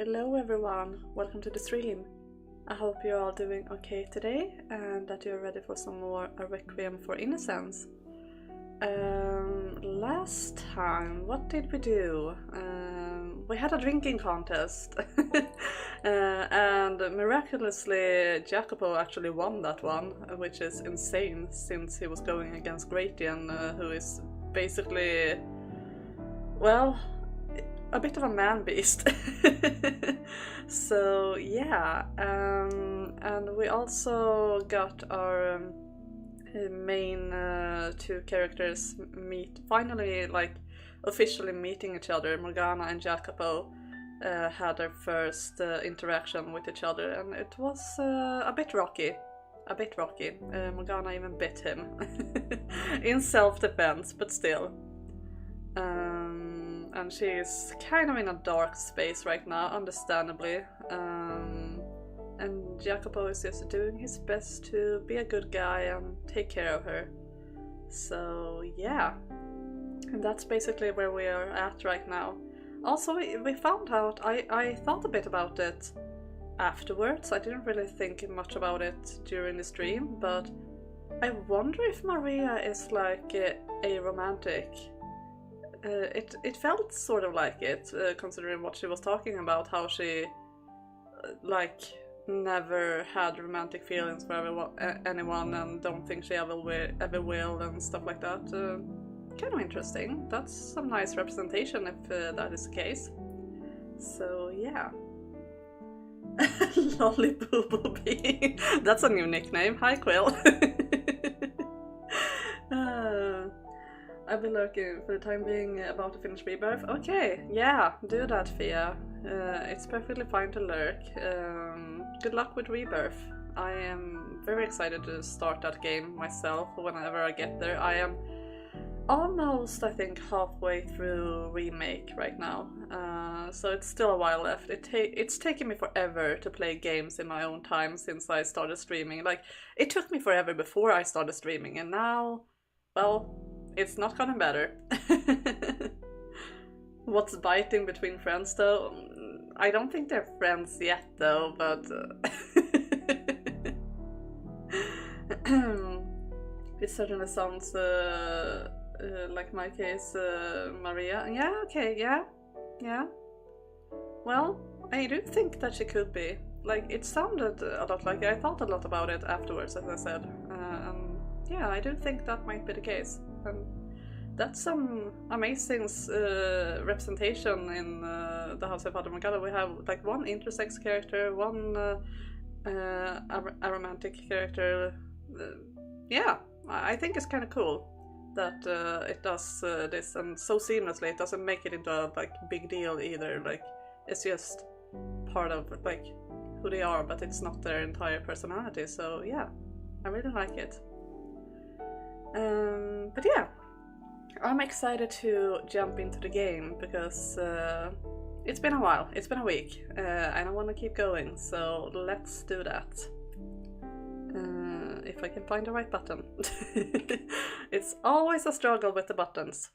Hello everyone, welcome to the stream. I hope you're all doing okay today and that you're ready for some more Requiem for Innocence. Last time, what did we do? We had a drinking contest and miraculously Jacopo actually won that one, which is insane since he was going against Requiem, who is basically, well, a bit of a man beast. So yeah, and we also got our main two characters finally officially meeting each other. Morgana and Jacopo had their first interaction with each other, and it was a bit rocky. Morgana even bit him in self-defense, but still. And she is kind of in a dark space right now, understandably. And Jacopo is just doing his best to be a good guy and take care of her. So yeah, and that's basically where we are at right now. Also, we found out, I thought a bit about it afterwards. I didn't really think much about it during the stream, but I wonder if Maria is like a romantic. It felt sort of like it, considering what she was talking about, how she never had romantic feelings for anyone and don't think she ever will and stuff like that. Kind of interesting. That's some nice representation if that is the case. So yeah. Lollipoo. That's a new nickname. Hi Quill. I've been lurking for the time being about to finish Rebirth. Okay, yeah, do that, Fia. It's perfectly fine to lurk. Good luck with Rebirth. I am very excited to start that game myself whenever I get there. I am almost, I think, halfway through Remake right now. So it's still a while left. It's taken me forever to play games in my own time since I started streaming. It took me forever before I started streaming, and now, well, it's not gotten better. What's biting between friends though? I don't think they're friends yet though, but it certainly sounds like my case, Maria. Yeah, okay, yeah. Well, I do think that she could be. It sounded a lot like it. I thought a lot about it afterwards, as I said. Yeah, I do think that might be the case. That's some amazing representation in the House of Fata Morgana. We have one intersex character, one aromantic character. Yeah, I think it's kind of cool that it does this, and so seamlessly. It doesn't make it into a big deal either. It's just part of who they are, but it's not their entire personality. So yeah, I really like it. But yeah, I'm excited to jump into the game because it's been a while, it's been a week, and I want to keep going, so let's do that. If I can find the right button. It's always a struggle with the buttons.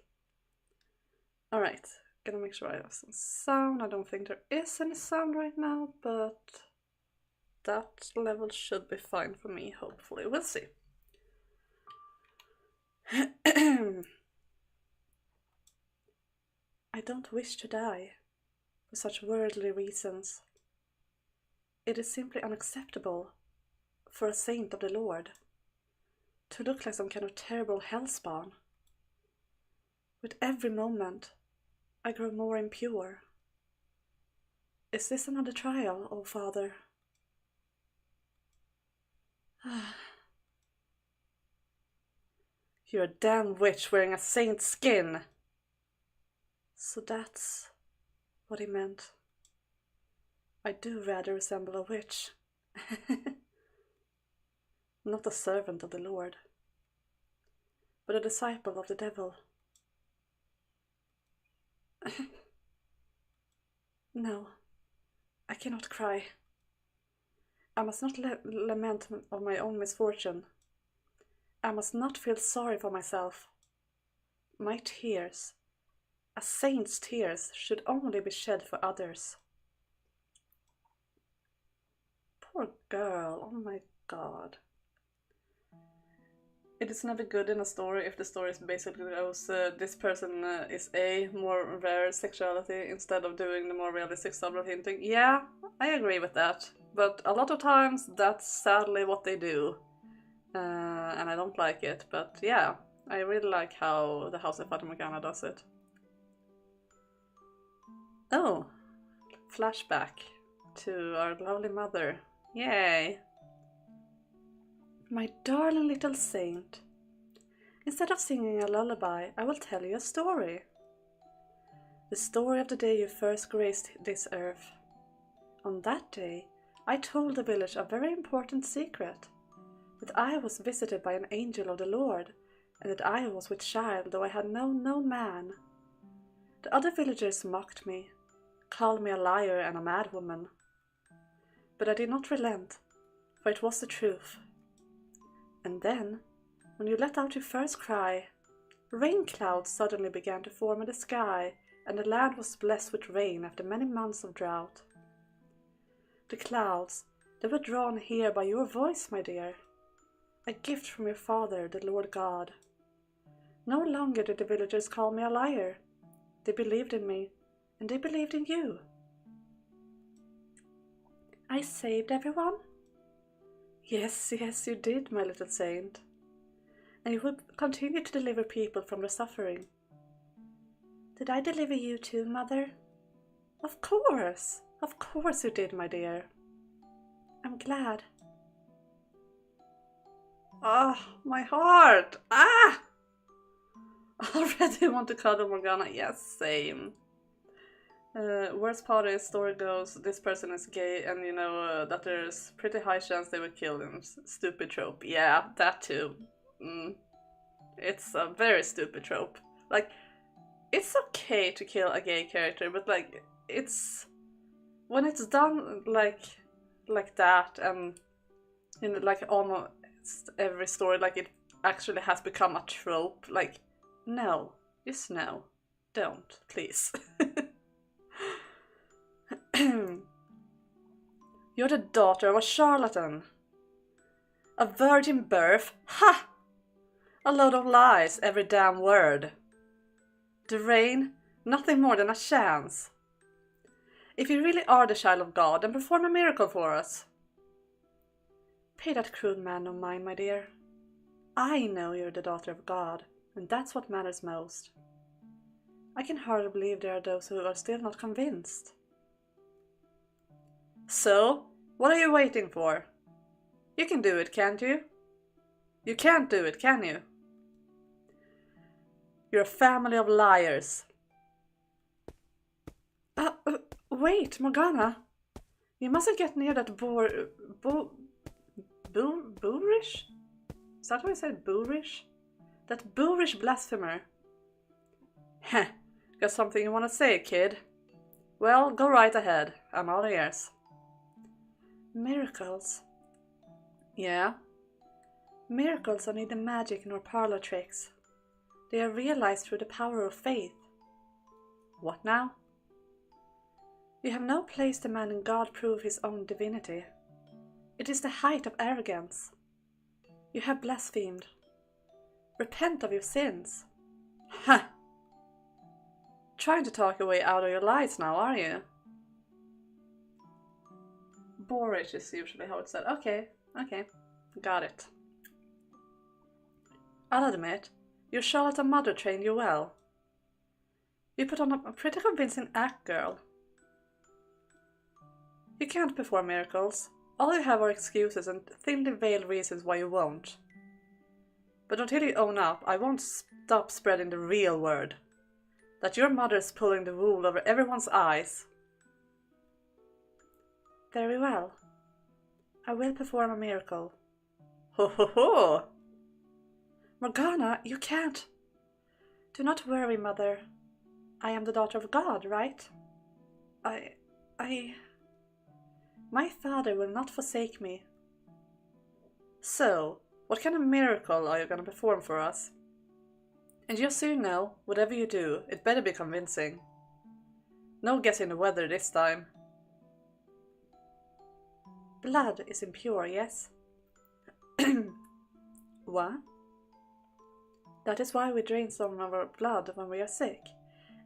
Alright, gonna make sure I have some sound. I don't think there is any sound right now, but that level should be fine for me, hopefully. We'll see. I don't wish to die for such worldly reasons. It is simply unacceptable for a saint of the Lord to look like some kind of terrible hellspawn. With every moment, I grow more impure. Is this another trial, O Father? You're a damn witch wearing a saint's skin. So that's what he meant. I do rather resemble a witch. Not a servant of the Lord, but a disciple of the devil. No, I cannot cry. I must not lament of my own misfortune. I must not feel sorry for myself. My tears, a saint's tears, should only be shed for others. girl. Oh my god. It is never good in a story if the story is basically goes, this person is a more rare sexuality instead of doing the more realistic subtle hinting. Yeah, I agree with that. But a lot of times that's sadly what they do. And I don't like it. But yeah, I really like how the House of Fata Morgana does it. Oh, flashback to our lovely mother. Yay! My darling little saint. Instead of singing a lullaby, I will tell you a story. The story of the day you first graced this earth. On that day, I told the village a very important secret. That I was visited by an angel of the Lord, and that I was with child, though I had known no man. The other villagers mocked me, called me a liar and a madwoman. But I did not relent, for it was the truth. And then, when you let out your first cry, rain clouds suddenly began to form in the sky, and the land was blessed with rain after many months of drought. The clouds, they were drawn here by your voice, my dear. A gift from your father, the Lord God. No longer did the villagers call me a liar. They believed in me, and they believed in you. I saved everyone? Yes, yes, you did, my little saint. And you will continue to deliver people from their suffering. Did I deliver you too, Mother? Of course you did, my dear. I'm glad. Ah, my heart! Ah! Already want to cuddle Morgana. Yes, same. Worst part is, story goes, this person is gay and you know that there's pretty high chance they will kill him. Stupid trope. Yeah, that too. It's a very stupid trope. Like, it's okay to kill a gay character, but like, it's... when it's done like that, and in like almost every story, like it actually has become a trope. Like, no, just no, don't, please. You're the daughter of a charlatan. A virgin birth? Ha! A load of lies, every damn word. The rain? Nothing more than a chance. If you really are the child of God, then perform a miracle for us. Pay that crude man no mind, my dear. I know you're the daughter of God, and that's what matters most. I can hardly believe there are those who are still not convinced. So, what are you waiting for? You can do it, can't you? You can't do it, can you? You're a family of liars. Wait, Morgana. You mustn't get near that boorish? Is that what I said, boorish? That boorish blasphemer. Heh, got something you want to say, kid? Well, go right ahead. I'm all ears. Miracles? Yeah? Miracles are neither magic nor parlor tricks. They are realized through the power of faith. What now? You have no place demanding God prove his own divinity. It is the height of arrogance. You have blasphemed. Repent of your sins. Ha! Trying to talk your way out of your lies now, are you? Boorish is usually how it's said. Okay, got it. I'll admit, your charlatan mother trained you well. You put on a pretty convincing act, girl. You can't perform miracles. All you have are excuses and thinly veiled reasons why you won't. But until you own up, I won't stop spreading the real word. That your mother's pulling the wool over everyone's eyes. Very well. I will perform a miracle. Ho ho ho! Morgana, you can't. Do not worry, Mother. I am the daughter of God, right? My father will not forsake me. So, what kind of miracle are you going to perform for us? And just so you know, whatever you do, it better be convincing. No guessing the weather this time. Blood is impure, yes? What? That is why we drain some of our blood when we are sick,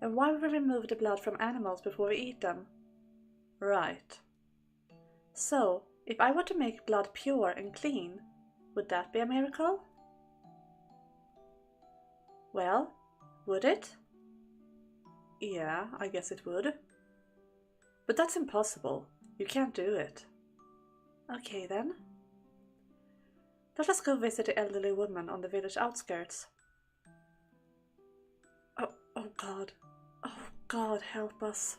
and why we remove the blood from animals before we eat them. Right. So, if I were to make blood pure and clean, would that be a miracle? Well, would it? Yeah, I guess it would. But that's impossible. You can't do it. Okay then. Let us go visit the elderly woman on the village outskirts. Oh God. Oh God, help us.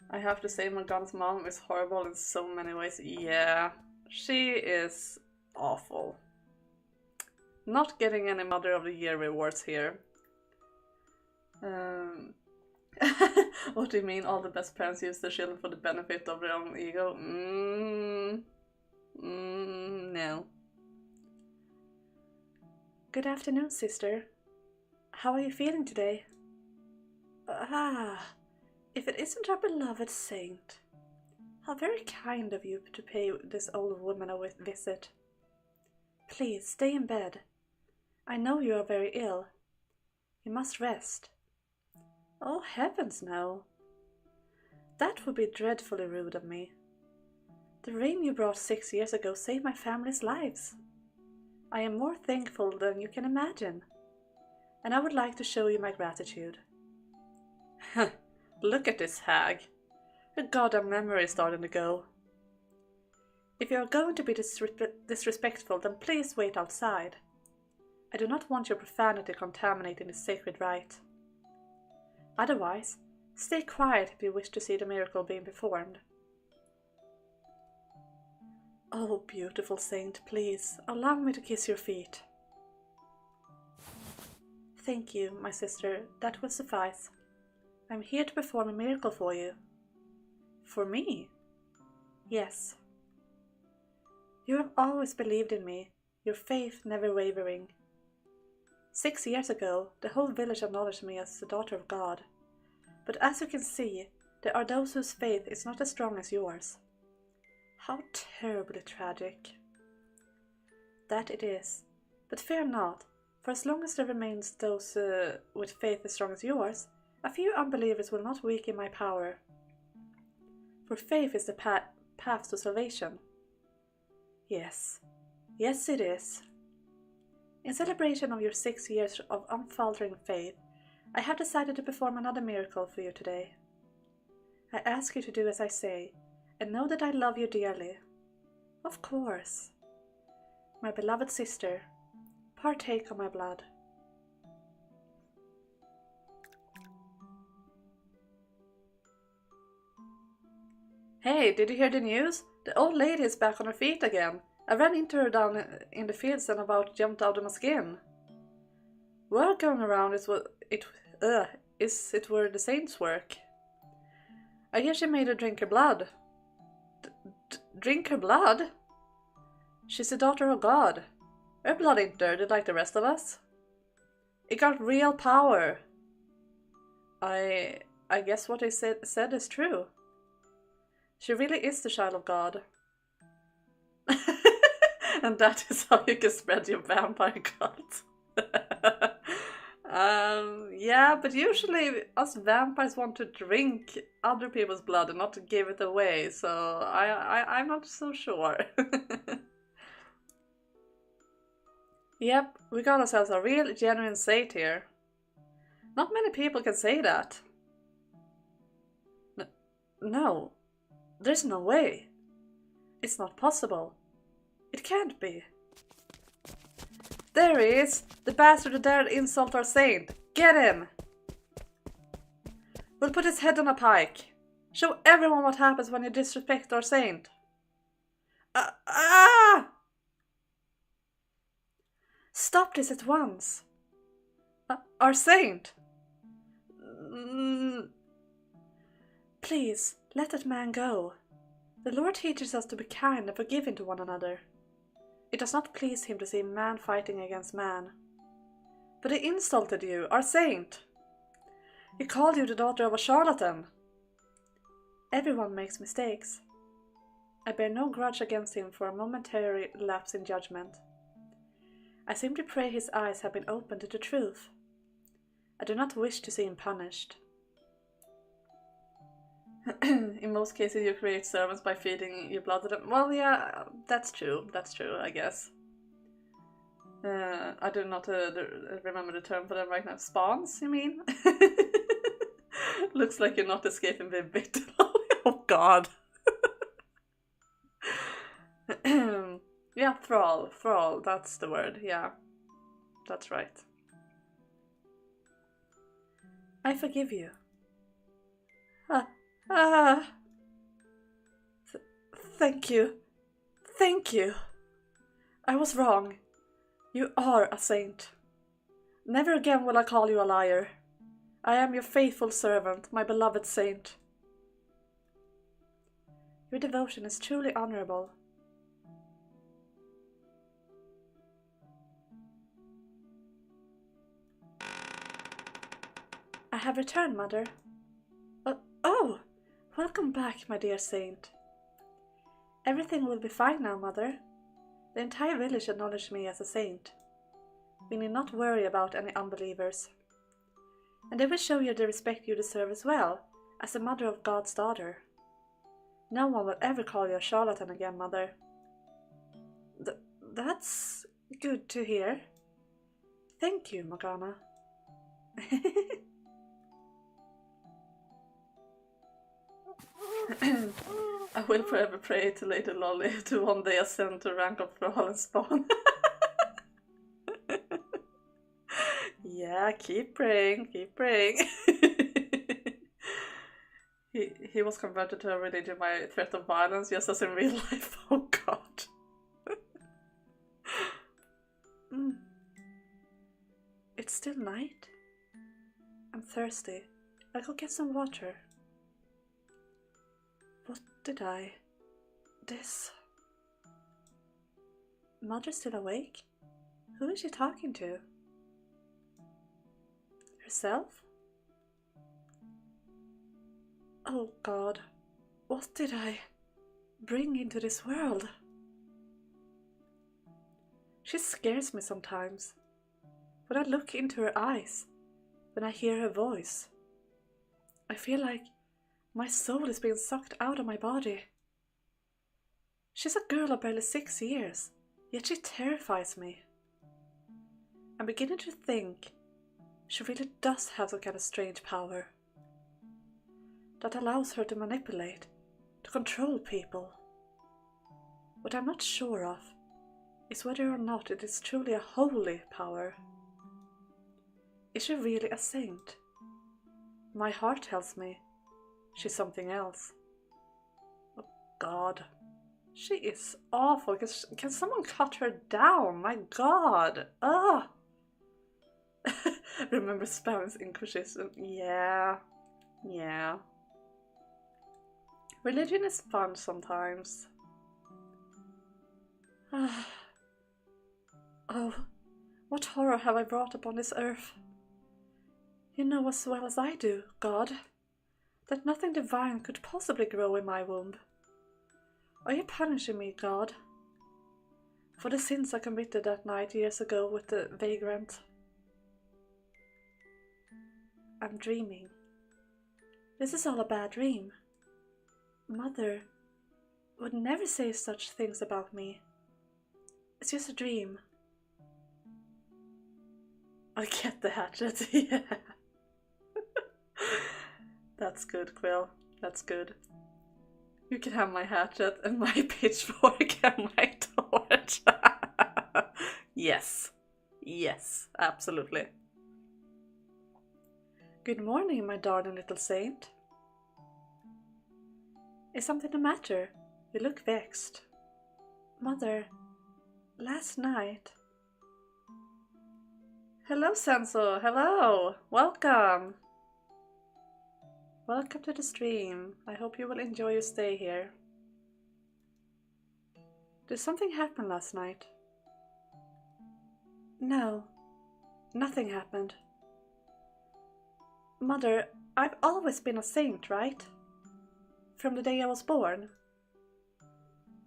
I have to say Morgana's mom is horrible in so many ways. Yeah, she is awful. Not getting any Mother of the Year rewards here. What do you mean all the best parents use their children for the benefit of their own ego? No. Good afternoon, sister. How are you feeling today? If it isn't our beloved saint. How very kind of you to pay this old woman a visit. Please, stay in bed. I know you are very ill. You must rest. Oh, heavens no. That would be dreadfully rude of me. The rain you brought 6 years ago saved my family's lives. I am more thankful than you can imagine. And I would like to show you my gratitude. Look at this hag. Her goddamn memory is starting to go. If you are going to be disrespectful, then please wait outside. I do not want your profanity contaminating the sacred rite. Otherwise, stay quiet if you wish to see the miracle being performed. Oh, beautiful saint, please, allow me to kiss your feet. Thank you, my sister, that will suffice. I'm here to perform a miracle for you. For me? Yes. You have always believed in me, your faith never wavering. 6 years ago, the whole village acknowledged me as the daughter of God. But as you can see, there are those whose faith is not as strong as yours. How terribly tragic. That it is. But fear not, for as long as there remains those with faith as strong as yours, a few unbelievers will not weaken my power. For faith is the path to salvation. Yes. Yes, it is. In celebration of your 6 years of unfaltering faith, I have decided to perform another miracle for you today. I ask you to do as I say, and know that I love you dearly. Of course. My beloved sister, partake of my blood. Hey, did you hear the news? The old lady is back on her feet again. I ran into her down in the fields and about jumped out of my skin. Word going around is it were the saints' work. I hear she made her drink her blood. Drink her blood? She's the daughter of God. Her blood ain't dirty like the rest of us. It got real power. I guess what they said is true. She really is the child of God. And that is how you can spread your vampire cult. Yeah, but usually us vampires want to drink other people's blood and not to give it away, so I'm not so sure. Yep, we got ourselves a real genuine saint here. Not many people can say that. No, there's no way. It's not possible. It can't be. There he is! The bastard who dared insult our saint! Get him! We'll put his head on a pike. Show everyone what happens when you disrespect our saint. Stop this at once. Our saint! Please, let that man go. The Lord teaches us to be kind and forgiving to one another. It does not please him to see man fighting against man. But he insulted you, our saint. He called you the daughter of a charlatan. Everyone makes mistakes. I bear no grudge against him for a momentary lapse in judgment. I simply pray his eyes have been opened to the truth. I do not wish to see him punished. In most cases you create servants by feeding your blood to them. Well, yeah, that's true, I guess. I do not remember the term for them right now. Spawns, you mean? Looks like you're not escaping being bitten. Oh god. Yeah, thrall, that's the word, yeah. That's right. I forgive you. Thank you. Thank you. I was wrong. You are a saint. Never again will I call you a liar. I am your faithful servant, my beloved saint. Your devotion is truly honorable. I have returned, Mother. Oh! Welcome back, my dear saint. Everything will be fine now, Mother. The entire village acknowledged me as a saint. We need not worry about any unbelievers. And they will show you the respect you deserve as well, as the mother of God's daughter. No one will ever call you a charlatan again, Mother. That's good to hear. Thank you, Morgana. I will forever pray to Lady Lolly to one day ascend to rank of thrall and spawn. Yeah, keep praying, keep praying. He was converted to a religion by threat of violence, just as in real life. Oh god. It's still night. I'm thirsty. I'll go get some water. What did I... This... Mother's still awake? Who is she talking to? Herself? Oh god, what did I bring into this world? She scares me sometimes. When I look into her eyes, when I hear her voice, I feel like my soul is being sucked out of my body. She's a girl of barely 6 years, yet she terrifies me. I'm beginning to think she really does have some kind of strange power that allows her to manipulate, to control people. What I'm not sure of is whether or not it is truly a holy power. Is she really a saint? My heart tells me she's something else. Oh god, she is awful. Can someone cut her down? My god, ugh. Remember Spanish Inquisition? Yeah. Religion is fun sometimes. Oh, what horror have I brought upon this earth? You know as well as I do, God, that nothing divine could possibly grow in my womb. Are you punishing me, God, for the sins I committed that night years ago with the vagrant? I'm dreaming. This is all a bad dream. Mother would never say such things about me. It's just a dream. I get the hatchet, yeah. That's good, Quill. That's good. You can have my hatchet and my pitchfork and my torch. Yes. Yes, absolutely. Good morning, my darling little saint. Is something the matter? You look vexed. Mother, last night... Hello, Senso. Hello. Welcome. Welcome to the stream. I hope you will enjoy your stay here. Did something happen last night? No, nothing happened. Mother, I've always been a saint, right? from the day I was born?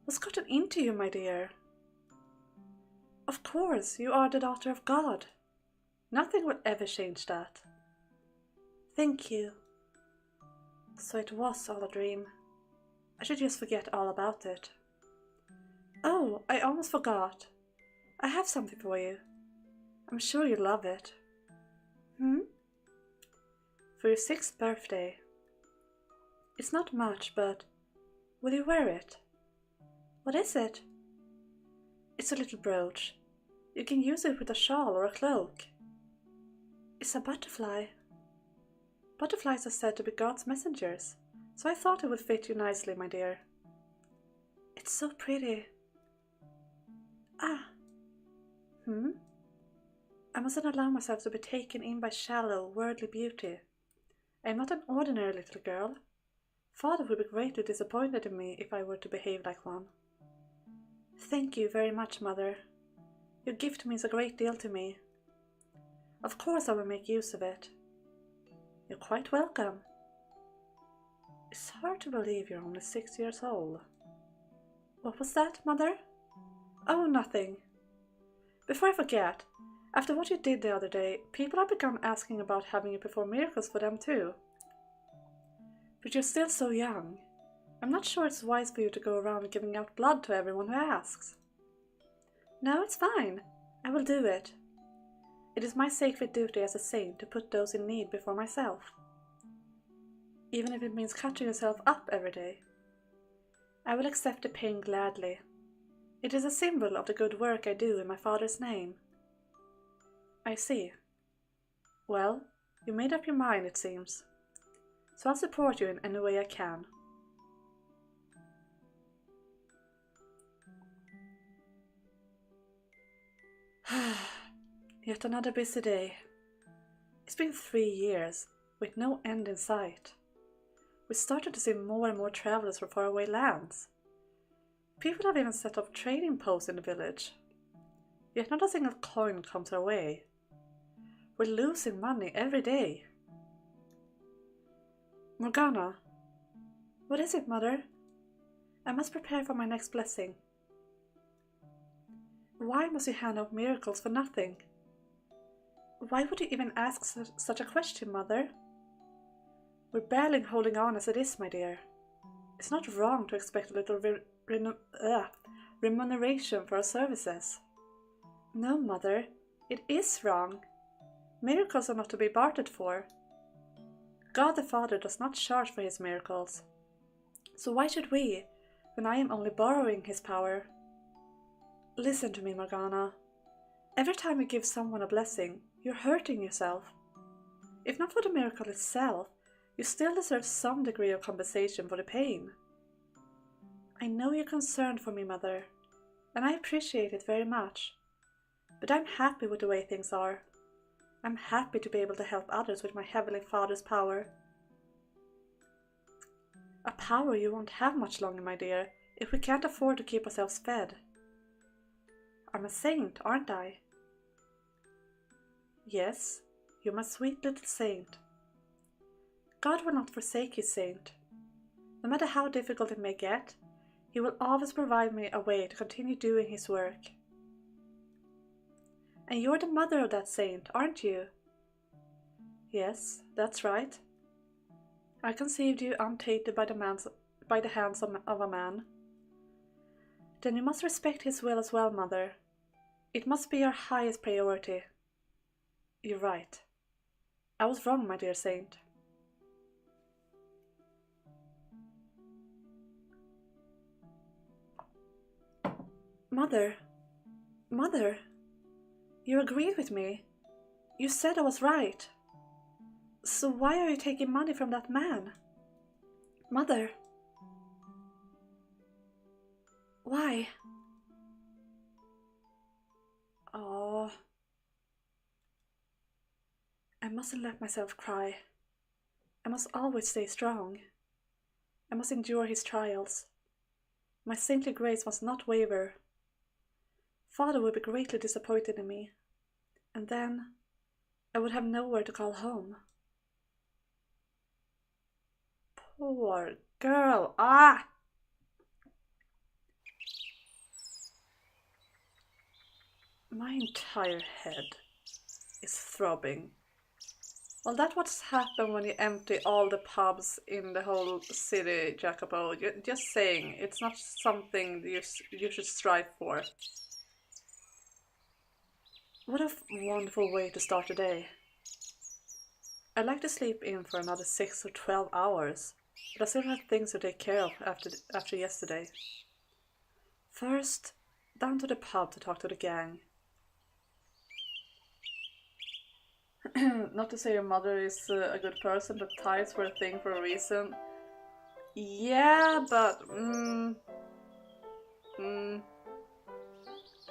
What's gotten into you, my dear? Of course, you are the daughter of God. Nothing will ever change that. Thank you. So it was all a dream. I should just forget all about it. Oh, I almost forgot. I have something for you. I'm sure you'll love it. For your 6th birthday. It's not much, but will you wear it? What is it? It's a little brooch. You can use it with a shawl or a cloak. It's a butterfly. Butterflies are said to be God's messengers, so I thought it would fit you nicely, my dear. It's so pretty. Ah. I mustn't allow myself to be taken in by shallow, worldly beauty. I am not an ordinary little girl. Father would be greatly disappointed in me if I were to behave like one. Thank you very much, Mother. Your gift means a great deal to me. Of course I will make use of it. You're quite welcome. It's hard to believe you're only 6 years old. What was that, Mother? Oh, nothing. Before I forget, after what you did the other day, people have begun asking about having you perform miracles for them too. But you're still so young. I'm not sure it's wise for you to go around giving out blood to everyone who asks. No, it's fine. I will do it. It is my sacred duty as a saint to put those in need before myself. Even if it means cutting yourself up every day. I will accept the pain gladly. It is a symbol of the good work I do in my Father's name. I see. Well, you made up your mind, it seems. So I'll support you in any way I can. Yet another busy day. It's been 3 years, with no end in sight. We started to see more and more travelers from faraway lands. People have even set up trading posts in the village. Yet not a single coin comes our way. We're losing money every day. Morgana. What is it, Mother? I must prepare for my next blessing. Why must you hand out miracles for nothing? Why would you even ask such a question, Mother? We're barely holding on as it is, my dear. It's not wrong to expect a little remuneration for our services. No, Mother, it is wrong. Miracles are not to be bartered for. God the Father does not charge for his miracles. So why should we, when I am only borrowing his power? Listen to me, Morgana. Every time you give someone a blessing, you're hurting yourself. If not for the miracle itself, you still deserve some degree of compensation for the pain. I know you're concerned for me, Mother, and I appreciate it very much. But I'm happy with the way things are. I'm happy to be able to help others with my Heavenly Father's power. A power you won't have much longer, my dear, if we can't afford to keep ourselves fed. I'm a saint, aren't I? Yes, you're my sweet little saint. God will not forsake his saint. No matter how difficult it may get, he will always provide me a way to continue doing his work. And you're the mother of that saint, aren't you? Yes, that's right. I conceived you untainted by the hands of a man. Then you must respect his will as well, Mother. It must be your highest priority. You're right. I was wrong, my dear saint. Mother, you agreed with me. You said I was right. So why are you taking money from that man? Mother. Why? Oh. I mustn't let myself cry. I must always stay strong. I must endure his trials. My saintly grace must not waver. Father would be greatly disappointed in me, and then I would have nowhere to call home. Poor Girl, ah! My entire head is throbbing. Well, that's what's happened when you empty all the pubs in the whole city, Jacopo. Just saying, it's not something you should strive for. What a wonderful way to start a day. I'd like to sleep in for another 6 or 12 hours, but I still have things to take care of after yesterday. First, down to the pub to talk to the gang. Not to say your mother is a good person, but tithes were a thing for a reason. Yeah, but...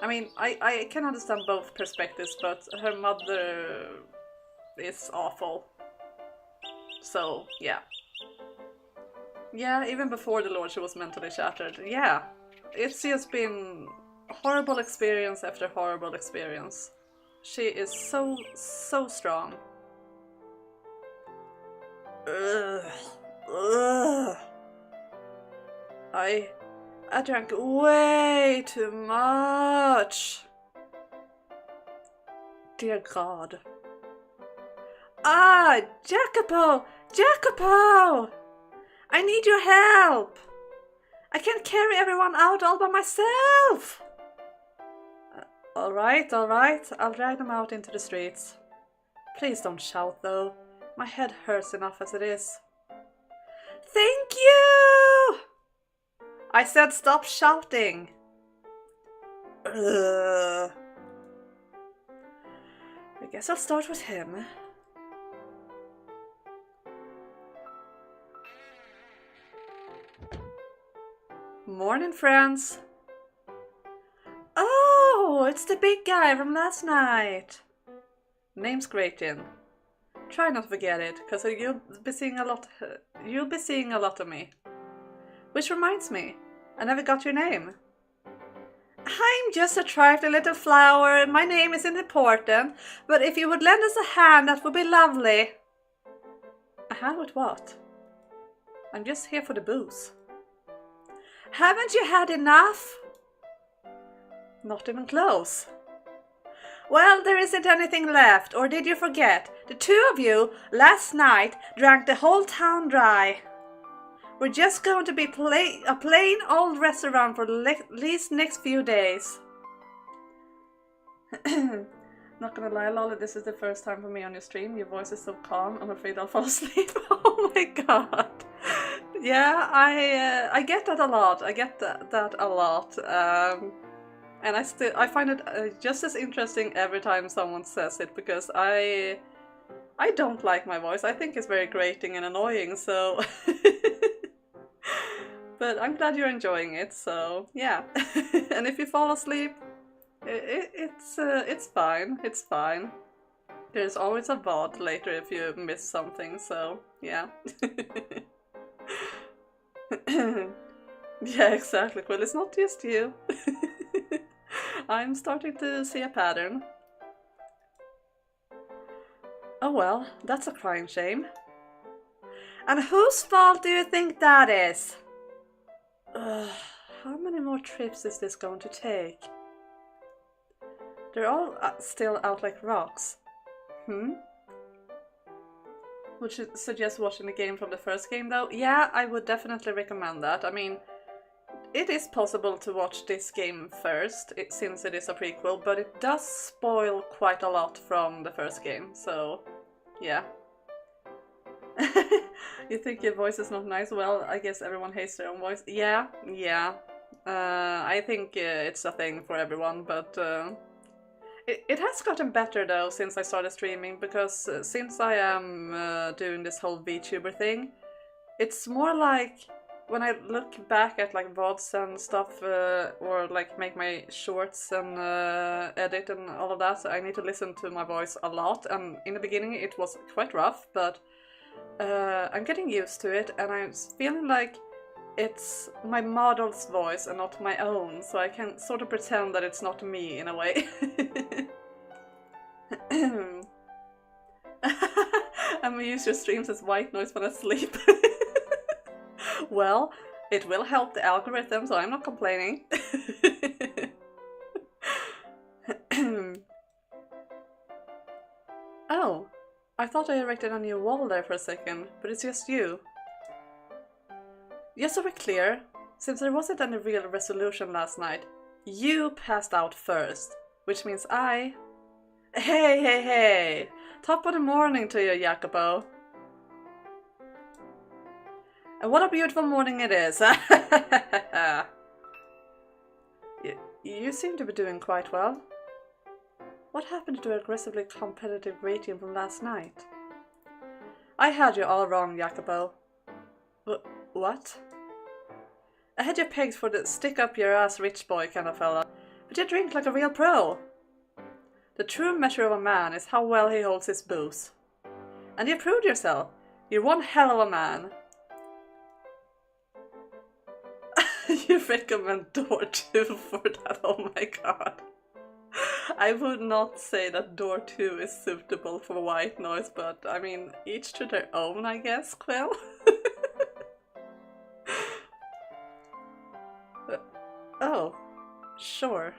I mean, I can understand both perspectives, but her mother is awful. So, yeah. Yeah, even before the Lord she was mentally shattered. Yeah, it's just been horrible experience after horrible experience. She is so strong. Ugh. Ugh. I drank way too much. Dear God. Ah, Jacopo! Jacopo! I need your help! I can't carry everyone out all by myself! Alright, I'll drag them out into the streets. Please don't shout though. My head hurts enough as it is. Thank you! I said stop shouting. I guess I'll start with him. Morning, friends. Oh, it's the big guy from last night. Name's Requiem. Try not to forget it, because you'll be seeing a lot of me. Which reminds me, I never got your name. I'm just a trifling little flower. My name isn't important, but if you would lend us a hand, that would be lovely. A hand with what? I'm just here for the booze. Haven't you had enough? Not even close. Well, there isn't anything left, or did you forget? The two of you, last night, drank the whole town dry. We're just going to be a plain old restaurant for at least next few days. Not gonna lie, Lolly, this is the first time for me on your stream. Your voice is so calm, I'm afraid I'll fall asleep. Oh my god. Yeah, I get that a lot. I get that a lot. And I find it just as interesting every time someone says it, because I don't like my voice. I think it's very grating and annoying, so... But I'm glad you're enjoying it, so yeah. And if you fall asleep, it's fine. It's fine. There's always a VOD later if you miss something, so yeah. Yeah, exactly. Well, it's not just you. I'm starting to see a pattern. Oh well, that's a crying shame. And whose fault do you think that is? How many more trips is this going to take? They're all still out like rocks. Would you suggest watching the game from the first game though? Yeah, I would definitely recommend that. I mean, it is possible to watch this game first, since it is a prequel, but it does spoil quite a lot from the first game, so yeah. You think your voice is not nice? Well, I guess everyone hates their own voice. Yeah. I think it's a thing for everyone, but it has gotten better though since I started streaming, because since I am doing this whole VTuber thing, it's more like when I look back at like VODs and stuff, or like make my shorts and edit and all of that, I need to listen to my voice a lot, and in the beginning it was quite rough, but I'm getting used to it, and I'm feeling like it's my model's voice and not my own, so I can sort of pretend that it's not me in a way. I'm gonna use your streams as white noise when I sleep. Well, it will help the algorithm, so I'm not complaining. Oh, I thought I erected a new wall there for a second, but it's just you. Just so we're clear, since there wasn't any real resolution last night, you passed out first, which means I... Hey! Top of the morning to you, Jacopo. And what a beautiful morning it is! You seem to be doing quite well. What happened to the aggressively competitive Requiem from last night? I had you all wrong, Jacopo. What? I had you pegged for the stick-up-your-ass rich boy kind of fella, but you drink like a real pro. The true measure of a man is how well he holds his booze. And you proved yourself. You're one hell of a man. You recommend door 2 for that? Oh my god. I would not say that door 2 is suitable for white noise, but I mean, each to their own, I guess, Quill. Oh, sure.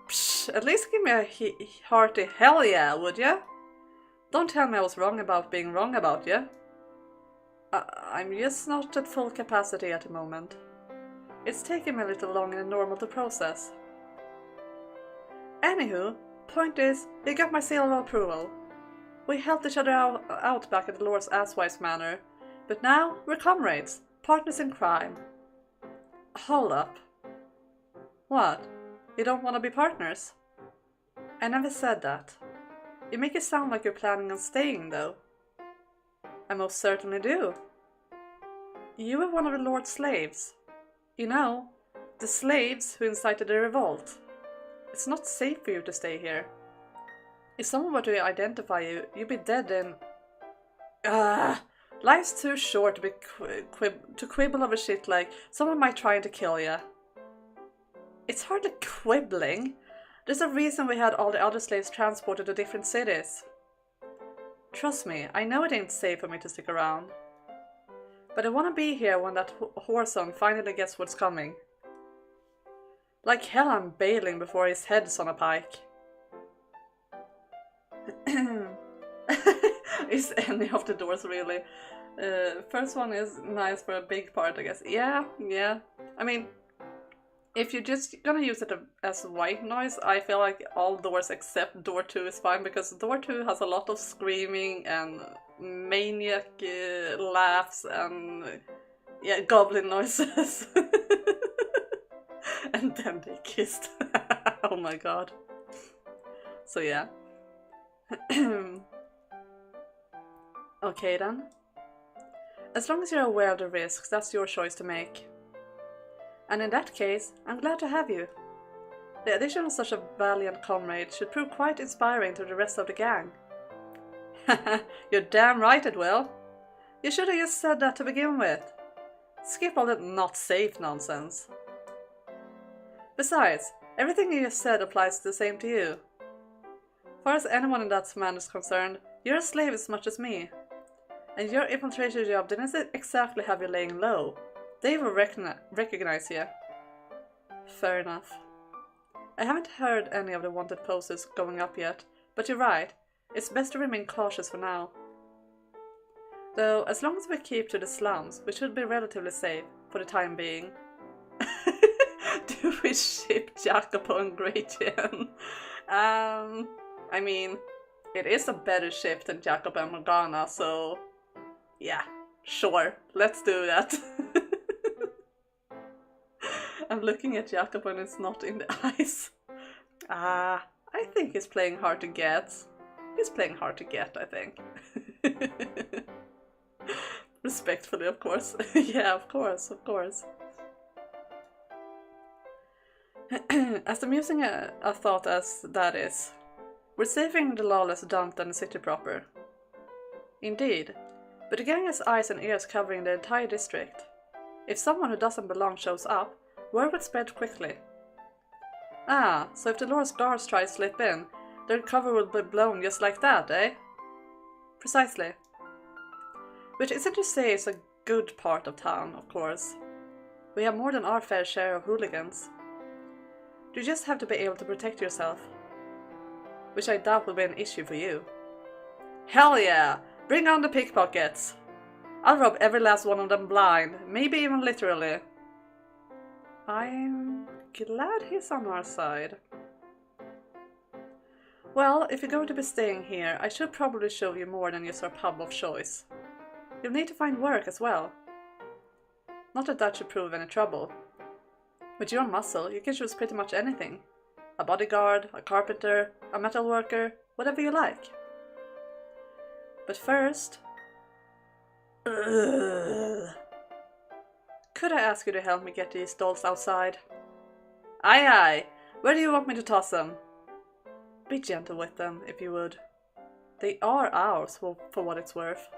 Psh, at least give me a hearty hell yeah, would ya? Don't tell me I was wrong about being wrong about you. I'm just not at full capacity at the moment. It's taking me a little longer than normal to process. Anywho, point is, you got my seal of approval. We helped each other out back at the Lord's Asswise Manor, but now we're comrades, partners in crime. Hold up. What? You don't want to be partners? I never said that. You make it sound like you're planning on staying, though. I most certainly do. You were one of the Lord's slaves. You know, the slaves who incited the revolt. It's not safe for you to stay here. If someone were to identify you, you'd be dead in... Life's too short to be to quibble over shit like someone might try to kill you. It's hardly quibbling. There's a reason we had all the other slaves transported to different cities. Trust me, I know it ain't safe for me to stick around. But I want to be here when that whoreson finally gets what's coming. Like hell I'm bailing before his head's on a pike. Is any of the doors really? First one is nice for a big part, I guess. Yeah. I mean, if you're just gonna use it as white noise, I feel like all doors except door 2 is fine, because door 2 has a lot of screaming and maniac laughs and goblin noises. And then they kissed. Oh my god. So yeah. Okay then. As long as you're aware of the risks, that's your choice to make. And in that case, I'm glad to have you. The addition of such a valiant comrade should prove quite inspiring to the rest of the gang. You're damn right it will. You should have just said that to begin with. Skip all that not safe nonsense. Besides, everything you just said applies the same to you. As far as anyone in that man is concerned, you're a slave as much as me. And your infiltration job didn't exactly have you laying low. They will recognize you. Fair enough. I haven't heard any of the wanted posters going up yet, but you're right, it's best to remain cautious for now. Though, as long as we keep to the slums, we should be relatively safe, for the time being. Do we ship Jacopo and Requiem? I mean, it is a better ship than Jacopo and Morgana, so... yeah, sure, let's do that. I'm looking at Jacopo and it's not in the eyes. I think he's playing hard to get. He's playing hard to get, I think. Respectfully, of course. Yeah, of course. As amusing a thought as that is, we're saving the lawless dump than the city proper. Indeed, but the gang has eyes and ears covering the entire district. If someone who doesn't belong shows up, word will spread quickly. Ah, so if the Lord's guards try to slip in, their cover will be blown just like that, eh? Precisely. Which isn't to say it's a good part of town, of course. We have more than our fair share of hooligans. You just have to be able to protect yourself. Which I doubt will be an issue for you. Hell yeah! Bring on the pickpockets! I'll rob every last one of them blind, maybe even literally. I'm glad he's on our side. Well, if you're going to be staying here, I should probably show you more than just our pub of choice. You'll need to find work as well. Not that that should prove any trouble. With your muscle, you can choose pretty much anything. A bodyguard, a carpenter, a metal worker, whatever you like. But first... Ugh. Could I ask you to help me get these dolls outside? Aye aye! Where do you want me to toss them? Be gentle with them, if you would. They are ours, for what it's worth.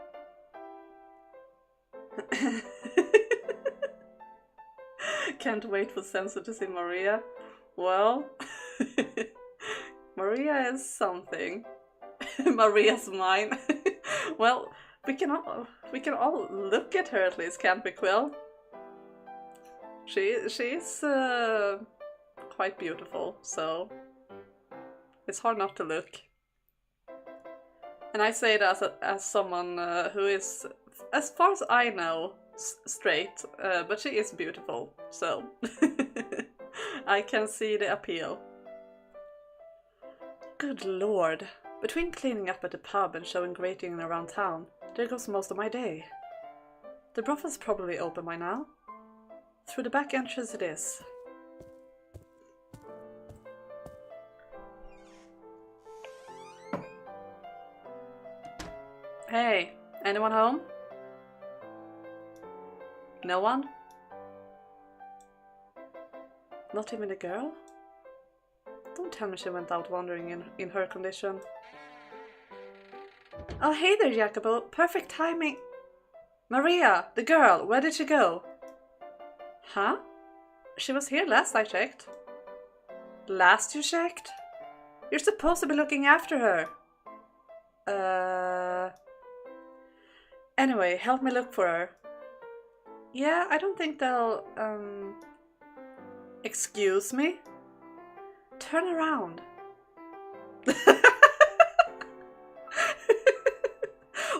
Can't wait for Senso to see Maria. Well, Maria is something. Maria's mine. Well, we can all look at her at least, can't we, Quill? She's quite beautiful, so it's hard not to look. And I say that as someone who is, as far as I know, straight, but she is beautiful, so I can see the appeal. Good lord, between cleaning up at the pub and showing grating around town, there goes most of my day. The brothel's probably open by now. Through the back entrance it is. Hey, anyone home? No one? Not even the girl? Don't tell me she went out wandering in her condition. Oh, hey there, Jacopo. Perfect timing. Maria, the girl, where did she go? Huh? She was here last I checked. Last you checked? You're supposed to be looking after her. Anyway, help me look for her. Yeah, I don't think they'll, Excuse me? Turn around.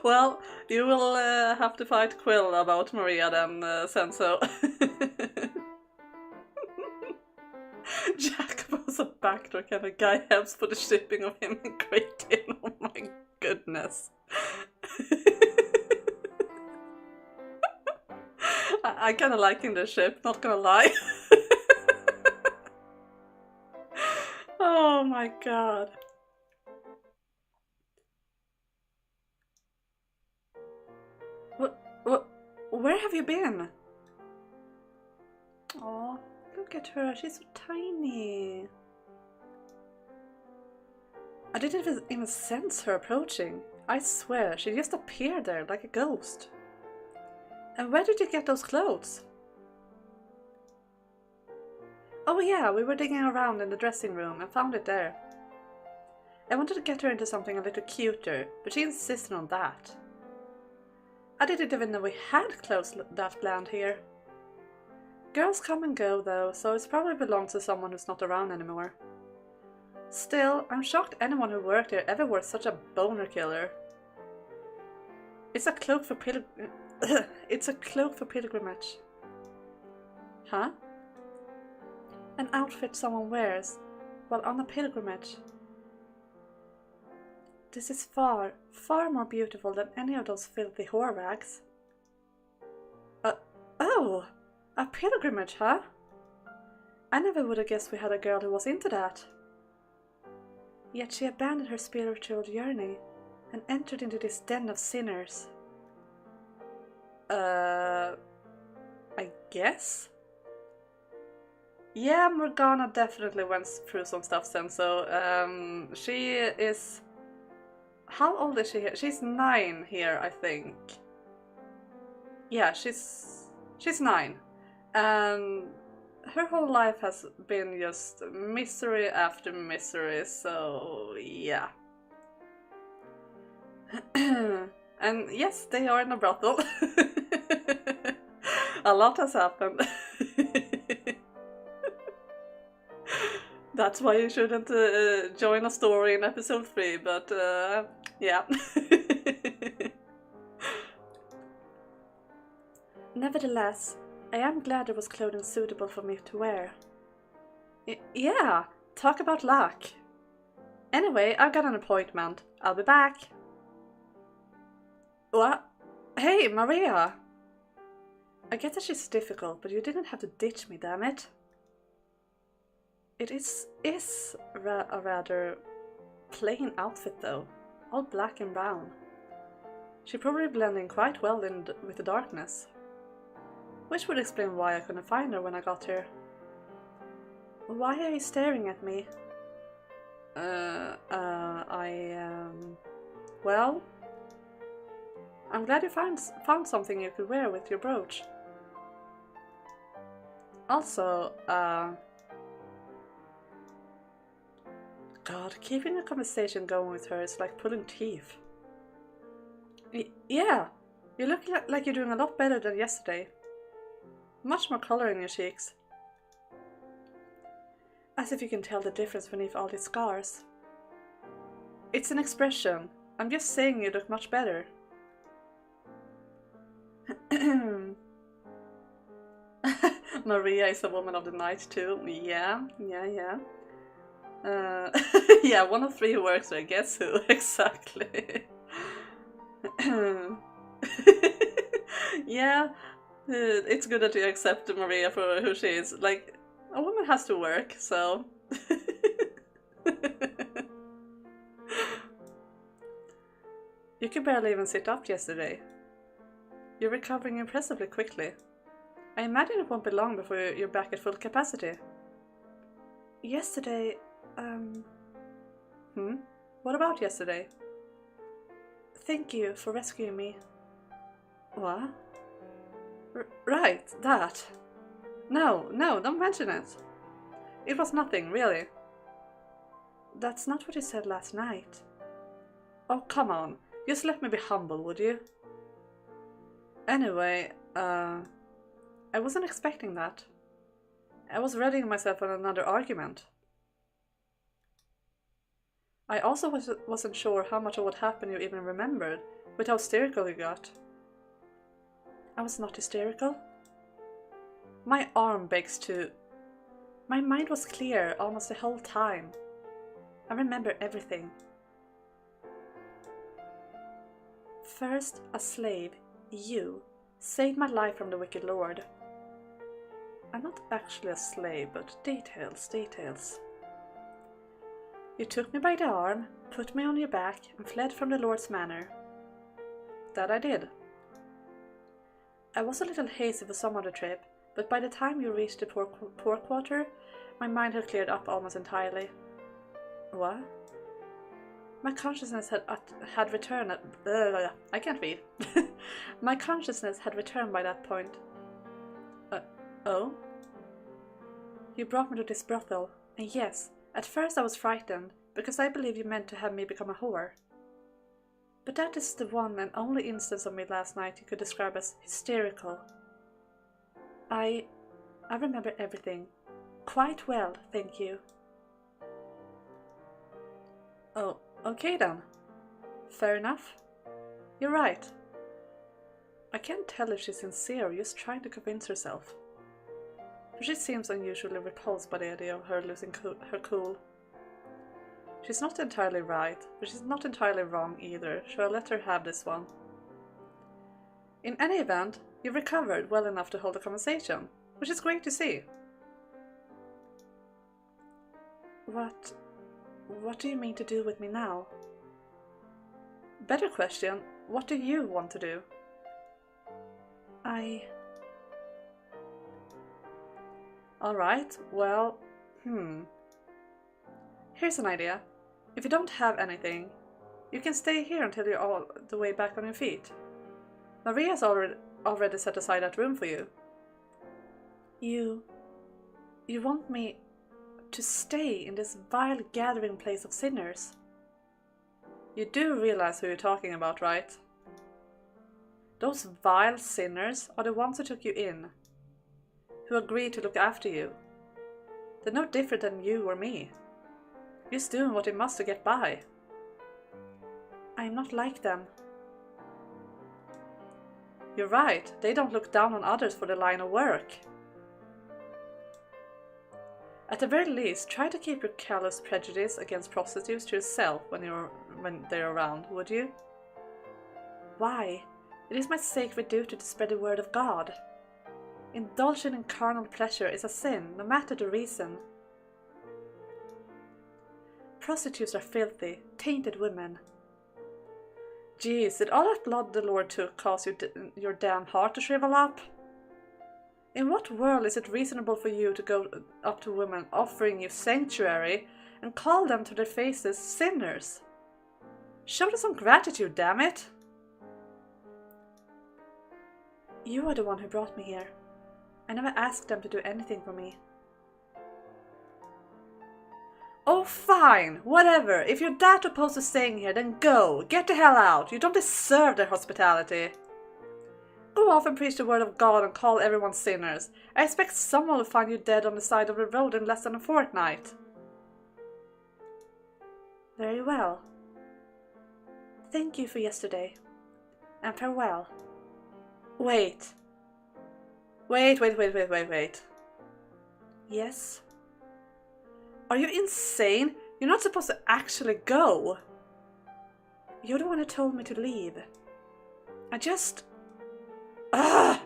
Well, you will have to fight Quill about Maria then, Senso. Jacopo's a backdoor kind of guy helps for the shipping of him and Kraken. Oh my goodness. I kind of liking the ship, not gonna lie. Oh my god. Where have you been? Oh, look at her, she's so tiny. I didn't even sense her approaching. I swear, she just appeared there like a ghost. And where did you get those clothes? Oh yeah, we were digging around in the dressing room and found it there. I wanted to get her into something a little cuter, but she insisted on that. I didn't even know we had clothes that bland here. Girls come and go though, so it probably belongs to someone who's not around anymore. Still, I'm shocked anyone who worked here ever wore such a boner killer. It's a cloak for It's a cloak for pilgrimage. Huh? An outfit someone wears while on a pilgrimage. This is far, far more beautiful than any of those filthy whore rags. Oh! A pilgrimage, huh? I never would have guessed we had a girl who was into that. Yet she abandoned her spiritual journey and entered into this den of sinners. I guess? Yeah, Morgana definitely went through some stuff then, so she is... How old is she here? She's 9 here, I think. Yeah, she's 9. And her whole life has been just misery after misery, so yeah. And yes, they are in a brothel. A lot has happened. That's why you shouldn't join a story in episode 3, but yeah. Nevertheless, I am glad there was clothing suitable for me to wear. Yeah, talk about luck. Anyway, I've got an appointment. I'll be back. What? Hey, Maria! I get that she's difficult, but you didn't have to ditch me, damn it. It is a rather plain outfit though, all black and brown. She probably blended in quite well with the darkness. Which would explain why I couldn't find her when I got here. Why are you staring at me? Well, I'm glad you found something you could wear with your brooch. Also, God, keeping a conversation going with her is like pulling teeth. Yeah, you look like you're doing a lot better than yesterday. Much more color in your cheeks. As if you can tell the difference beneath all these scars. It's an expression. I'm just saying you look much better. Maria is a woman of the night too. Yeah. Yeah, one of 3 works there. Guess who? Exactly. Yeah, it's good that you accept Maria for who she is. Like, a woman has to work, so... You could barely even sit up yesterday. You're recovering impressively quickly. I imagine it won't be long before you're back at full capacity. Yesterday, What about yesterday? Thank you for rescuing me. What? Right, that. No, don't mention it. It was nothing, really. That's not what you said last night. Oh, come on. Just let me be humble, would you? Anyway, I wasn't expecting that. I was readying myself for another argument. I also wasn't sure how much of what happened you even remembered, with how hysterical you got. I was not hysterical. My arm begs to... My mind was clear almost the whole time. I remember everything. First, a slave, you, saved my life from the wicked lord. I'm not actually a slave, but details. You took me by the arm, put me on your back, and fled from the lord's manor. That I did. I was a little hazy for some of the trip, but by the time you reached the poor quarter, my mind had cleared up almost entirely. What? My consciousness had returned at... I can't read. My consciousness had returned by that point. Oh? You brought me to this brothel, and yes, at first I was frightened, because I believed you meant to have me become a whore. But that is the one and only instance of me last night you could describe as hysterical. I remember everything. Quite well, thank you. Oh, okay then. Fair enough. You're right. I can't tell if she's sincere or just trying to convince herself. But she seems unusually repulsed by the idea of her losing her cool. She's not entirely right, but she's not entirely wrong either, so I'll let her have this one. In any event, you've recovered well enough to hold a conversation, which is great to see. What do you mean to do with me now? Better question, what do you want to do? Alright, well, Here's an idea. If you don't have anything, you can stay here until you're all the way back on your feet. Maria's already set aside that room for you. You want me to stay in this vile gathering place of sinners? You do realize who you're talking about, right? Those vile sinners are the ones who took you in, who agree to look after you. They're no different than you or me. Just doing what they must to get by. I'm not like them. You're right, they don't look down on others for their line of work. At the very least, try to keep your callous prejudice against prostitutes to yourself when they're around, would you? Why? It is my sacred duty to spread the word of God. Indulging in carnal pleasure is a sin, no matter the reason. Prostitutes are filthy, tainted women. Jeez, did all that blood the Lord took cause your damn heart to shrivel up? In what world is it reasonable for you to go up to women offering you sanctuary and call them to their faces sinners? Show them some gratitude, damn it! You are the one who brought me here. I never asked them to do anything for me. Oh fine, whatever. If you're that opposed to staying here, then go. Get the hell out. You don't deserve their hospitality. Go off and preach the word of God and call everyone sinners. I expect someone will find you dead on the side of the road in less than a fortnight. Very well. Thank you for yesterday. And farewell. Wait. Wait. Yes? Are you insane? You're not supposed to actually go. You're the one who told me to leave. I just... Ugh!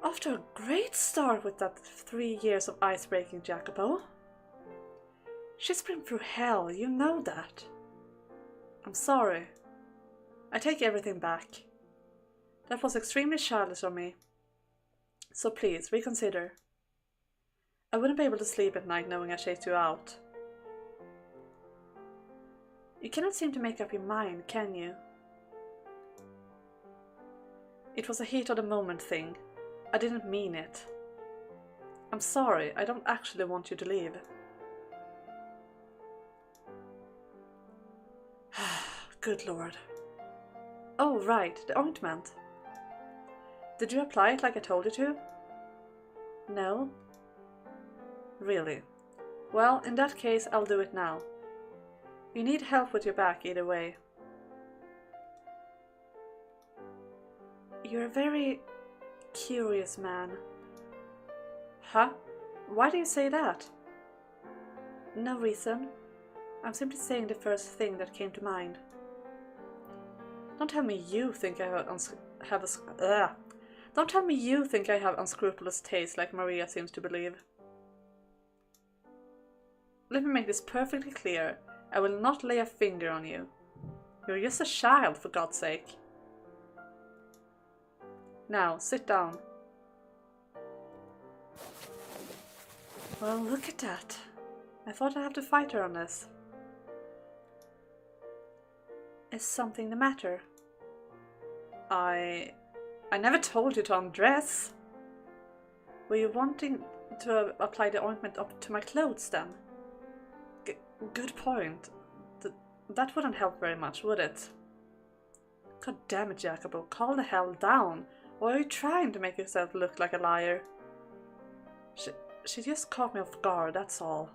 After a great start with that 3 years of ice-breaking, Jacopo. She's been through hell, you know that. I'm sorry. I take everything back. That was extremely childish of me. So please, reconsider. I wouldn't be able to sleep at night knowing I chased you out. You cannot seem to make up your mind, can you? It was a heat of the moment thing. I didn't mean it. I'm sorry, I don't actually want you to leave. Good Lord. Oh, right, the ointment. Did you apply it like I told you to? No? Really? Well, in that case, I'll do it now. You need help with your back either way. You're a very curious man. Huh? Why do you say that? No reason. I'm simply saying the first thing that came to mind. Don't tell me you think I Don't tell me you think I have unscrupulous taste like Maria seems to believe. Let me make this perfectly clear. I will not lay a finger on you. You're just a child, for God's sake. Now, sit down. Well, look at that. I thought I'd have to fight her on this. Is something the matter? I never told you to undress. Were you wanting to apply the ointment up to my clothes then? Good point. That wouldn't help very much, would it? God damn it, Jacopo, calm the hell down. Or are you trying to make yourself look like a liar? She just caught me off guard, that's all.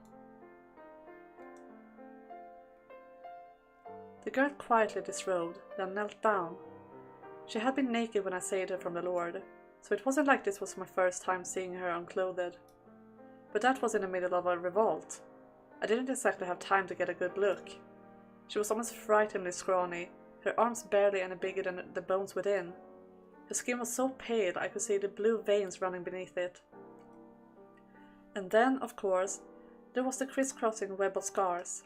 The girl quietly disrobed, then knelt down. She had been naked when I saved her from the Lord, so it wasn't like this was my first time seeing her unclothed. But that was in the middle of a revolt. I didn't exactly have time to get a good look. She was almost frighteningly scrawny, her arms barely any bigger than the bones within. Her skin was so pale I could see the blue veins running beneath it. And then, of course, there was the crisscrossing web of scars.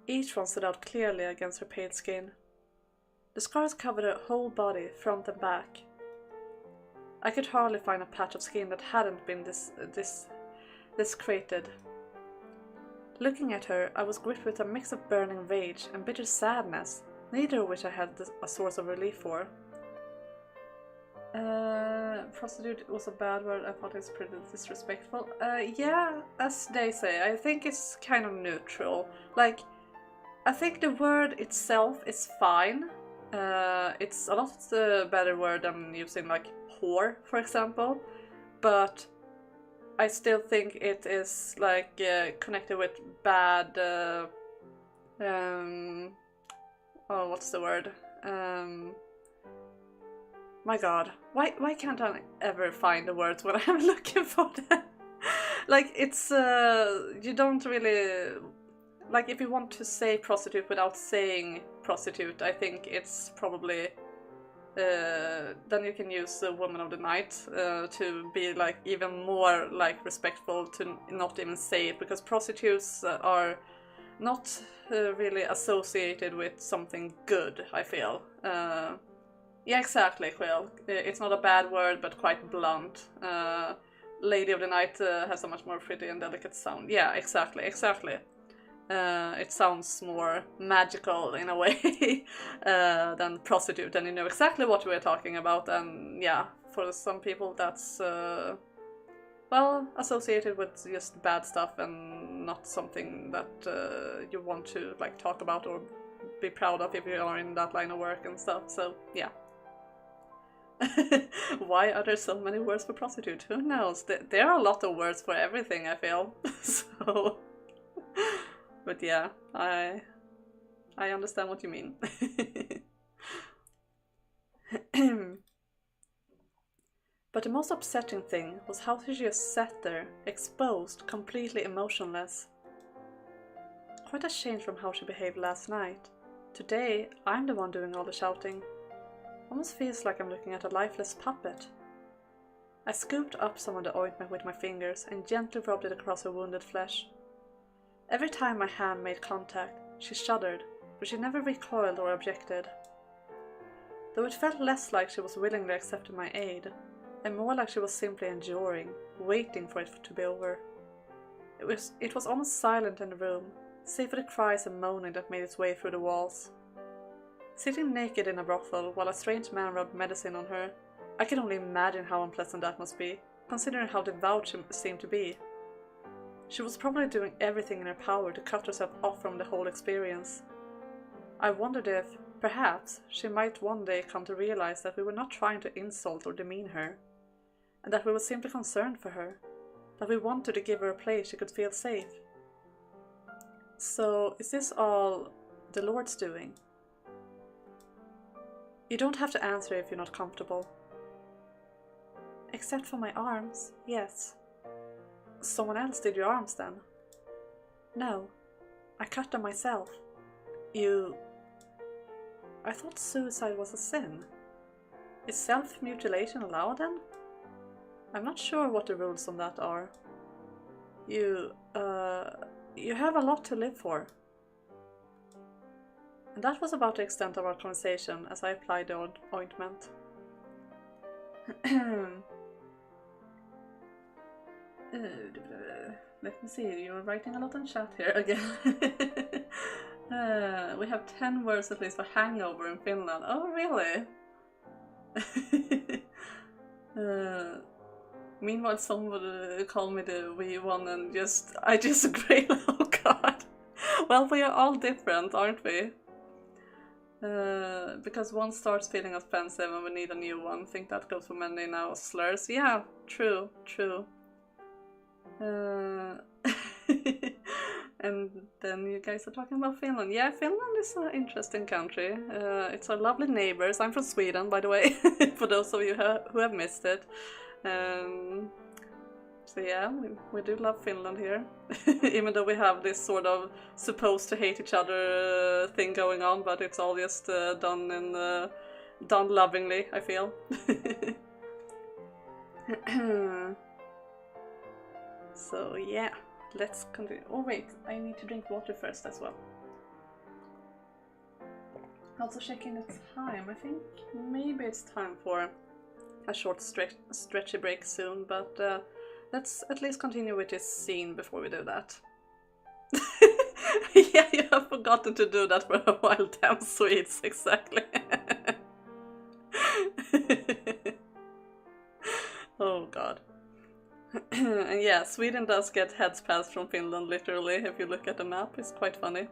Each one stood out clearly against her pale skin. The scars covered her whole body, front and back. I could hardly find a patch of skin that hadn't been desecrated. Looking at her, I was gripped with a mix of burning rage and bitter sadness, neither of which I had a source of relief for. Prostitute was a bad word. I thought it was pretty disrespectful. Yeah, as they say, I think it's kind of neutral. Like, I think the word itself is fine. It's a lot better word than using like whore, for example, but I still think it is like connected with bad. Oh, what's the word? My God, why can't I ever find the words when I'm looking for them? Like it's you don't really like if you want to say prostitute without saying prostitute. I think it's probably. Then you can use woman of the night to be like even more like respectful to not even say it, because prostitutes are not really associated with something good, I feel. Yeah, exactly, Quill. It's not a bad word, but quite blunt. Lady of the night has a much more pretty and delicate sound. Yeah, exactly. It sounds more magical in a way than prostitute, and you know exactly what we're talking about. And yeah, for some people that's well associated with just bad stuff and not something that you want to like talk about or be proud of if you are in that line of work and stuff. So yeah. Why are there so many words for prostitute? Who knows? There are a lot of words for everything, I feel. So but yeah, I understand what you mean. But the most upsetting thing was how she just sat there, exposed, completely emotionless. Quite a change from how she behaved last night. Today, I'm the one doing all the shouting. Almost feels like I'm looking at a lifeless puppet. I scooped up some of the ointment with my fingers and gently rubbed it across her wounded flesh. Every time my hand made contact, she shuddered, but she never recoiled or objected. Though it felt less like she was willingly accepting my aid, and more like she was simply enduring, waiting for it to be over. It was almost silent in the room, save for the cries and moaning that made its way through the walls. Sitting naked in a brothel while a strange man rubbed medicine on her, I can only imagine how unpleasant that must be, considering how devout she seemed to be. She was probably doing everything in her power to cut herself off from the whole experience. I wondered if, perhaps, she might one day come to realize that we were not trying to insult or demean her, and that we were simply concerned for her, that we wanted to give her a place she could feel safe. So, is this all the Lord's doing? You don't have to answer if you're not comfortable. Except for my arms, yes. Someone else did your arms then? No, I cut them myself. You... I thought suicide was a sin. Is self-mutilation allowed then? I'm not sure what the rules on that are. You have a lot to live for. And that was about the extent of our conversation as I applied the ointment. Let me see, you're writing a lot in chat here again. We have 10 words at least for hangover in Finland. Oh, really? Meanwhile, someone would call me the wee one and I disagree. Oh god. Well, we are all different, aren't we? Because one starts feeling offensive and we need a new one. I think that goes for many now. Slurs. Yeah, true. And then you guys are talking about Finland. Yeah, Finland is an interesting country. It's our lovely neighbors. I'm from Sweden, by the way, for those of you who have missed it. So yeah, we do love Finland here. Even though we have this sort of supposed to hate each other thing going on, but it's all just done lovingly, I feel. So yeah, let's continue. Oh wait, I need to drink water first as well. Also checking the time. I think maybe it's time for a short stretchy break soon, but let's at least continue with this scene before we do that. Yeah, you have forgotten to do that for a while, damn Swedes, exactly. Oh god. And yeah, Sweden does get heads passed from Finland, literally, if you look at the map. It's quite funny.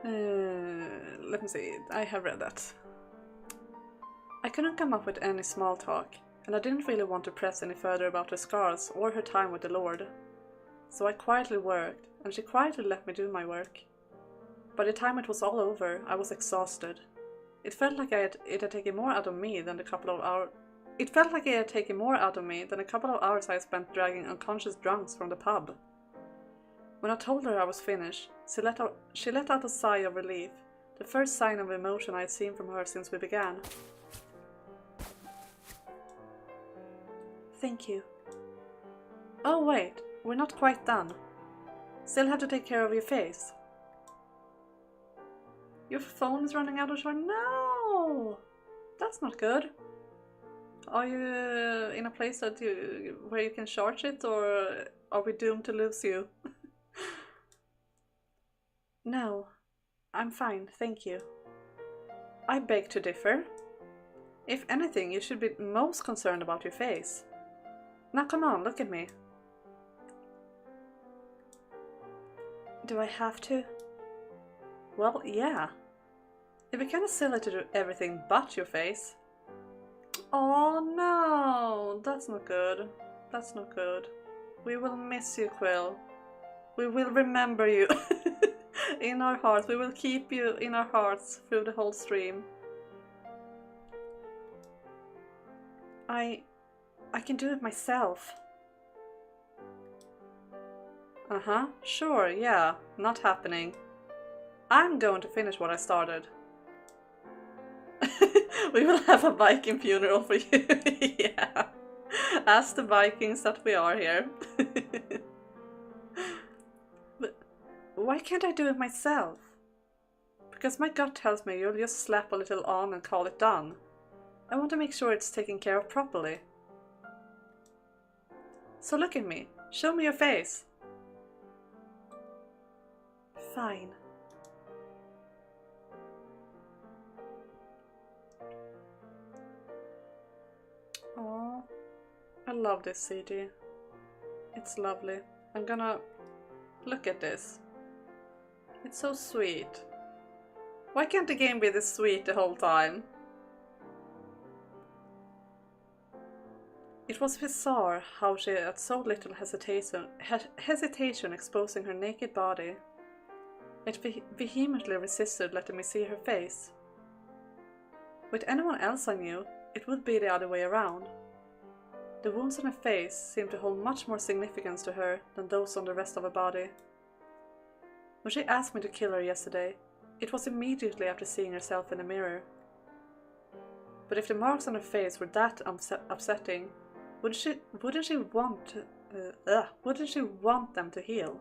Let me see, I have read that. I couldn't come up with any small talk, and I didn't really want to press any further about her scars or her time with the Lord. So I quietly worked, and she quietly let me do my work. By the time it was all over, I was exhausted. It felt like it had taken more out of me than the couple of hours. It felt like it had taken more out of me than a couple of hours I spent dragging unconscious drunks from the pub. When I told her I was finished, she let out a sigh of relief, the first sign of emotion I had seen from her since we began. Thank you. Oh wait, we're not quite done. Still have to take care of your face. Your phone is running out of charge? No! That's not good. Are you in a place where you can charge it, or are we doomed to lose you? No, I'm fine, thank you. I beg to differ. If anything, you should be most concerned about your face. Now come on, look at me. Do I have to? Well, yeah. It'd be kinda silly to do everything but your face. Oh no, that's not good. That's not good. We will miss you, Quill. We will remember you in our hearts. We will keep you in our hearts through the whole stream. I can do it myself. Uh-huh, sure, yeah, not happening. I'm going to finish what I started. We will have a Viking funeral for you. Yeah, as the Vikings that we are here. But why can't I do it myself? Because my gut tells me you'll just slap a little on and call it done. I want to make sure it's taken care of properly. So look at me. Show me your face. Fine. Oh, I love this CD. It's lovely. I'm gonna look at this. It's so sweet. Why can't the game be this sweet the whole time? It was bizarre how she had so little hesitation exposing her naked body. It vehemently resisted letting me see her face. With anyone else I knew, it would be the other way around. The wounds on her face seemed to hold much more significance to her than those on the rest of her body. When she asked me to kill her yesterday, it was immediately after seeing herself in the mirror. But if the marks on her face were that upsetting, wouldn't she want them to heal?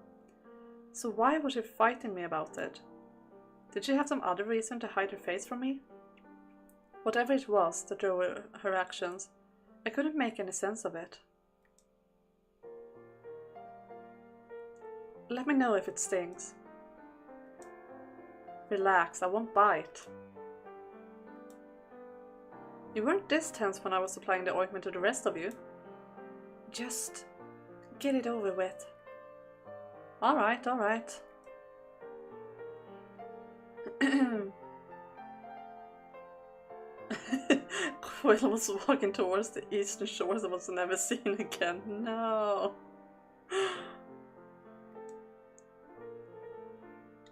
So why was she fighting me about it? Did she have some other reason to hide her face from me? Whatever it was that drove her actions, I couldn't make any sense of it. Let me know if it stings. Relax, I won't bite. You weren't this tense when I was applying the ointment to the rest of you. Just get it over with. Alright, alright. Quill was walking towards the eastern shores and was never seen again. No.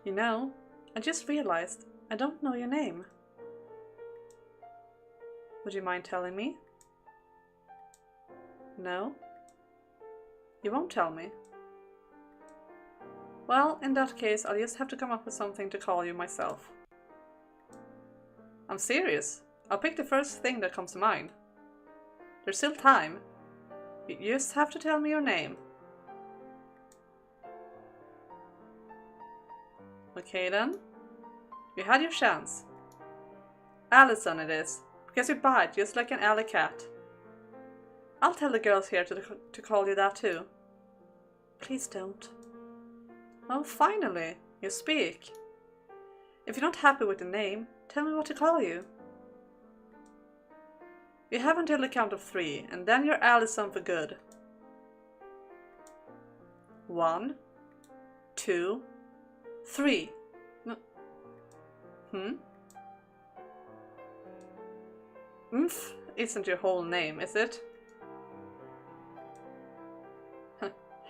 You know, I just realized I don't know your name. Would you mind telling me? No? You won't tell me? Well, in that case, I'll just have to come up with something to call you myself. I'm serious. I'll pick the first thing that comes to mind. There's still time. You just have to tell me your name. Okay then. You had your chance. Allison it is, because you bite just like an alley cat. I'll tell the girls here to call you that too. Please don't. Oh, finally, you speak. If you're not happy with the name, tell me what to call you. You have until the count of 3, and then you're Allison for good. 1, 2, 3. Oomph isn't your whole name, is it?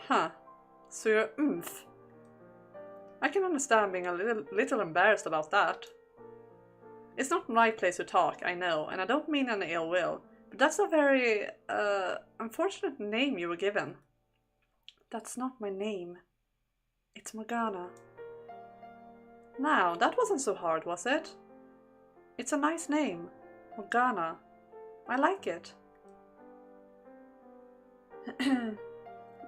Huh. So you're Oomph. I can understand being a little embarrassed about that. It's not my place to talk, I know, and I don't mean any ill will, but that's a very, unfortunate name you were given. That's not my name. It's Morgana. Now, that wasn't so hard, was it? It's a nice name. Morgana. I like it.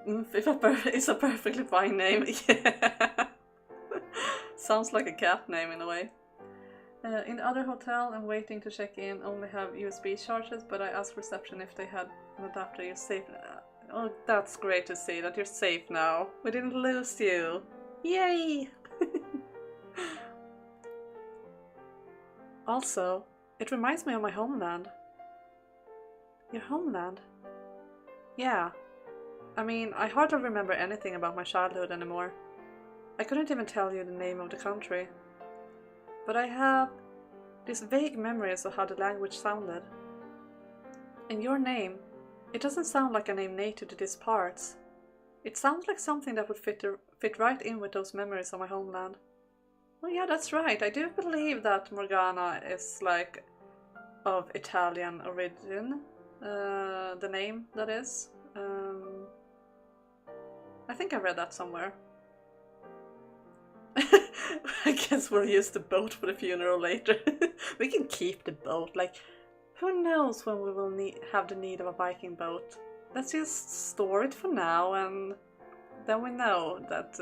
It's a perfectly fine name. Yeah. Sounds like a cat name in a way. In the other hotel, I'm waiting to check in, only have USB charges, but I asked reception if they had an adapter. You're safe. Oh, that's great to see that you're safe now. We didn't lose you. Yay! Also, it reminds me of my homeland. Your homeland? Yeah. I mean, I hardly remember anything about my childhood anymore. I couldn't even tell you the name of the country. But I have these vague memories of how the language sounded. And your name, it doesn't sound like a name native to these parts. It sounds like something that would fit right in with those memories of my homeland. Oh yeah, that's right. I do believe that Morgana is like of Italian origin. The name, that is. I think I read that somewhere. I guess we'll use the boat for the funeral later. We can keep the boat. Like, who knows when we will have the need of a Viking boat? Let's just store it for now, and then we know that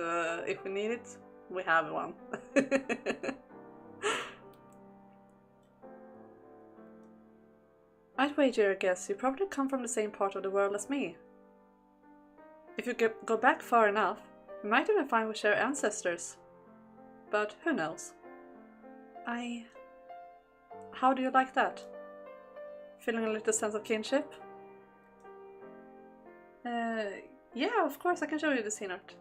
if we need it, we have one. I'd wager a guess you probably come from the same part of the world as me. If you go back far enough, we might even find we share ancestors. But who knows? How do you like that? Feeling a little sense of kinship? Yeah, of course I can show you the scene art.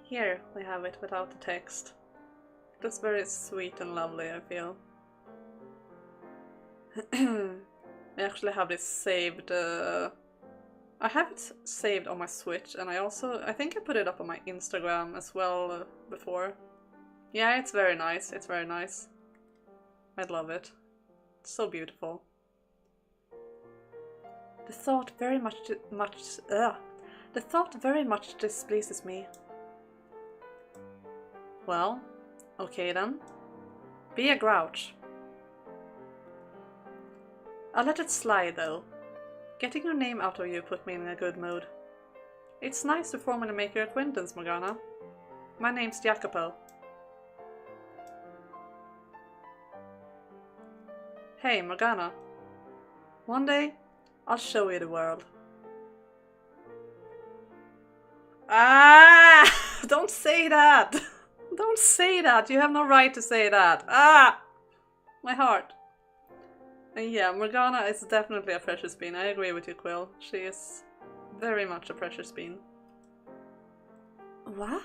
Here we have it without the text. It looks very sweet and lovely, I feel. I actually have this saved. I have it saved on my Switch, and I think I put it up on my Instagram as well before. Yeah, it's very nice. It's very nice. I love it. It's so beautiful. The thought very much displeases me. Well, okay then. Be a grouch. I'll let it slide though. Getting your name out of you put me in a good mood. It's nice to formally make your acquaintance, Morgana. My name's Jacopo. Hey, Morgana. One day, I'll show you the world. Ah! Don't say that! Don't say that! You have no right to say that! Ah! My heart. And yeah, Morgana is definitely a precious bean. I agree with you, Quill. She is very much a precious bean. What?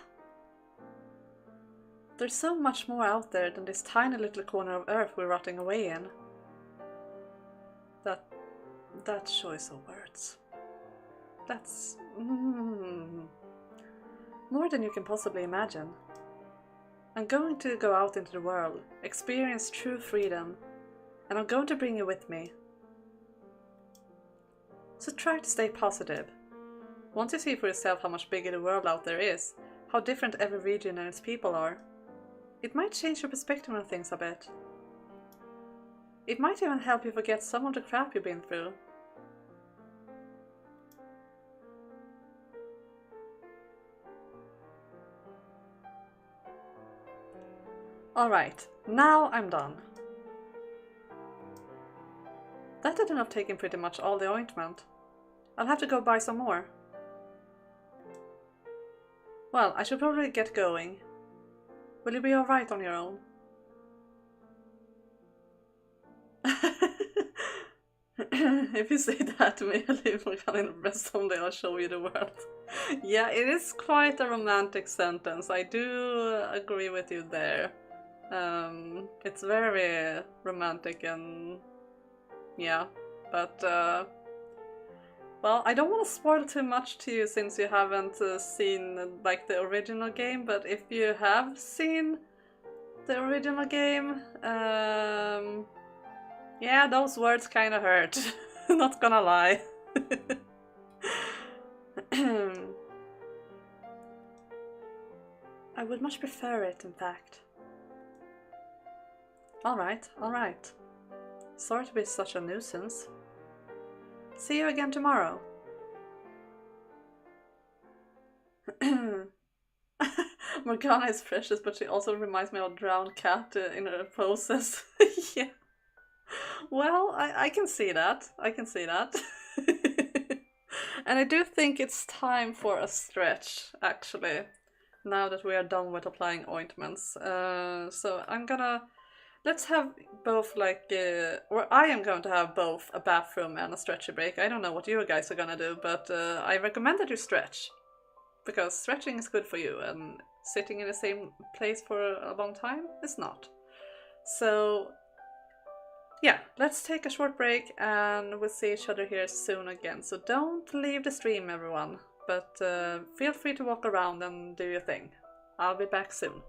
There's so much more out there than this tiny little corner of Earth we're rotting away in. That choice of words. That's... more than you can possibly imagine. I'm going to go out into the world, experience true freedom, and I'm going to bring you with me. So try to stay positive. Once you see for yourself how much bigger the world out there is, how different every region and its people are, it might change your perspective on things a bit. It might even help you forget some of the crap you've been through. Alright, now I'm done. That ended up taking pretty much all the ointment. I'll have to go buy some more. Well, I should probably get going. Will you be alright on your own? If you say that to me, I'll leave Morgana in the rest someday, I'll show you the world. Yeah, it is quite a romantic sentence. I do agree with you there. It's very romantic and yeah, but well, I don't want to spoil too much to you since you haven't seen like the original game, but if you have seen the original game, yeah, those words kind of hurt. Not gonna lie. I would much prefer it, in fact. Alright, alright. Sorry to be such a nuisance. See you again tomorrow. Morgana is precious, but she also reminds me of a drowned cat in her poses. Yeah. Well, I can see that. I can see that. And I do think it's time for a stretch, actually, now that we are done with applying ointments. So I'm gonna... Let's have both, like, or I am going to have both a bathroom and a stretchy break. I don't know what you guys are gonna do, but I recommend that you stretch. Because stretching is good for you, and sitting in the same place for a long time is not. So, yeah, let's take a short break and we'll see each other here soon again. So don't leave the stream, everyone, but feel free to walk around and do your thing. I'll be back soon.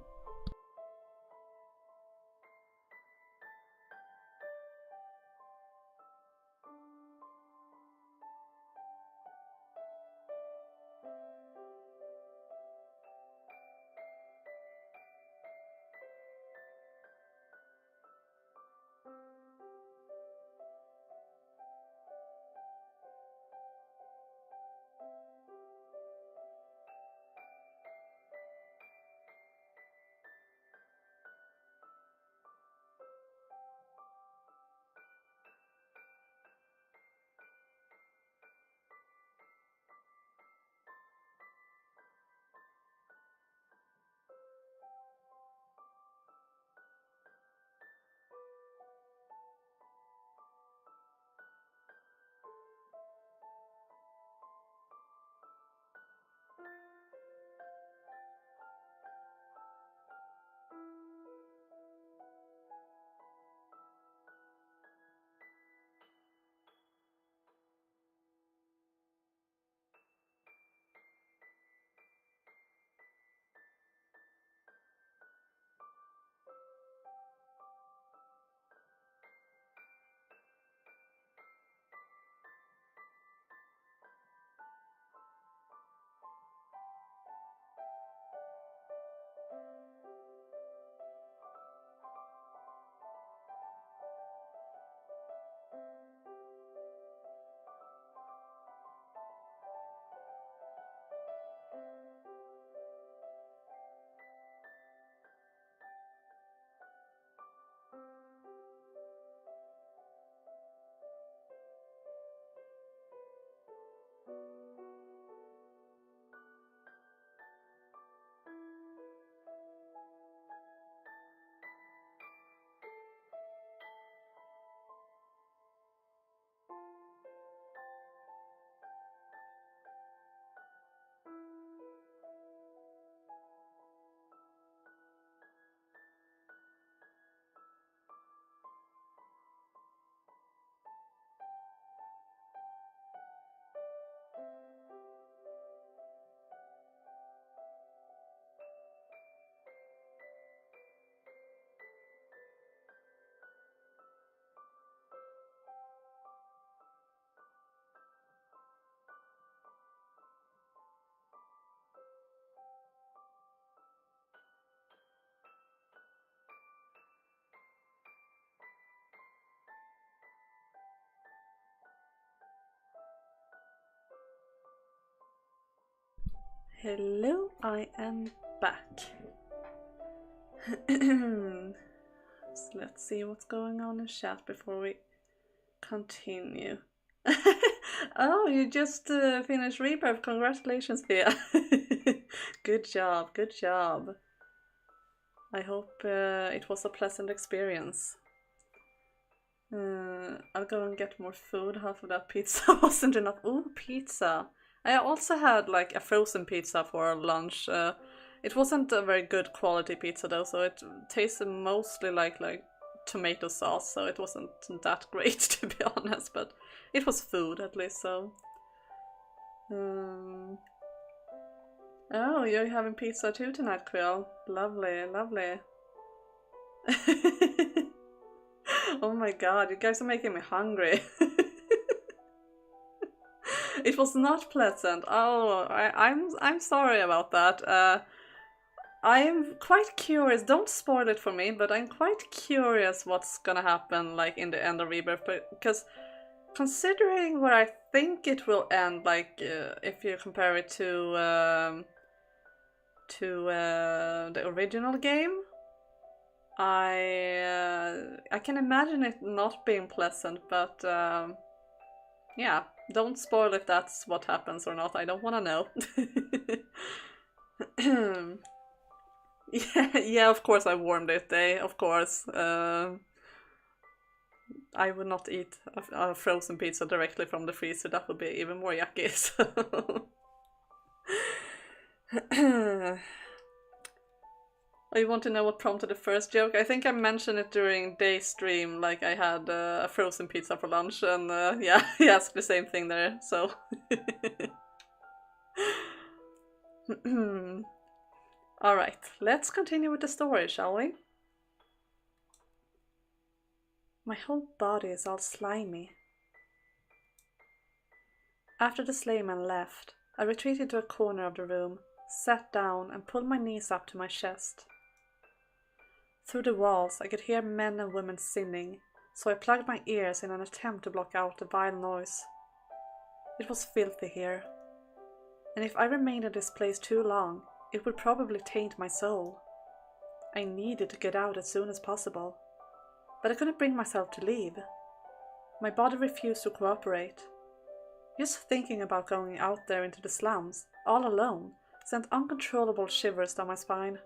Hello, I am back. So let's see what's going on in chat before we continue. Oh, you just finished Rebirth. Congratulations, Pia. Good job, good job. I hope it was a pleasant experience. I'll go and get more food. Half of that pizza wasn't enough. Ooh, pizza. I also had like a frozen pizza for lunch. It wasn't a very good quality pizza though, so it tasted mostly like tomato sauce, so it wasn't that great to be honest, but it was food at least, so. Oh, you're having pizza too tonight, Quill. Lovely, lovely. Oh my god, you guys are making me hungry. It was not pleasant. Oh, I'm sorry about that. I'm quite curious. Don't spoil it for me, but I'm quite curious what's gonna happen, like in the end of Rebirth, because considering where I think it will end, like if you compare it to the original game, I can imagine it not being pleasant, but yeah, don't spoil if that's what happens or not. I don't want to know. Yeah, of course I warmed it, of course. I would not eat a frozen pizza directly from the freezer, that would be even more yucky, so... Oh, you want to know what prompted the first joke? I think I mentioned it during day stream, like I had a frozen pizza for lunch, and yeah, he asked the same thing there, so... Alright, let's continue with the story, shall we? My whole body is all slimy. After the slayman left, I retreated to a corner of the room, sat down and pulled my knees up to my chest. Through the walls I could hear men and women sinning, so I plugged my ears in an attempt to block out the vile noise. It was filthy here, and if I remained in this place too long, it would probably taint my soul. I needed to get out as soon as possible, but I couldn't bring myself to leave. My body refused to cooperate. Just thinking about going out there into the slums, all alone, sent uncontrollable shivers down my spine.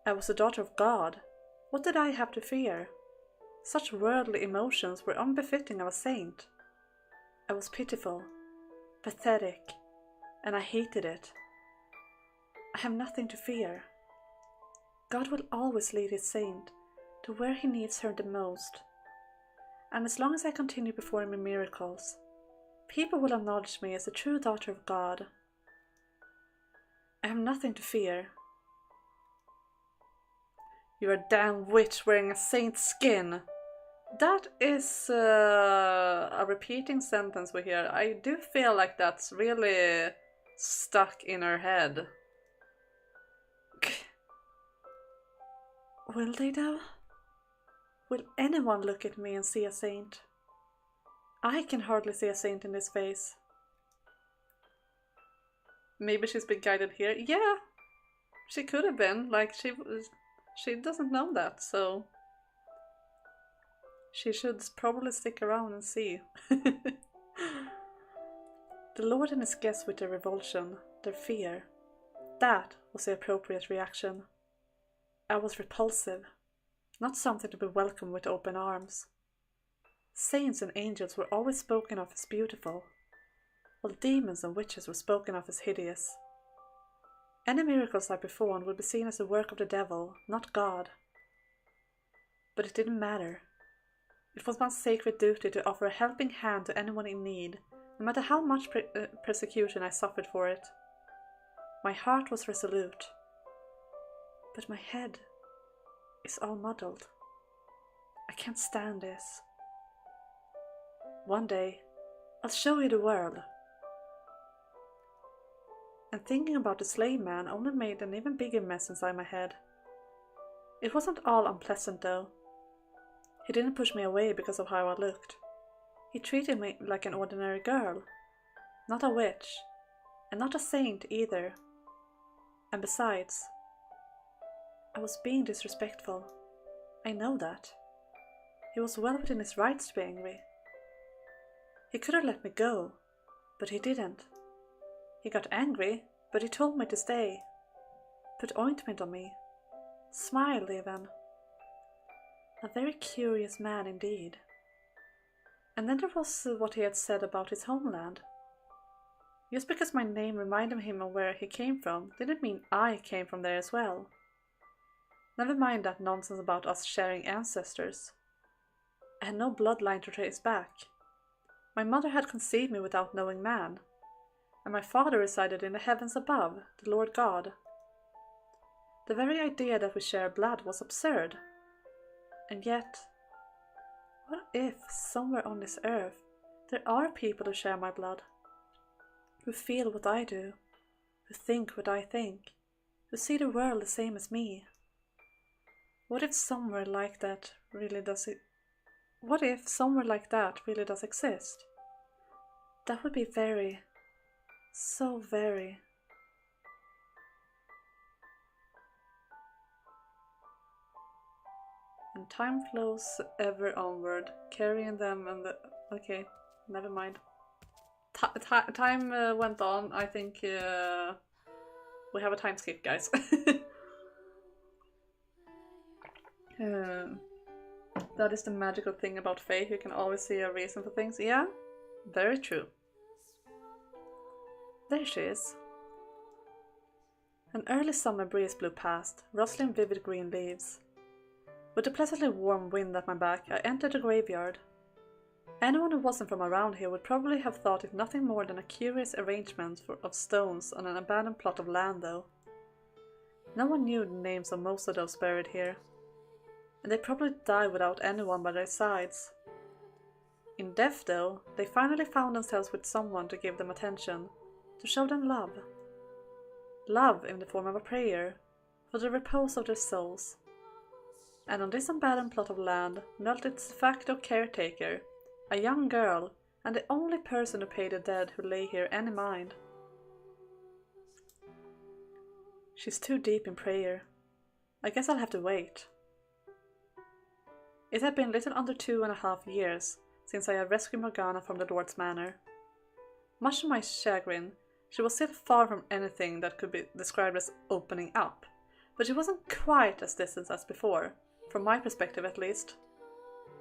I was the daughter of God. What did I have to fear? Such worldly emotions were unbefitting of a saint. I was pitiful, pathetic, and I hated it. I have nothing to fear. God will always lead his saint to where he needs her the most. And as long as I continue performing miracles, people will acknowledge me as the true daughter of God. I have nothing to fear. You're a damn witch wearing a saint's skin. That is a repeating sentence we hear. I do feel like that's really stuck in her head. Will they though? Will anyone look at me and see a saint? I can hardly see a saint in this face. Maybe she's been guided here. Yeah, she could have been. Like, she doesn't know that, so she should probably stick around and see. The Lord and his guests with their revulsion, their fear. That was the appropriate reaction. I was repulsive, not something to be welcomed with open arms. Saints and angels were always spoken of as beautiful, while demons and witches were spoken of as hideous. Any miracles I performed would be seen as the work of the devil, not God. But it didn't matter. It was my sacred duty to offer a helping hand to anyone in need, no matter how much persecution I suffered for it. My heart was resolute, but my head is all muddled. I can't stand this. One day, I'll show you the world. And thinking about the slave man only made an even bigger mess inside my head. It wasn't all unpleasant though. He didn't push me away because of how I looked. He treated me like an ordinary girl, not a witch, and not a saint either. And besides, I was being disrespectful. I know that. He was well within his rights to be angry. He could have let me go, but he didn't. He got angry, but he told me to stay. Put ointment on me. Smiled even. A very curious man indeed. And then there was what he had said about his homeland. Just because my name reminded him of where he came from didn't mean I came from there as well. Never mind that nonsense about us sharing ancestors. I had no bloodline to trace back. My mother had conceived me without knowing man, and my father resided in the heavens above, the Lord God. The very idea that we share blood was absurd. And yet, what if somewhere on this earth there are people who share my blood, who feel what I do, who think what I think, who see the world the same as me? What if somewhere like that really does exist? That would be very, so very. And time flows ever onward, carrying them and the... Okay, never mind. Time went on. I think we have a time skip, guys. That is the magical thing about Faye. You can always see a reason for things. Yeah, very true. There she is. An early summer breeze blew past, rustling vivid green leaves. With a pleasantly warm wind at my back, I entered the graveyard. Anyone who wasn't from around here would probably have thought it nothing more than a curious arrangement of stones on an abandoned plot of land, though. No one knew the names of most of those buried here, and they probably died without anyone by their sides. In death, though, they finally found themselves with someone to give them attention, to show them love. Love in the form of a prayer, for the repose of their souls. And on this abandoned plot of land knelt its de facto caretaker, a young girl, and the only person who paid the dead who lay here any mind. She's too deep in prayer. I guess I'll have to wait. It had been little under 2.5 years since I had rescued Morgana from the Lord's manor. Much to my chagrin, she was still far from anything that could be described as opening up, but she wasn't quite as distant as before. From my perspective at least.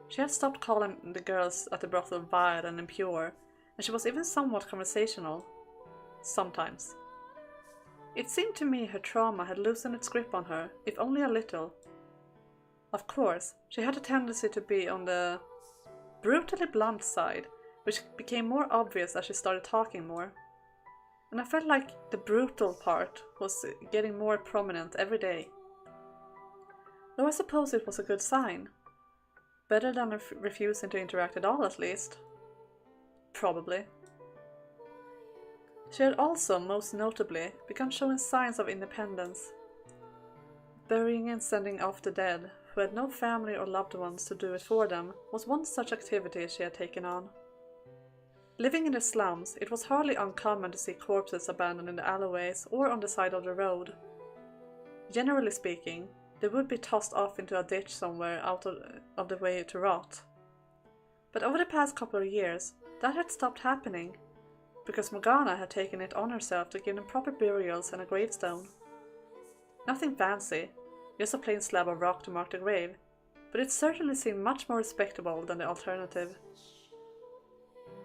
She had stopped calling the girls at the brothel vile and impure, and she was even somewhat conversational. Sometimes. It seemed to me her trauma had loosened its grip on her, if only a little. Of course, she had a tendency to be on the brutally blunt side, which became more obvious as she started talking more. And I felt like the brutal part was getting more prominent every day. Though I suppose it was a good sign. Better than refusing to interact at all, at least. Probably. She had also, most notably, begun showing signs of independence. Burying and sending off the dead, who had no family or loved ones to do it for them, was one such activity she had taken on. Living in the slums, it was hardly uncommon to see corpses abandoned in the alleyways or on the side of the road. Generally speaking, they would be tossed off into a ditch somewhere out of the way to rot. But over the past couple of years, that had stopped happening, because Morgana had taken it on herself to give them proper burials and a gravestone. Nothing fancy, just a plain slab of rock to mark the grave, but it certainly seemed much more respectable than the alternative.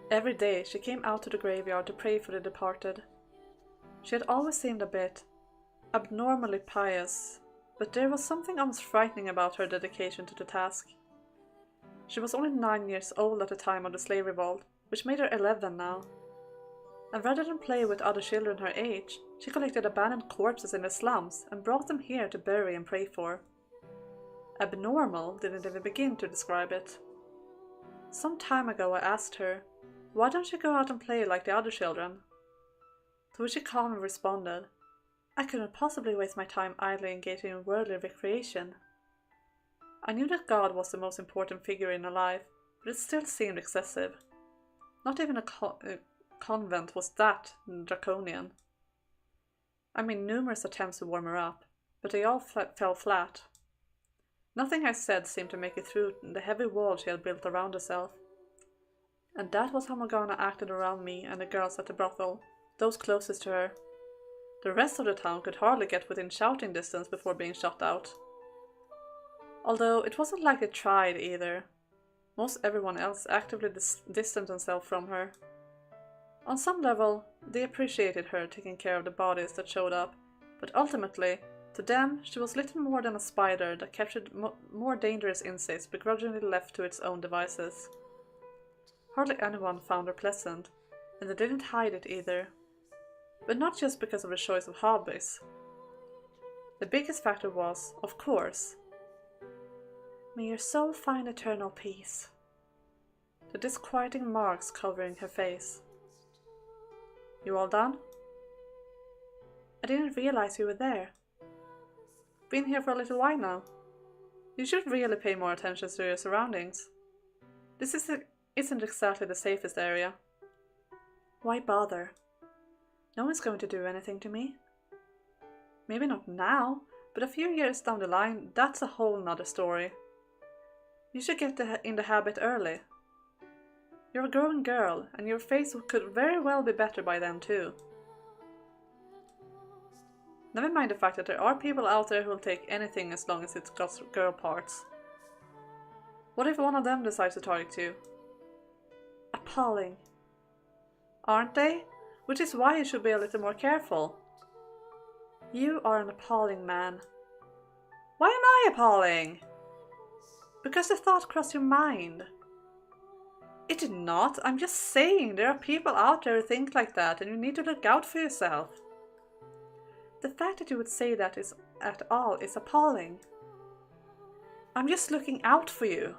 Every day she came out to the graveyard to pray for the departed. She had always seemed a bit abnormally pious, but there was something almost frightening about her dedication to the task. She was only 9 years old at the time of the slave revolt, which made her 11 now. And rather than play with other children her age, she collected abandoned corpses in the slums and brought them here to bury and pray for. Abnormal didn't even begin to describe it. Some time ago I asked her, "Why don't you go out and play like the other children?" To which she calmly responded, "I couldn't possibly waste my time idly engaging in worldly recreation." I knew that God was the most important figure in her life, but it still seemed excessive. Not even a convent was that draconian. I made numerous attempts to warm her up, but they all fell flat. Nothing I said seemed to make it through the heavy wall she had built around herself. And that was how Morgana acted around me and the girls at the brothel, those closest to her. The rest of the town could hardly get within shouting distance before being shut out. Although it wasn't like they tried either. Most everyone else actively distanced themselves from her. On some level, they appreciated her taking care of the bodies that showed up, but ultimately, To them, she was little more than a spider that captured more dangerous insects begrudgingly left to its own devices. Hardly anyone found her pleasant, and they didn't hide it either. But not just because of the choice of hobbies. The biggest factor was, of course, "May your soul find eternal peace." The disquieting marks covering her face. "You all done?" "I didn't realize you were there." "Been here for a little while now. You should really pay more attention to your surroundings. This isn't exactly the safest area." "Why bother? No one's going to do anything to me." "Maybe not now, but a few years down the line, that's a whole nother story. You should get in the habit early. You're a growing girl, and your face could very well be better by then too. Never mind the fact that there are people out there who will take anything as long as it's got girl parts. What if one of them decides to target you?" "Appalling." "Aren't they? Which is why you should be a little more careful." "You are an appalling man." "Why am I appalling?" "Because the thought crossed your mind." "It did not. I'm just saying there are people out there who think like that, and you need to look out for yourself." "The fact that you would say that at all is appalling." "I'm just looking out for you."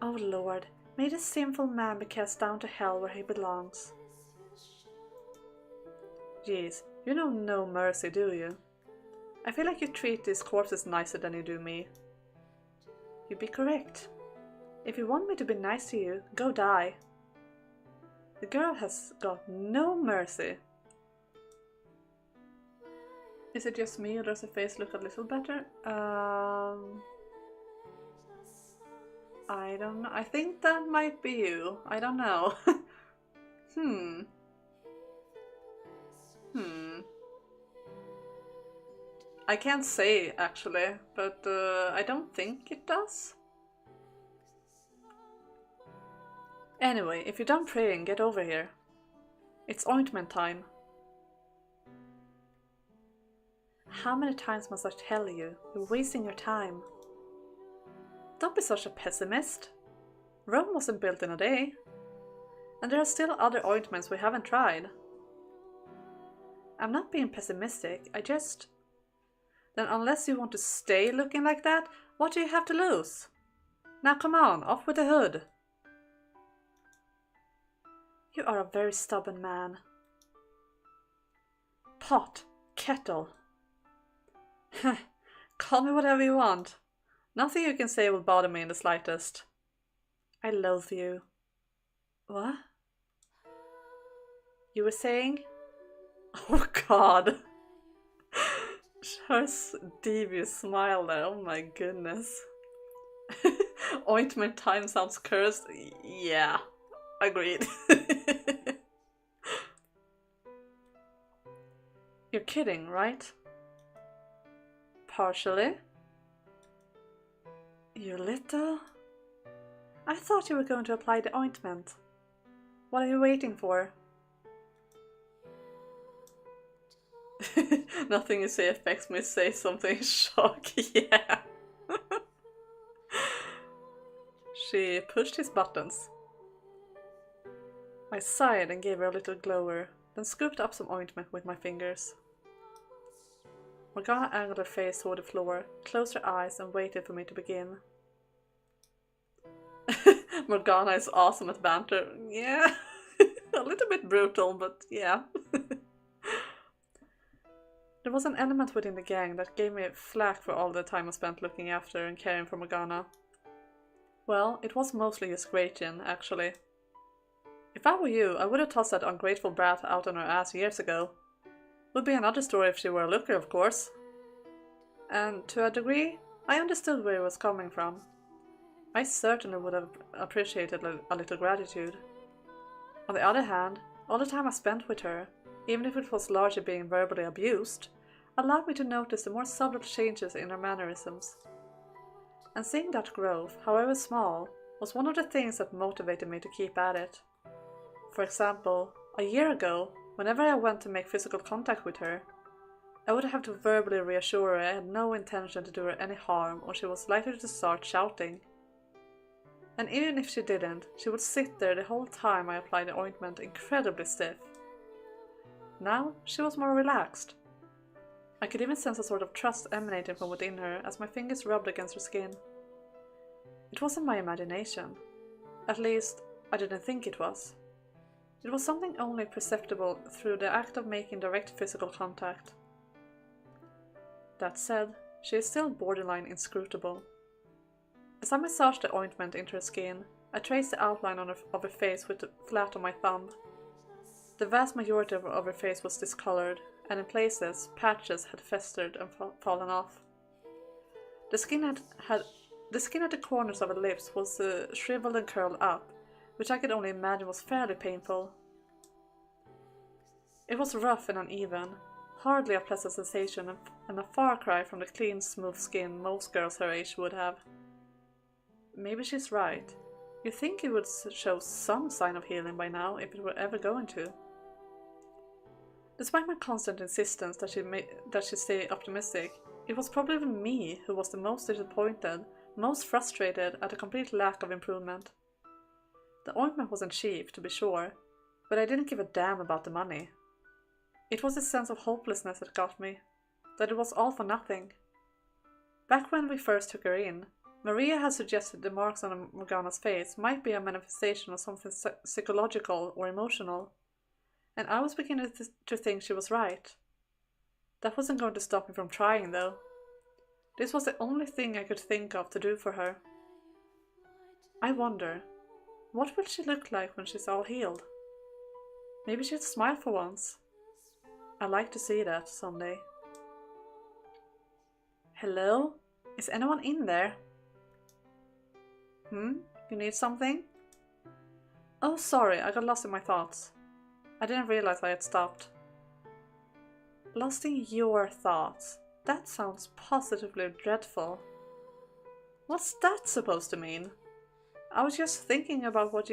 "Oh Lord, may this sinful man be cast down to hell where he belongs." Jeez, you know no mercy, do you? I feel like you treat these corpses nicer than you do me. You'd be correct. If you want me to be nice to you, go die. The girl has got no mercy. Is it just me, or does her face look a little better? I don't know. I think that might be you. I don't know. I can't say, actually, but I don't think it does. Anyway, if you're done praying, get over here. It's ointment time. How many times must I tell you? You're wasting your time. Don't be such a pessimist. Rome wasn't built in a day. And there are still other ointments we haven't tried. I'm not being pessimistic, I just... Then unless you want to stay looking like that, what do you have to lose? Now come on, off with the hood. You are a very stubborn man. Pot, kettle. Call me whatever you want. Nothing you can say will bother me in the slightest. I loathe you. What? You were saying? Oh God. Her devious smile there, oh my goodness. Ointment time sounds cursed. Yeah, agreed. You're kidding, right? Partially. You little... I thought you were going to apply the ointment. What are you waiting for? Nothing you say affects me. Say something in shock. Yeah. She pushed his buttons. I sighed and gave her a little glower, then scooped up some ointment with my fingers. Morgana angled her face toward the floor, closed her eyes, and waited for me to begin. Morgana is awesome at banter. Yeah. A little bit brutal, but yeah. There was an element within the gang that gave me flack for all the time I spent looking after and caring for Morgana. Well, it was mostly just Requiem, actually. If I were you, I would have tossed that ungrateful brat out on her ass years ago. Would be another story if she were a looker, of course. And to a degree, I understood where it was coming from. I certainly would have appreciated a little gratitude. On the other hand, all the time I spent with her, even if it was largely being verbally abused, allowed me to notice the more subtle changes in her mannerisms. And seeing that growth, however small, was one of the things that motivated me to keep at it. For example, a year ago, whenever I went to make physical contact with her, I would have to verbally reassure her I had no intention to do her any harm, or she was likely to start shouting. And even if she didn't, she would sit there the whole time I applied the ointment, incredibly stiff. Now she was more relaxed. I could even sense a sort of trust emanating from within her as my fingers rubbed against her skin. It wasn't my imagination. At least, I didn't think it was. It was something only perceptible through the act of making direct physical contact. That said, she is still borderline inscrutable. As I massaged the ointment into her skin, I traced the outline of her face with the flat on my thumb. The vast majority of her face was discolored, and in places, patches had festered and fallen off. The skin at the corners of her lips was shriveled and curled up, which I could only imagine was fairly painful. It was rough and uneven, hardly a pleasant sensation, and a far cry from the clean, smooth skin most girls her age would have. Maybe she's right. You'd think it would show some sign of healing by now, if it were ever going to. Despite my constant insistence that she stay optimistic, it was probably me who was the most disappointed, most frustrated at a complete lack of improvement. The ointment wasn't cheap, to be sure, but I didn't give a damn about the money. It was a sense of hopelessness that got me, that it was all for nothing. Back when we first took her in, Maria had suggested the marks on Morgana's face might be a manifestation of something psychological or emotional, and I was beginning to think she was right. That wasn't going to stop me from trying, though. This was the only thing I could think of to do for her. I wonder, what will she look like when she's all healed? Maybe she'll smile for once. I'd like to see that someday. Hello? Is anyone in there? You need something? Oh, sorry, I got lost in my thoughts. I didn't realize I had stopped. Lost in your thoughts? That sounds positively dreadful. What's that supposed to mean? I was just thinking about what?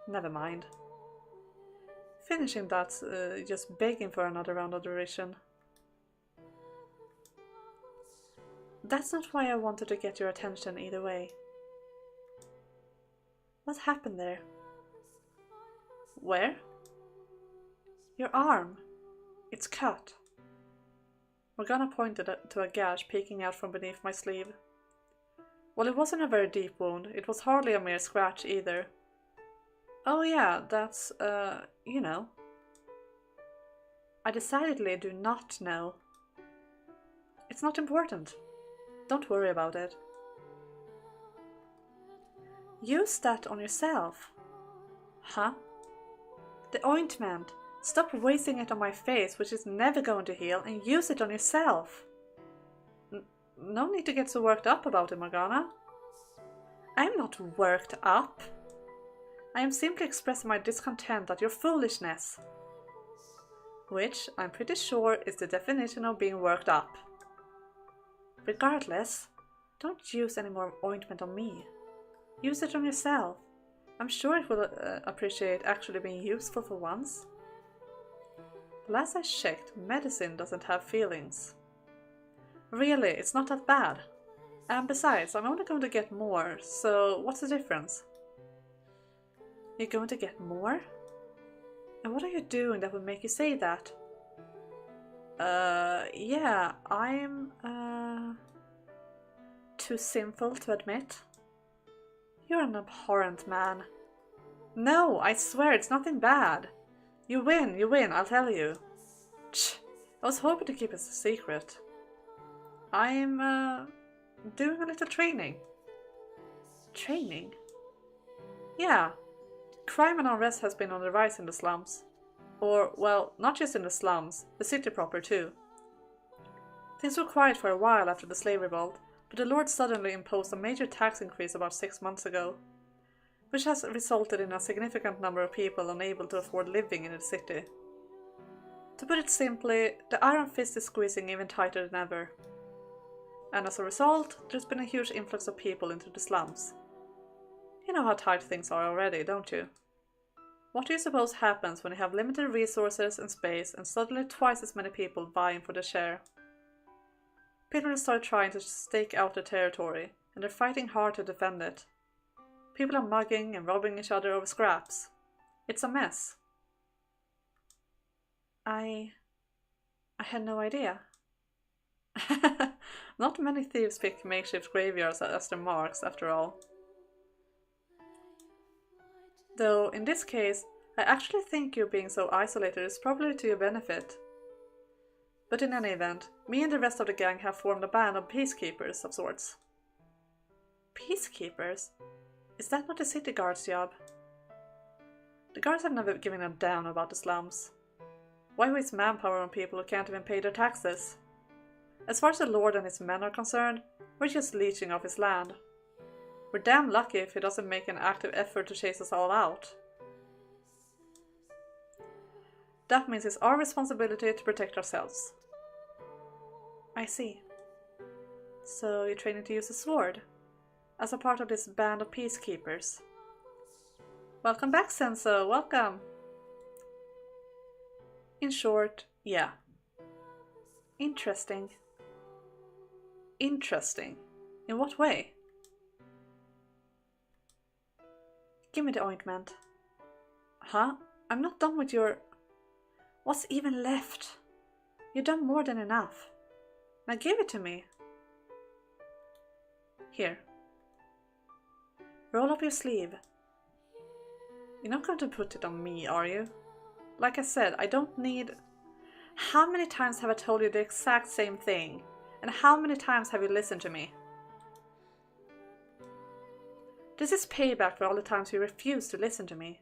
Never mind. Finishing that's just begging for another round of derision. That's not why I wanted to get your attention either way. What happened there? Where? Your arm. It's cut. Morgana pointed to a gash peeking out from beneath my sleeve. Well, it wasn't a very deep wound. It was hardly a mere scratch either. Oh yeah, that's, you know. I decidedly do not know. It's not important. Don't worry about it. Use that on yourself. Huh? The ointment. Stop wasting it on my face, which is never going to heal, and use it on yourself. No need to get so worked up about it, Morgana. I'm not worked up. I am simply expressing my discontent at your foolishness. Which, I'm pretty sure, is the definition of being worked up. Regardless, don't use any more ointment on me. Use it on yourself. I'm sure it will appreciate actually being useful for once. Last I checked, medicine doesn't have feelings. Really, it's not that bad. And besides, I'm only going to get more, so what's the difference? You're going to get more? And what are you doing that would make you say that? Yeah, I'm, too sinful to admit. You're an abhorrent man. No, I swear it's nothing bad. You win, I'll tell you. I was hoping to keep it a secret. I'm, doing a little training. Training? Yeah. Crime and unrest has been on the rise in the slums. Or, well, not just in the slums, the city proper too. Things were quiet for a while after the slave revolt, but the Lord suddenly imposed a major tax increase about 6 months ago, which has resulted in a significant number of people unable to afford living in the city. To put it simply, the iron fist is squeezing even tighter than ever. And as a result, there's been a huge influx of people into the slums. You know how tight things are already, don't you? What do you suppose happens when you have limited resources and space and suddenly twice as many people vying for the share? People start trying to stake out their territory, and they're fighting hard to defend it. People are mugging and robbing each other over scraps. It's a mess. I had no idea. Not many thieves pick makeshift graveyards as their marks, after all. Though, in this case, I actually think you being so isolated is probably to your benefit. But in any event, me and the rest of the gang have formed a band of peacekeepers of sorts. Peacekeepers? Is that not the city guard's job? The guards have never given a damn about the slums. Why waste manpower on people who can't even pay their taxes? As far as the Lord and his men are concerned, we're just leeching off his land. We're damn lucky if he doesn't make an active effort to chase us all out. That means it's our responsibility to protect ourselves. I see. So you're training to use a sword? As a part of this band of peacekeepers? Welcome back, Senso, welcome! In short, yeah. Interesting. Interesting? In what way? Give me the ointment. Huh? I'm not done with your... What's even left? You've done more than enough. Now give it to me. Here. Roll up your sleeve. You're not going to put it on me, are you? Like I said, I don't need... How many times have I told you the exact same thing? And how many times have you listened to me? This is payback for all the times you refused to listen to me.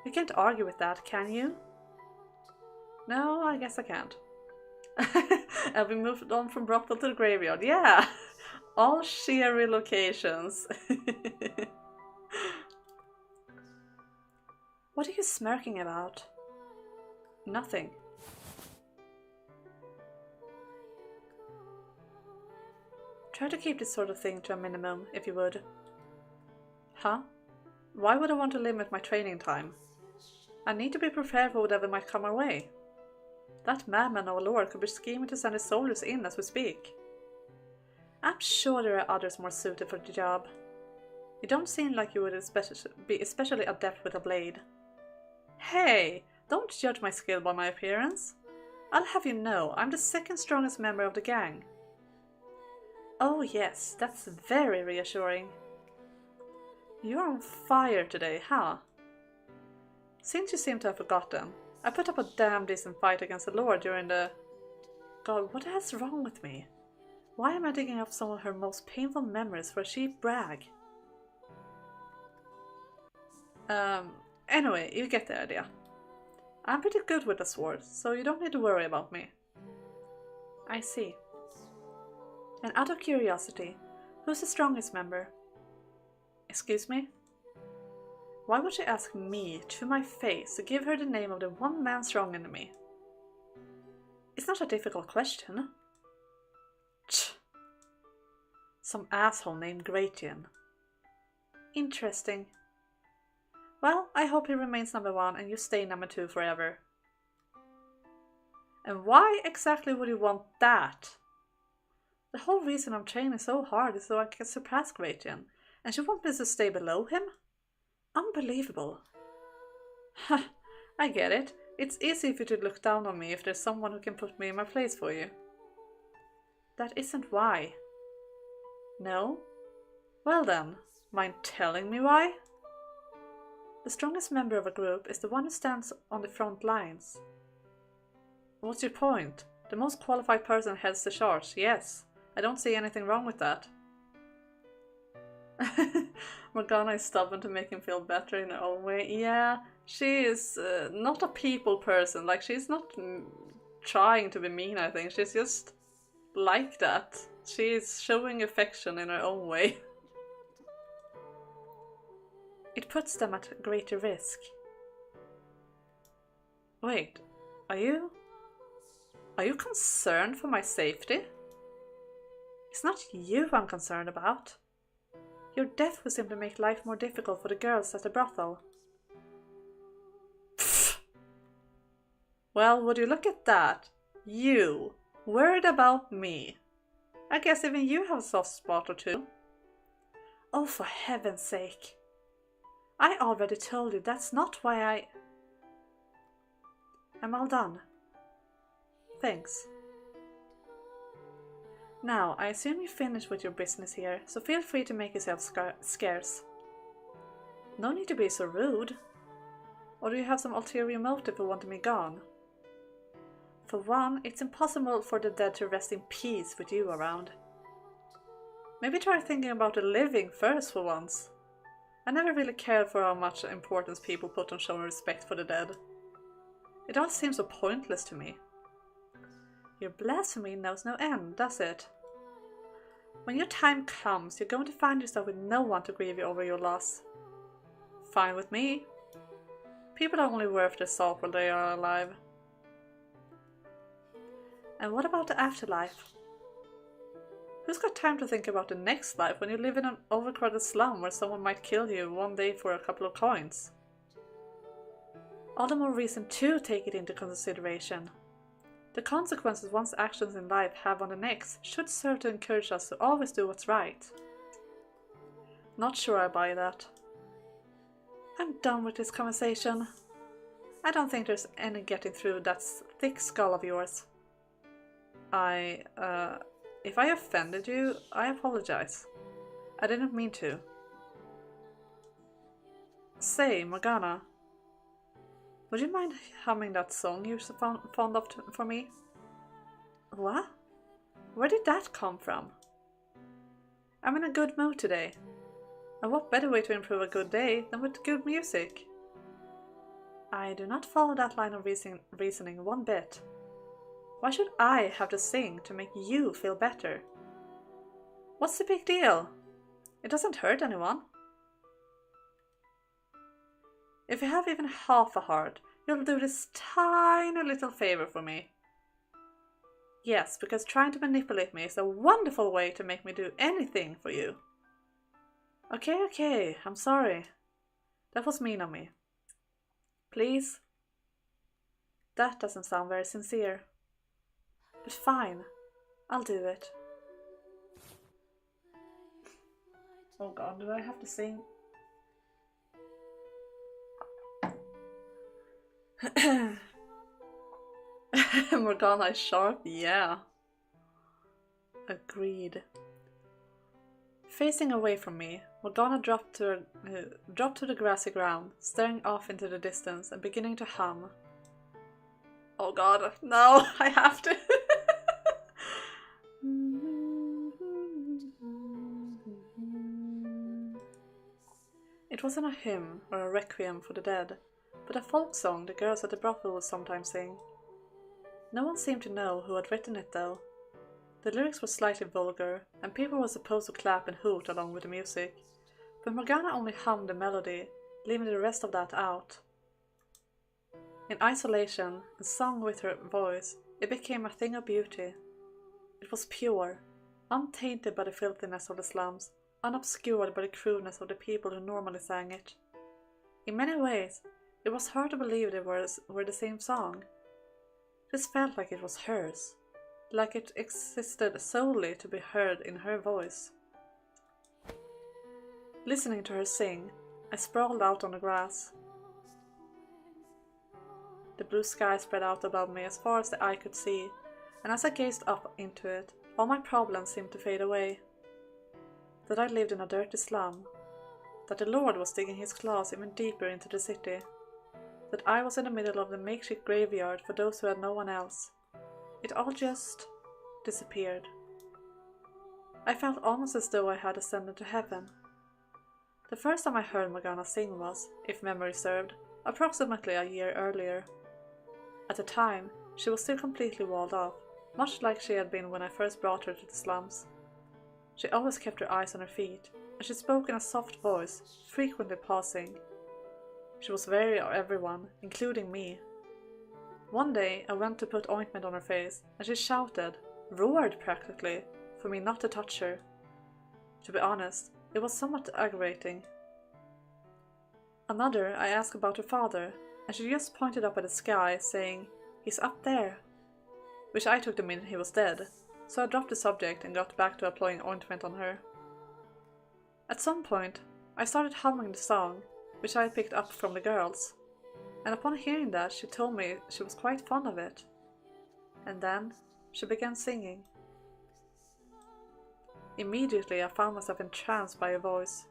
You can't argue with that, can you? No, I guess I can't. And we moved on from brothel to the graveyard. Yeah! All sheer relocations. What are you smirking about? Nothing. Try to keep this sort of thing to a minimum, if you would. Huh? Why would I want to limit my training time? I need to be prepared for whatever might come our way. That madman of a lord could be scheming to send his soldiers in as we speak. I'm sure there are others more suited for the job. You don't seem like you would be especially adept with a blade. Hey! Don't judge my skill by my appearance. I'll have you know, I'm the second strongest member of the gang. Oh yes, that's very reassuring. You're on fire today, huh? Since you seem to have forgotten, I put up a damn decent fight against the Lord during the... God, what the hell's wrong with me? Why am I digging up some of her most painful memories for a cheap brag? Anyway, you get the idea. I'm pretty good with a sword, so you don't need to worry about me. I see. And out of curiosity, who's the strongest member? Excuse me? Why would she ask me to my face to give her the name of the one man strong enemy? It's not a difficult question. Tch. Some asshole named Requiem. Interesting. Well, I hope he remains number one and you stay number two forever. And why exactly would you want that? The whole reason I'm training so hard is so I can surpass Requiem, and she wants me to stay below him? Unbelievable. Ha, I get it. It's easy for you to look down on me if there's someone who can put me in my place for you. That isn't why. No? Well then, mind telling me why? The strongest member of a group is the one who stands on the front lines. What's your point? The most qualified person heads the charge, yes. I don't see anything wrong with that. Morgana is stubborn to make him feel better in her own way. Yeah, she is not a people person. Like, she's not trying to be mean, I think. She's just like that. She's showing affection in her own way. It puts them at greater risk. Wait, are you concerned for my safety? It's not you I'm concerned about. Your death will simply make life more difficult for the girls at the brothel. Well, would you look at that? You, worried about me. I guess even you have a soft spot or two. Oh, for heaven's sake. I already told you that's not why I'm all done. Thanks. Now, I assume you finished with your business here, so feel free to make yourself scarce. No need to be so rude. Or do you have some ulterior motive for wanting me gone? For one, it's impossible for the dead to rest in peace with you around. Maybe try thinking about the living first for once. I never really cared for how much importance people put on showing respect for the dead. It all seems so pointless to me. Your blasphemy knows no end, does it? When your time comes, you're going to find yourself with no one to grieve over your loss. Fine with me. People are only worth their salt while they are alive. And what about the afterlife? Who's got time to think about the next life when you live in an overcrowded slum where someone might kill you one day for a couple of coins? All the more reason to take it into consideration. The consequences one's actions in life have on the next should serve to encourage us to always do what's right. Not sure I buy that. I'm done with this conversation. I don't think there's any getting through that thick skull of yours. If I offended you, I apologize. I didn't mean to. Say, Morgana, would you mind humming that song you're so fond of for me? What? Where did that come from? I'm in a good mood today. And what better way to improve a good day than with good music? I do not follow that line of reasoning one bit. Why should I have to sing to make you feel better? What's the big deal? It doesn't hurt anyone. If you have even half a heart, you'll do this tiny little favor for me. Yes, because trying to manipulate me is a wonderful way to make me do anything for you. Okay, I'm sorry. That was mean of me. Please? That doesn't sound very sincere. But fine, I'll do it. Oh god, do I have to sing? Morgana is sharp, yeah. Agreed. Facing away from me, Morgana dropped to the grassy ground, staring off into the distance and beginning to hum. Oh god, no, I have to. It wasn't a hymn or a requiem for the dead, but a folk song the girls at the brothel would sometimes sing. No one seemed to know who had written it though. The lyrics were slightly vulgar, and people were supposed to clap and hoot along with the music, but Morgana only hummed the melody, leaving the rest of that out. In isolation, and sung with her voice, it became a thing of beauty. It was pure, untainted by the filthiness of the slums, unobscured by the crudeness of the people who normally sang it. In many ways, it was hard to believe they were the same song. This felt like it was hers, like it existed solely to be heard in her voice. Listening to her sing, I sprawled out on the grass. The blue sky spread out above me as far as the eye could see, and as I gazed up into it, all my problems seemed to fade away. That I lived in a dirty slum, that the Lord was digging his claws even deeper into the city, that I was in the middle of the makeshift graveyard for those who had no one else. It all just disappeared. I felt almost as though I had ascended to heaven. The first time I heard Morgana sing was, if memory served, approximately a year earlier. At the time, she was still completely walled off, much like she had been when I first brought her to the slums. She always kept her eyes on her feet, and she spoke in a soft voice, frequently pausing. She was wary of everyone, including me. One day I went to put ointment on her face, and she shouted, roared practically, for me not to touch her. To be honest, it was somewhat aggravating. Another I asked about her father, and she just pointed up at the sky, saying, He's up there. Which I took the minute he was dead, so I dropped the subject and got back to applying ointment on her. At some point, I started humming the song, which I had picked up from the girls, and upon hearing that, she told me she was quite fond of it. And then, she began singing. Immediately, I found myself entranced by her voice.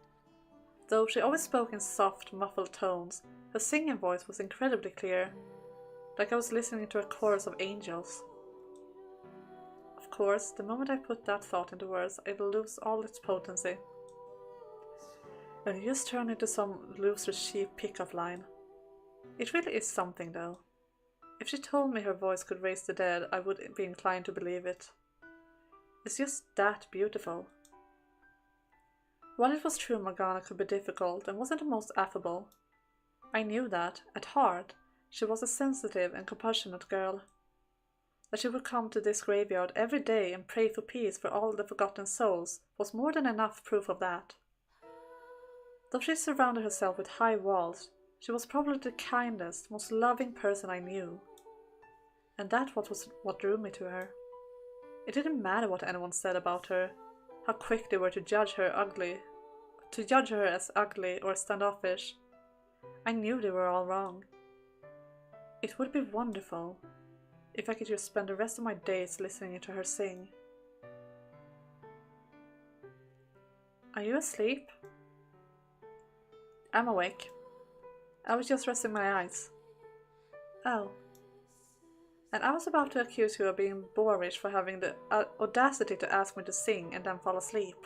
Though she always spoke in soft, muffled tones, her singing voice was incredibly clear, like I was listening to a chorus of angels. Of course, the moment I put that thought into words, it'll lose all its potency. And it just turned into some loser cheap pickup line. It really is something, though. If she told me her voice could raise the dead, I would be inclined to believe it. It's just that beautiful. While it was true Morgana could be difficult and wasn't the most affable, I knew that, at heart, she was a sensitive and compassionate girl. That she would come to this graveyard every day and pray for peace for all the forgotten souls was more than enough proof of that. Though she surrounded herself with high walls, she was probably the kindest, most loving person I knew. And that was what drew me to her. It didn't matter what anyone said about her, how quick they were to judge her as ugly or standoffish. I knew they were all wrong. It would be wonderful if I could just spend the rest of my days listening to her sing. Are you asleep? I'm awake. I was just resting my eyes. Oh. And I was about to accuse you of being boorish for having the audacity to ask me to sing and then fall asleep.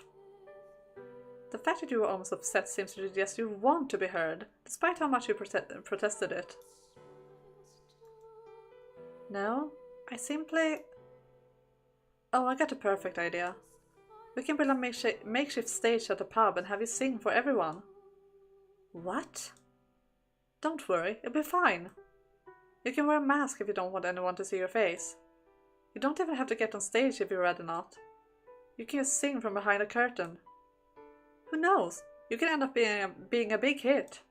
The fact that you were almost upset seems to suggest you want to be heard, despite how much you protested it. No, I simply... Oh, I got a perfect idea. We can build a makeshift stage at the pub and have you sing for everyone. What? Don't worry, it'll be fine. You can wear a mask if you don't want anyone to see your face. You don't even have to get on stage if you'd rather not. You can just sing from behind a curtain. Who knows? You can end up being a big hit.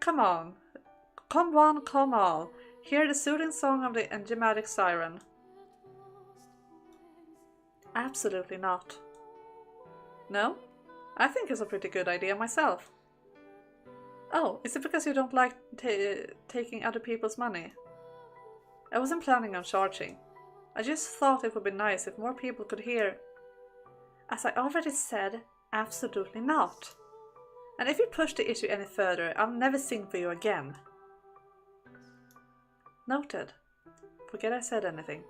Come on. Come one, come all. Hear the soothing song of the enigmatic siren. Absolutely not. No? I think it's a pretty good idea myself. Oh, is it because you don't like taking other people's money? I wasn't planning on charging. I just thought it would be nice if more people could hear. As I already said, absolutely not. And if you push the issue any further, I'll never sing for you again. Noted. Forget I said anything.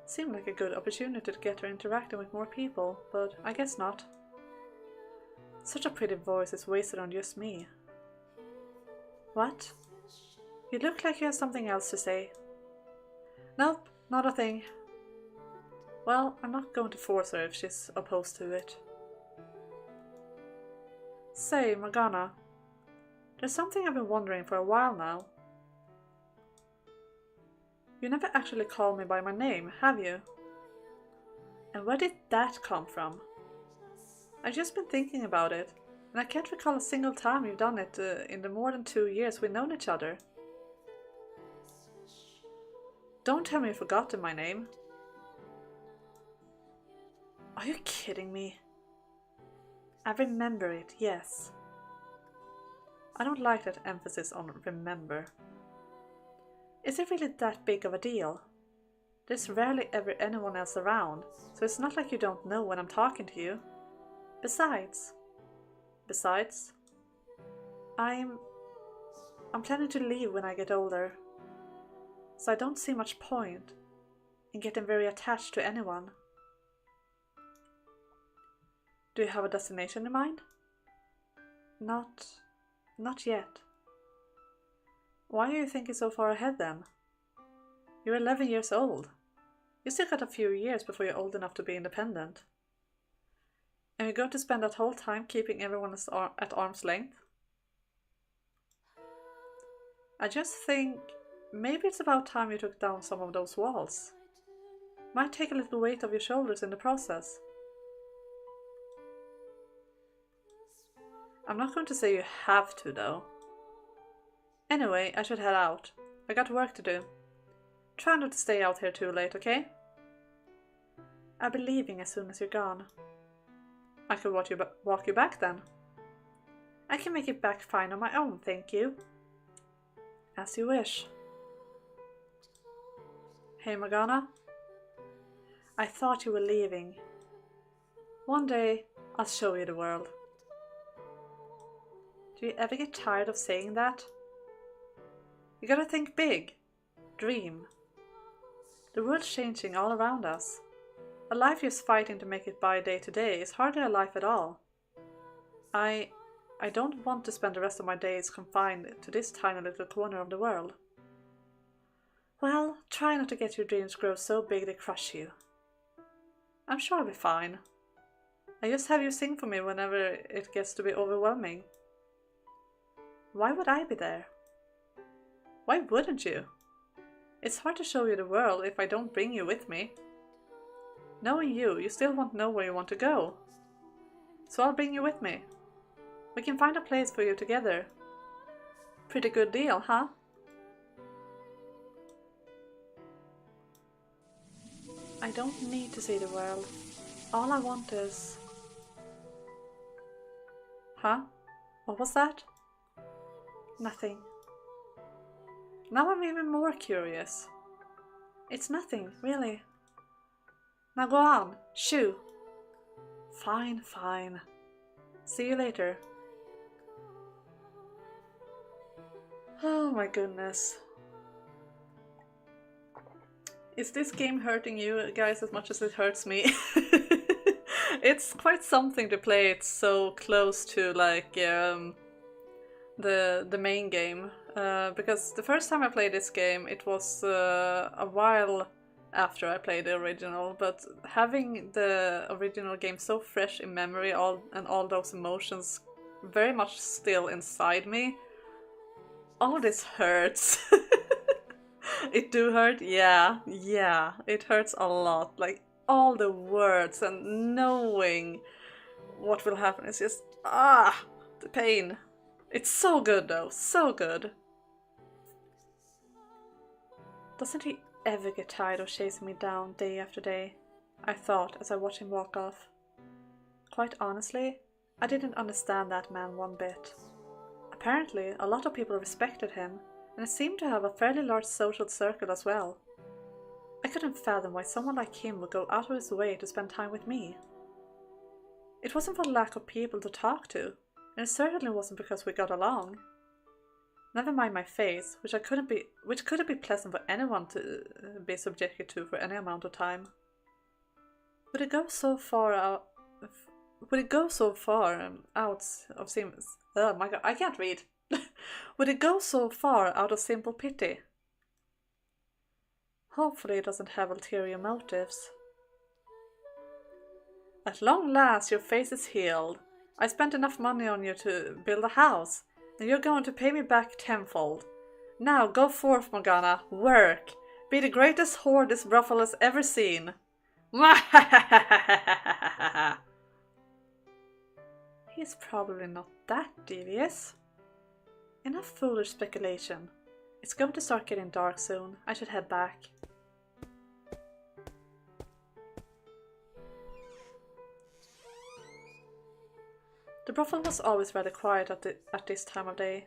Seemed like a good opportunity to get her interacting with more people, but I guess not. Such a pretty voice is wasted on just me. What? You look like you have something else to say. Nope, not a thing. Well, I'm not going to force her if she's opposed to it. Say, Morgana, there's something I've been wondering for a while now. You never actually called me by my name, have you? And where did that come from? I've just been thinking about it, and I can't recall a single time you've done it in the more than 2 years we've known each other. Don't tell me you've forgotten my name. Are you kidding me? I remember it, yes. I don't like that emphasis on remember. Is it really that big of a deal? There's rarely ever anyone else around, so it's not like you don't know when I'm talking to you. Besides, I'm planning to leave when I get older, so I don't see much point in getting very attached to anyone. Do you have a destination in mind? Not yet. Why are you thinking so far ahead then? You're 11 years old. You still got a few years before you're old enough to be independent. And you're going to spend that whole time keeping everyone at arm's length? I just think maybe it's about time you took down some of those walls. Might take a little weight off your shoulders in the process. I'm not going to say you have to, though. Anyway, I should head out. I got work to do. Try not to stay out here too late, okay? I'll be leaving as soon as you're gone. I could walk you back then. I can make it back fine on my own, thank you. As you wish. Hey Morgana. I thought you were leaving. One day, I'll show you the world. Do you ever get tired of saying that? You gotta think big. Dream. The world's changing all around us. A life just fighting to make it by day to day is hardly a life at all. I don't want to spend the rest of my days confined to this tiny little corner of the world. Well, try not to get your dreams grow so big they crush you. I'm sure I'll be fine. I just have you sing for me whenever it gets to be overwhelming. Why would I be there? Why wouldn't you? It's hard to show you the world if I don't bring you with me. Knowing you still won't know where you want to go. So I'll bring you with me. We can find a place for you together. Pretty good deal, huh? I don't need to see the world. All I want is... Huh? What was that? Nothing. Now I'm even more curious. It's nothing, really. Now go on, shoo. Fine, fine. See you later. Oh my goodness. Is this game hurting you guys as much as it hurts me? It's quite something to play it so close to like the main game. Because the first time I played this game it was a while after I played the original, but having the original game so fresh in memory and all those emotions very much still inside me, all this hurts. It do hurt? Yeah, it hurts a lot. Like all the words and knowing what will happen is just, the pain. It's so good though, so good. Doesn't he ever get tired of chasing me down day after day? I thought as I watched him walk off. Quite honestly, I didn't understand that man one bit. Apparently, a lot of people respected him, and he seemed to have a fairly large social circle as well. I couldn't fathom why someone like him would go out of his way to spend time with me. It wasn't for lack of people to talk to, and it certainly wasn't because we got along. Never mind my face, which couldn't be pleasant for anyone to be subjected to for any amount of time. Would it go so far out? Would it go so far out of oh my god, I can't read. Would it go so far out of simple pity? Hopefully it doesn't have ulterior motives. At long last your face is healed. I spent enough money on you to build a house, and you're going to pay me back tenfold. Now go forth, Morgana, work! Be the greatest whore this brothel has ever seen! He's probably not that devious. Enough foolish speculation. It's going to start getting dark soon. I should head back. The brothel was always rather quiet at this time of day.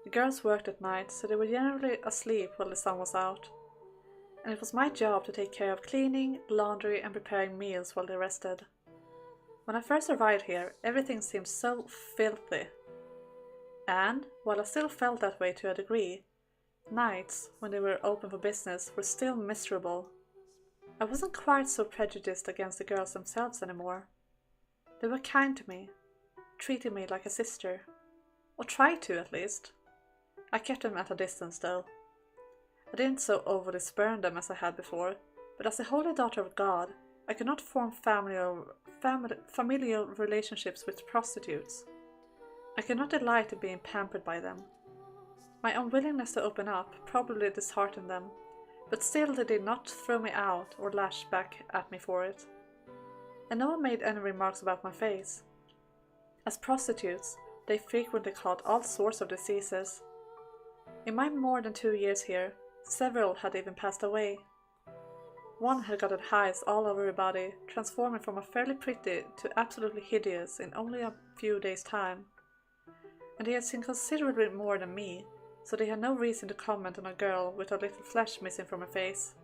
The girls worked at night, so they were generally asleep while the sun was out. And it was my job to take care of cleaning, laundry and preparing meals while they rested. When I first arrived here, everything seemed so filthy. And, while I still felt that way to a degree, nights, when they were open for business, were still miserable. I wasn't quite so prejudiced against the girls themselves anymore. They were kind to me, treated me like a sister. Or tried to, at least. I kept them at a distance, though. I didn't so overly spurn them as I had before, but as a holy daughter of God, I could not form familial relationships with prostitutes. I could not delight in being pampered by them. My unwillingness to open up probably disheartened them, but still they did not throw me out or lash back at me for it. And no one made any remarks about my face. As prostitutes, they frequently caught all sorts of diseases. In my more than 2 years here, several had even passed away. One had gotten hives all over her body, transforming from a fairly pretty to absolutely hideous in only a few days' time. And they had seen considerably more than me, so they had no reason to comment on a girl with a little flesh missing from her face.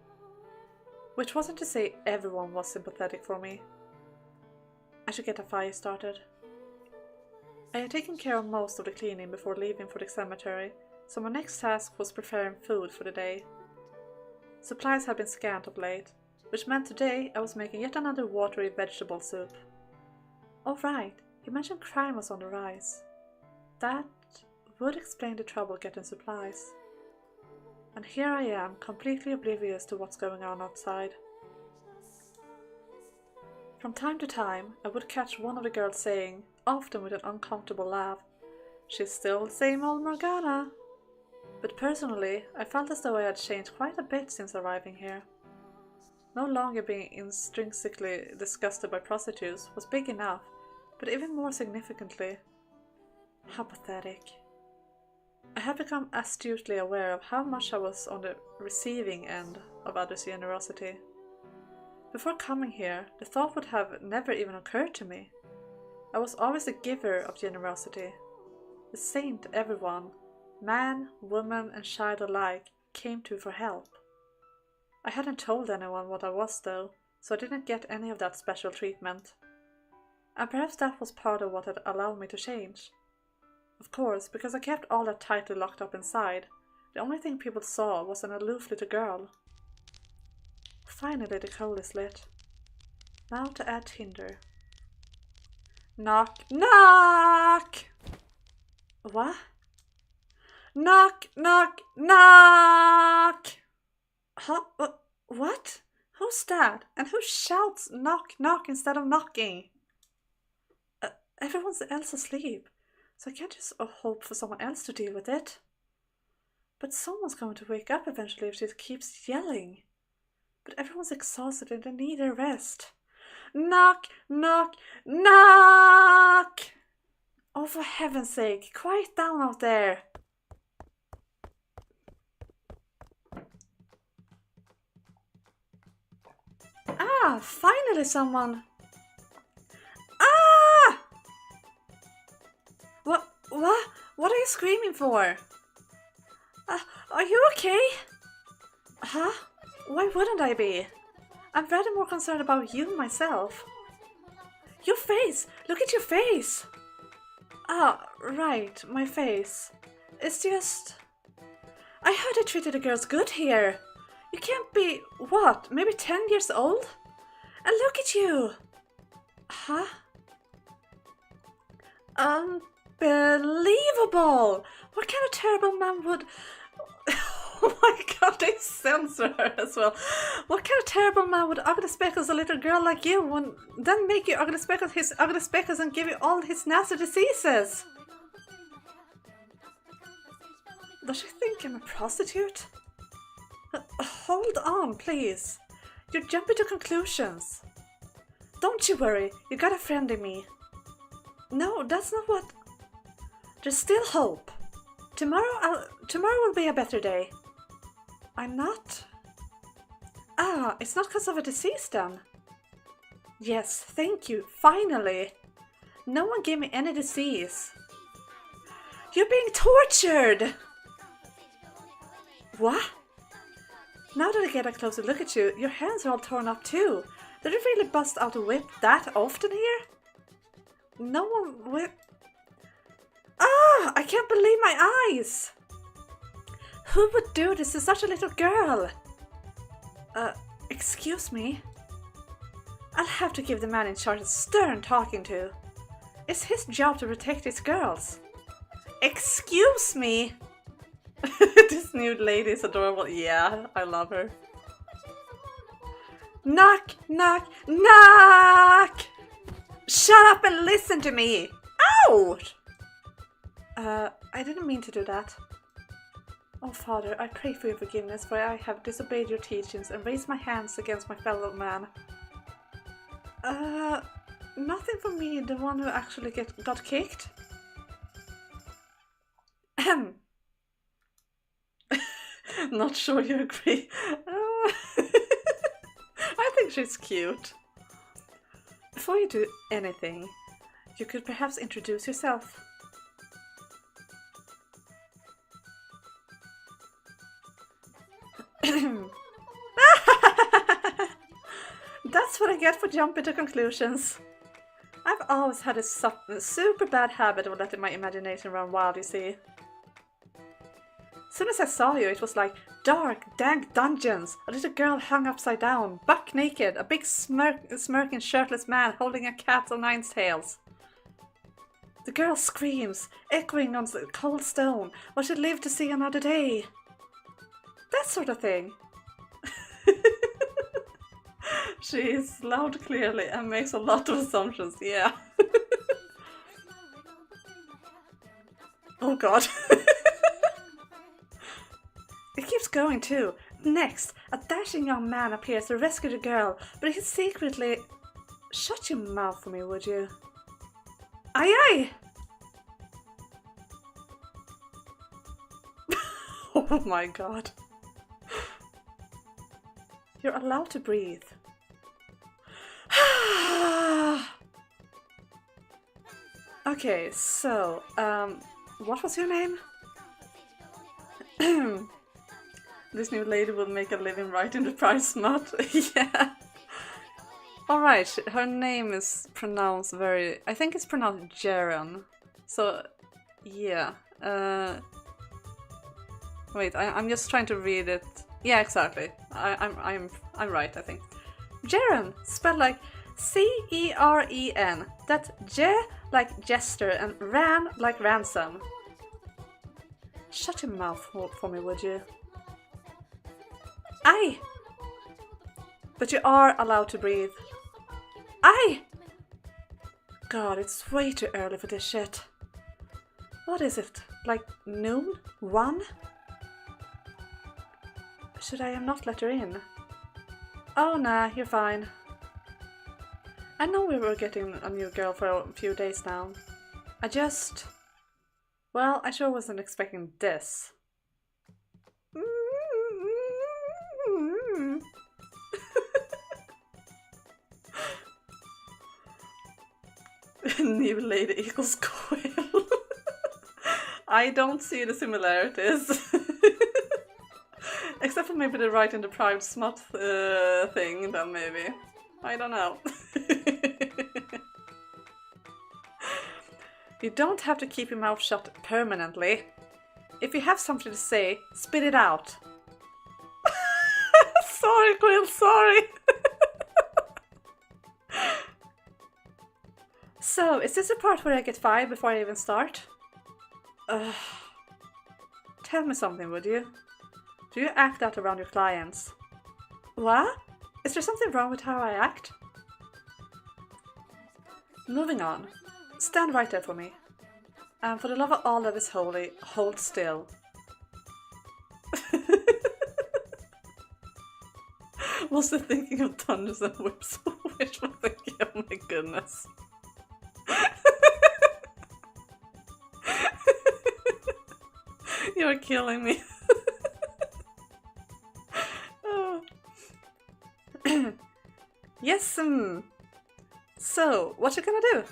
Which wasn't to say everyone was sympathetic for me. I should get a fire started. I had taken care of most of the cleaning before leaving for the cemetery, so my next task was preparing food for the day. Supplies had been scant of late, which meant today I was making yet another watery vegetable soup. Oh right, you mentioned crime was on the rise. That would explain the trouble getting supplies. And here I am, completely oblivious to what's going on outside. From time to time, I would catch one of the girls saying, often with an uncomfortable laugh, "She's still the same old Morgana." But personally, I felt as though I had changed quite a bit since arriving here. No longer being intrinsically disgusted by prostitutes was big enough, but even more significantly, how pathetic. I had become astutely aware of how much I was on the receiving end of others' generosity. Before coming here, the thought would have never even occurred to me. I was always a giver of generosity. The saint everyone, man, woman and child alike, came to for help. I hadn't told anyone what I was though, so I didn't get any of that special treatment. And perhaps that was part of what had allowed me to change. Of course, because I kept all that tightly locked up inside, the only thing people saw was an aloof little girl. Finally the coal is lit. Now to add tinder. Knock, knock! What? Knock, knock, knock! Huh? What? Who's that? And who shouts knock, knock instead of knocking? Everyone's else asleep, so I can't just hope for someone else to deal with it. But someone's going to wake up eventually if she keeps yelling. But everyone's exhausted and they need a rest. Knock, knock, knock! Oh, for heaven's sake, quiet down out there. Ah, finally someone. Ah! What are you screaming for? Are you okay? Huh? Why wouldn't I be? I'm rather more concerned about you myself. Your face! Look at your face! Ah, right, my face. It's just... I heard I treated the girls good here. You can't be, what, maybe 10 years old? And look at you! Huh? Unbelievable! What kind of terrible man would... Oh my god, they censor her as well. What kind of terrible man would ugly speckles a little girl like you and then make you ugly speckles his ugly speckles and give you all his nasty diseases? Does she think I'm a prostitute? Hold on, please. You're jumping to conclusions. Don't you worry, you got a friend in me. No, that's not what... There's still hope. Tomorrow will be a better day. I'm not... Ah, it's not because of a disease then. Yes, thank you, finally. No one gave me any disease. You're being tortured! What? Now that I get a closer look at you, your hands are all torn up too. Did you really bust out a whip that often here? No one whip... Ah! I can't believe my eyes! Who would do this to such a little girl? Excuse me? I'll have to give the man in charge a stern talking to. It's his job to protect his girls. Excuse me? This new lady is adorable. Yeah, I love her. Knock, knock, knock! Shut up and listen to me! Ouch! I didn't mean to do that. Oh, Father, I pray for your forgiveness, for I have disobeyed your teachings and raised my hands against my fellow man. Nothing for me, the one who actually got kicked. Not sure you agree. I think she's cute. Before you do anything, you could perhaps introduce yourself. That's what I get for jumping to conclusions. I've always had a super bad habit of letting my imagination run wild, you see. As soon as I saw you, it was like dark, dank dungeons, a little girl hung upside down, buck naked, a big smirking shirtless man holding a cat on 9 tails. The girl screams, echoing on the cold stone, what should live to see another day. That sort of thing. She is loud clearly and makes a lot of assumptions, yeah. Oh god. It keeps going too. Next, a dashing young man appears to rescue the girl, but he's secretly... Shut your mouth for me, would you? Aye aye! Oh my god. You're allowed to breathe. Okay, so, what was your name? This new lady will make a living writing the prize smut. Yeah. Alright, her name is pronounced very... I think it's pronounced Jaren. So, yeah. Wait, I'm just trying to read it. Yeah, exactly. I'm right, I think. Jaren, spelled like C-E-R-E-N. That's J like jester and ran like ransom. Shut your mouth for me, would you? Aye! But you are allowed to breathe. Aye! God, it's way too early for this shit. What is it? Like noon? 1? Should I not let her in? Oh nah, you're fine. I know we were getting a new girl for a few days now. Well, I sure wasn't expecting this. New lady equals quill. I don't see the similarities. Except for maybe the right and deprived smut thing, then maybe. I don't know. You don't have to keep your mouth shut permanently. If you have something to say, spit it out. Sorry, Quill, sorry. So, is this the part where I get fired before I even start? Tell me something, would you? Do you act out around your clients? What? Is there something wrong with how I act? Moving on. Stand right there for me. And for the love of all that is holy, hold still. Was the thinking of thunders and whips wishful thinking? Oh my goodness. You're killing me. Oh. Yes, So, what you gonna do?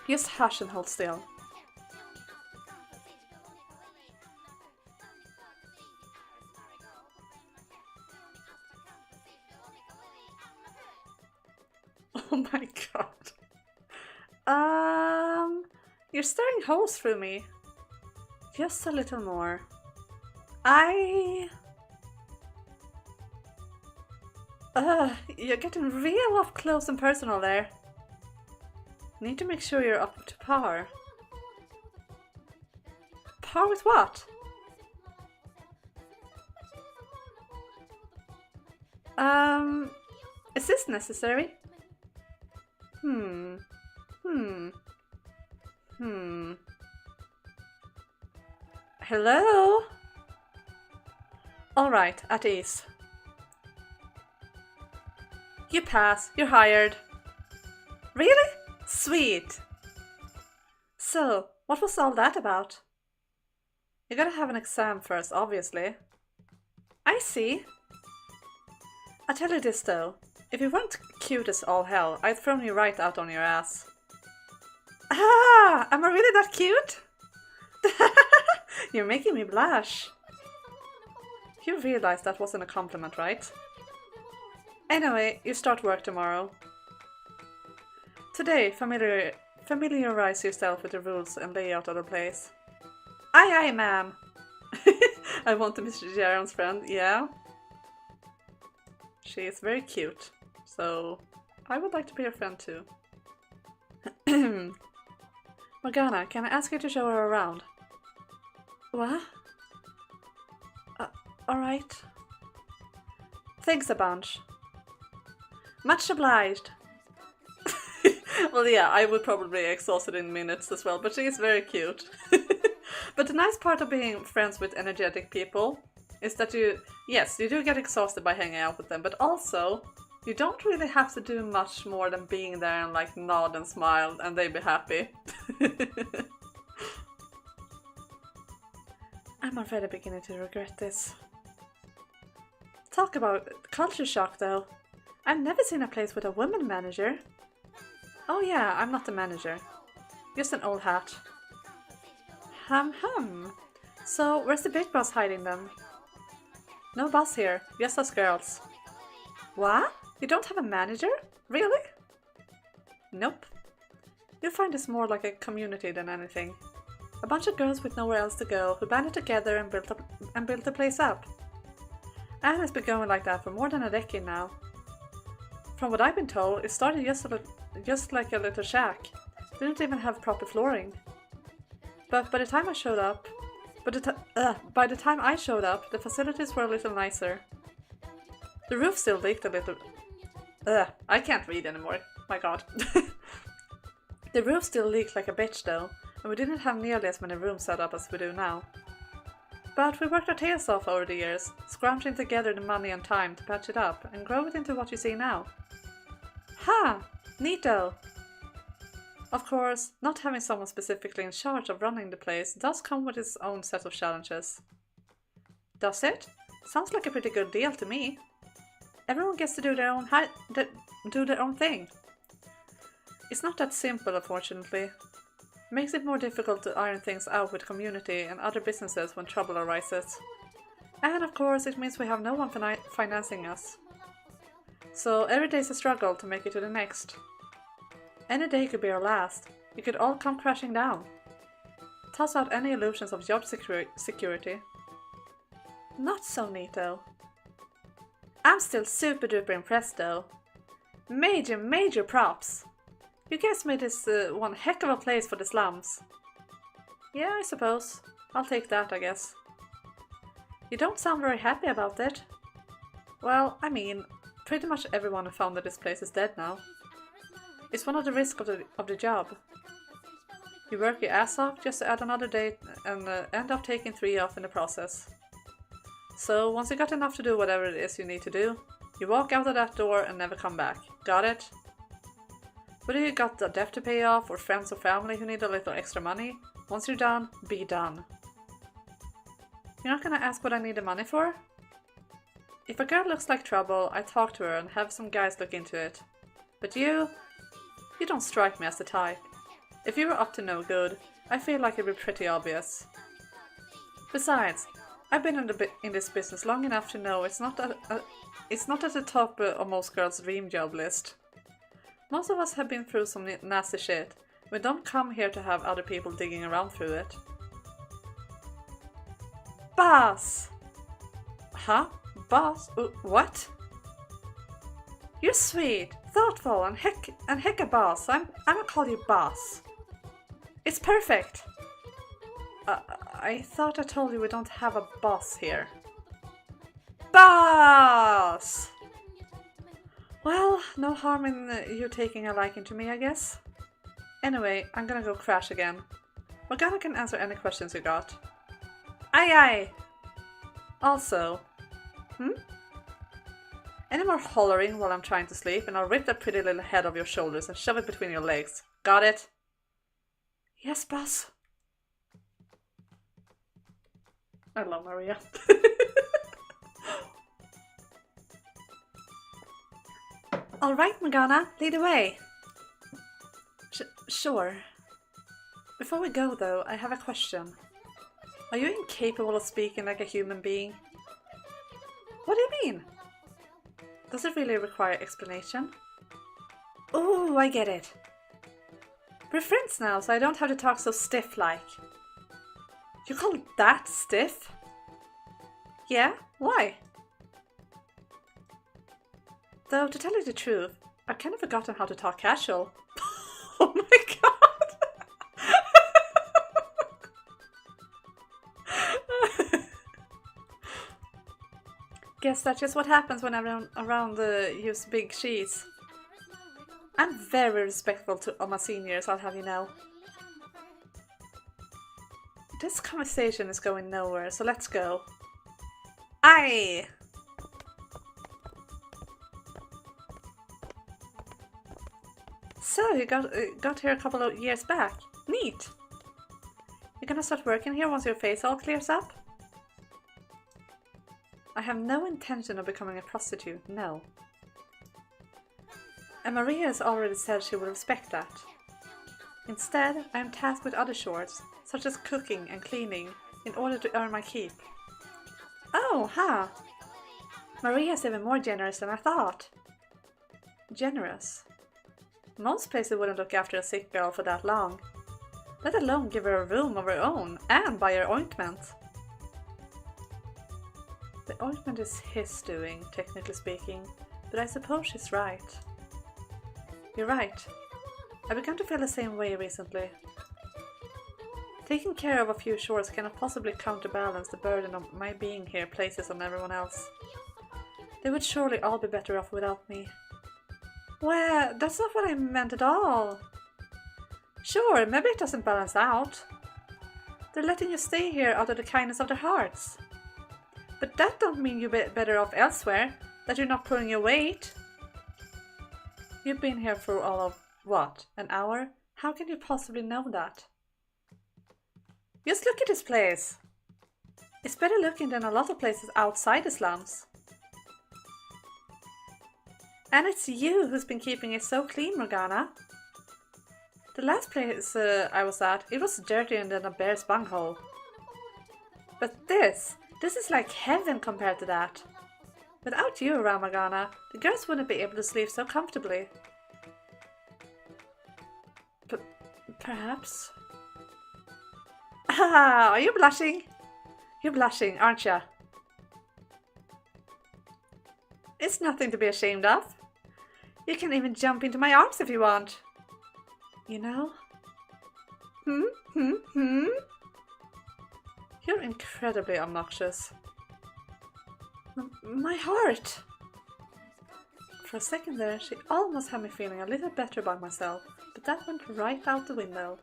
Just hush and hold still. Oh my god. You're staring holes through me. Just a little more. You're getting real up close and personal there. Need to make sure you're up to par. Par with what? Is this necessary? Hello? Alright, at ease. You pass, you're hired. Really? Sweet. So, what was all that about? You gotta have an exam first, obviously. see. I tell you this though, if you weren't cute as all hell, I'd thrown you right out on your ass. Ah, am I really that cute? You're making me blush. You realize that wasn't a compliment, right? Anyway, you start work tomorrow. Today, familiarize yourself with the rules and layout of the place. Aye aye, ma'am. I want to be Mr. Jaron's friend, yeah. She is very cute, so I would like to be her friend too. Morgana, can I ask you to show her around? What? Alright. Thanks a bunch. Much obliged. Well, yeah, I would probably be exhausted in minutes as well, but she is very cute. But the nice part of being friends with energetic people is that yes, you do get exhausted by hanging out with them, but also you don't really have to do much more than being there and like nod and smile and they'd be happy. I'm already beginning to regret this. Talk about culture shock though. I've never seen a place with a woman manager. Oh yeah, I'm not the manager. Just an old hat. Hum. So, where's the big boss hiding then? No boss here, just us girls. What? You don't have a manager? Really? Nope. You'll find this more like a community than anything. A bunch of girls with nowhere else to go who banded together and built the place up. And it's been going like that for more than a decade now. From what I've been told, it started just like a little shack. Didn't even have proper flooring. But by the time I showed up, the facilities were a little nicer. The roof still leaked a little. I can't read anymore. My god. The roof still leaked like a bitch though, and we didn't have nearly as many rooms set up as we do now. But we worked our tails off over the years, scrounging together the money and time to patch it up and grow it into what you see now. Ha! Neato! Of course, not having someone specifically in charge of running the place does come with its own set of challenges. Does it? Sounds like a pretty good deal to me. Everyone gets to do their own thing. It's not that simple, unfortunately. Makes it more difficult to iron things out with community and other businesses when trouble arises. And of course, it means we have no one financing us. So every day is a struggle to make it to the next. Any day could be our last. It could all come crashing down. Toss out any illusions of job security. Not so neat though. I'm still super duper impressed though. Major props. You guys made this one heck of a place for the slums. Yeah, I suppose. I'll take that, I guess. You don't sound very happy about it. Well, I mean, pretty much everyone who founded this place is dead now. It's one of the risks of the job. You work your ass off just to add another day and end up taking 3 off in the process. So once you got enough to do whatever it is you need to do, you walk out of that door and never come back. Got it? Whether you got a debt to pay off or friends or family who need a little extra money, once you're done, be done. You're not gonna ask what I need the money for? If a girl looks like trouble, I talk to her and have some guys look into it. But you don't strike me as the type. If you were up to no good, I feel like it'd be pretty obvious. Besides, I've been in this business long enough to know it's not at the top of most girls' dream job list. Most of us have been through some nasty shit. We don't come here to have other people digging around through it. Boss! Huh? Boss? What? You're sweet, thoughtful, and heck a boss. I'm gonna call you boss. It's perfect. I thought I told you we don't have a boss here. Boss! Well, no harm in you taking a liking to me, I guess. Anyway, I'm gonna go crash again. Morgana can answer any questions you got. Aye aye! Also, any more hollering while I'm trying to sleep and I'll rip that pretty little head off your shoulders and shove it between your legs. Got it? Yes, boss. I love Maria. Alright, Morgana, lead the way. Sure. Before we go though, I have a question. Are you incapable of speaking like a human being? What do you mean? Does it really require explanation? Oh, I get it. We're friends now, so I don't have to talk so stiff-like. You call that stiff? Yeah? Why? Though, to tell you the truth, I've kind of forgotten how to talk casual. Oh my god! Guess that's just what happens when I'm around use big cheese. I'm very respectful to all my seniors, I'll have you know. This conversation is going nowhere, so let's go. Aye! So, you got here a couple of years back. Neat! You're gonna start working here once your face all clears up? I have no intention of becoming a prostitute, no. And Maria has already said she will respect that. Instead, I am tasked with other chores, such as cooking and cleaning, in order to earn my keep. Oh, huh! Maria is even more generous than I thought. Generous? Most places wouldn't look after a sick girl for that long, let alone give her a room of her own and buy her ointment. The ointment is his doing, technically speaking, but I suppose she's right. You're right. I've begun to feel the same way recently. Taking care of a few chores cannot possibly counterbalance the burden of my being here places on everyone else. They would surely all be better off without me. Well, that's not what I meant at all. Sure, maybe it doesn't balance out. They're letting you stay here out of the kindness of their hearts. But that don't mean you're better off elsewhere, that you're not pulling your weight. You've been here for all of, what, an hour? How can you possibly know that? Just look at this place. It's better looking than a lot of places outside the slums. And it's you who's been keeping it so clean, Morgana. The last place I was at, it was dirtier than a bear's bunghole. But this is like heaven compared to that. Without you around, Morgana, the girls wouldn't be able to sleep so comfortably. Perhaps? Ah, are you blushing? You're blushing, aren't you? It's nothing to be ashamed of. You can even jump into my arms if you want. You know? You're incredibly obnoxious. My heart! For a second there, she almost had me feeling a little better about myself, but that went right out the window.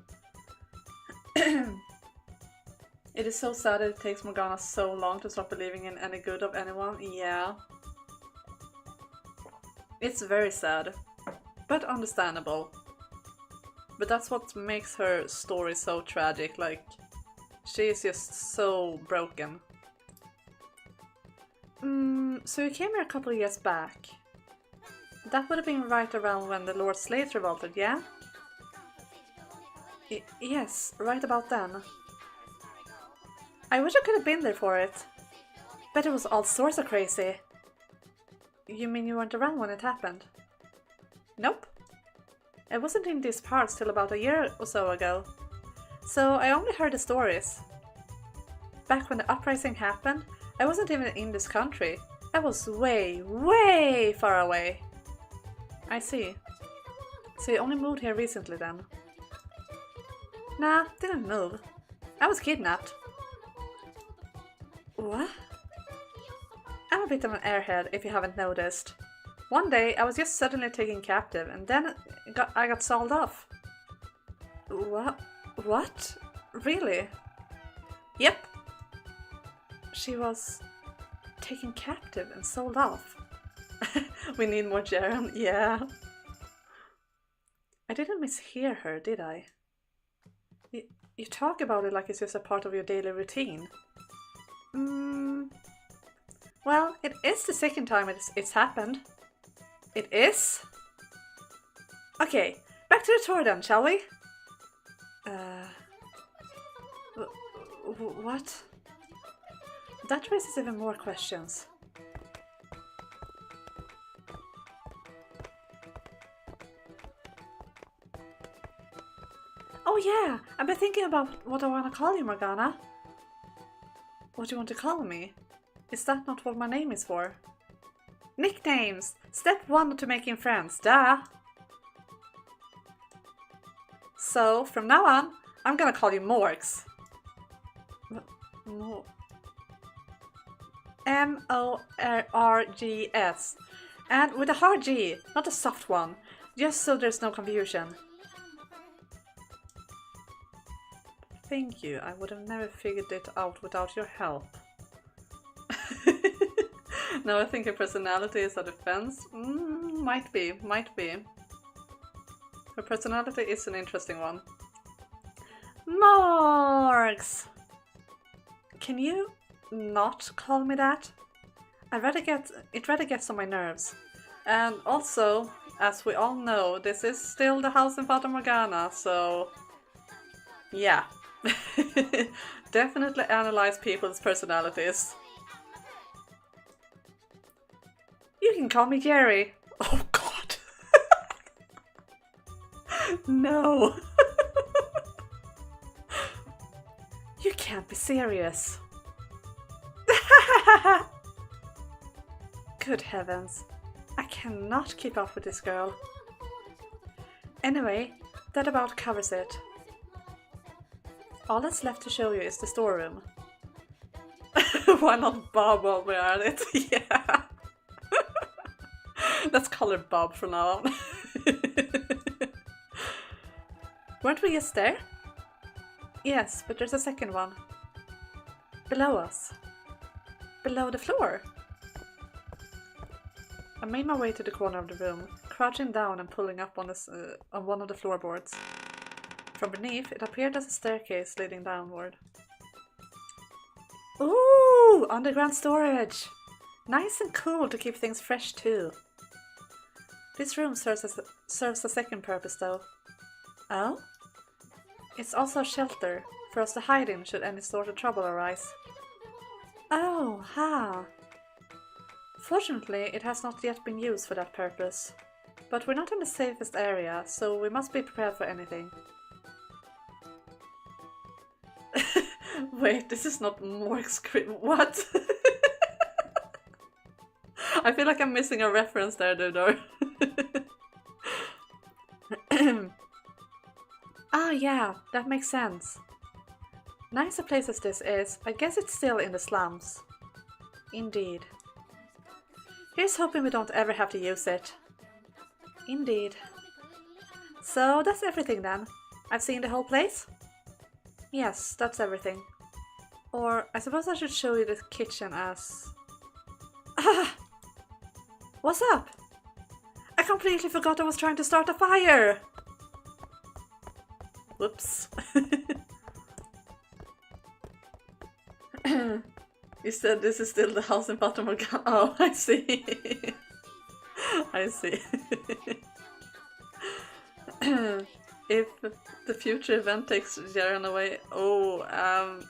It is so sad that it takes Morgana so long to stop believing in any good of anyone, yeah. It's very sad, but understandable. But that's what makes her story so tragic, like, she is just so broken. So you came here a couple of years back. That would have been right around when the Lord Slaves revolted, yeah? Yes, right about then. I wish I could have been there for it. Bet it was all sorts of crazy. You mean you weren't around when it happened? Nope. I wasn't in these parts till about a year or so ago, so I only heard the stories. Back when the uprising happened, I wasn't even in this country. I was way, way far away. I see. So you only moved here recently then? Nah, didn't move. I was kidnapped. What? I'm a bit of an airhead if you haven't noticed. One day I was just suddenly taken captive and then I got sold off. What? Really? Yep. She was taken captive and sold off. We need more Jaren, yeah. I didn't mishear her, did I? You talk about it like it's just a part of your daily routine. Well, it is the second time it's happened. It is? Okay, back to the tour then, shall we? What? That raises even more questions. Oh yeah, I've been thinking about what I want to call you, Morgana. What do you want to call me? Is that not what my name is for? Nicknames! Step 1 to making friends, duh! So, from now on, I'm gonna call you Morgs. M-O-R-G-S. And with a hard G, not a soft one, just so there's no confusion. Thank you, I would have never figured it out without your help. No, I think your personality is a defense. Might be. Her personality is an interesting one. Morgs! Can you not call me that? It rather gets on my nerves. And also, as we all know, this is still the house in Fata Morgana, so yeah. Definitely analyze people's personalities. You can call me Jerry. Oh god. No. You can't be serious. Good heavens. I cannot keep up with this girl. Anyway, that about covers it. All that's left to show you is the storeroom. Why not Bob while we're at it? Yeah. Let's call her Bob from now on. Weren't we just there? Yes, but there's a second one. Below us. Below the floor. I made my way to the corner of the room, crouching down and pulling up on one of the floorboards. From beneath, it appeared as a staircase leading downward. Ooh! Underground storage! Nice and cool to keep things fresh too. This room serves a second purpose though. Oh? It's also a shelter, for us to hide in should any sort of trouble arise. Oh, ha! Fortunately, it has not yet been used for that purpose. But we're not in the safest area, so we must be prepared for anything. Wait, this is not Morg's script. What? I feel like I'm missing a reference there, Dudor. Ah, yeah, that makes sense. Nice a place as this is, I guess it's still in the slums. Indeed. Here's hoping we don't ever have to use it. Indeed. So that's everything then. I've seen the whole place? Yes, that's everything. Or I suppose I should show you the kitchen as... Ah! What's up? I completely forgot I was trying to start a fire! Whoops. You said this is still the house in Fata Morgana. Oh, I see. I see. If the future event takes Jaren away... Oh,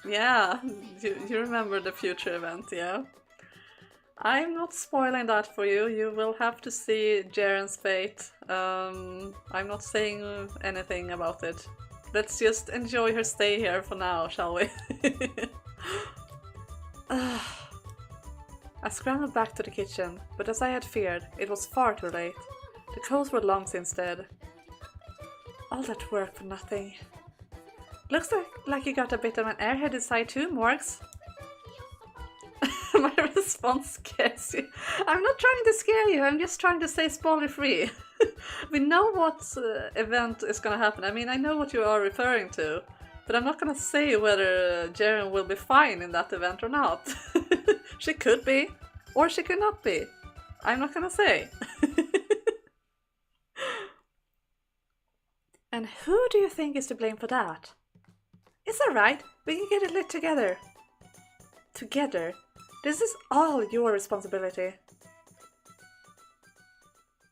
yeah. You remember the future event, yeah? I'm not spoiling that for you. You will have to see Jaren's fate. I'm not saying anything about it. Let's just enjoy her stay here for now, shall we? I scrambled back to the kitchen, but as I had feared, it was far too late. The coals were long since dead. All that work for nothing. Looks like you got a bit of an airheaded side too, Morgs. My response scares you. I'm not trying to scare you, I'm just trying to stay spoiler free. We know what event is gonna happen. I mean, I know what you are referring to, but I'm not gonna say whether Jaren will be fine in that event or not. She could be, or she could not be. I'm not gonna say. And who do you think is to blame for that? It's alright, we can get it lit together. Together? This is all your responsibility.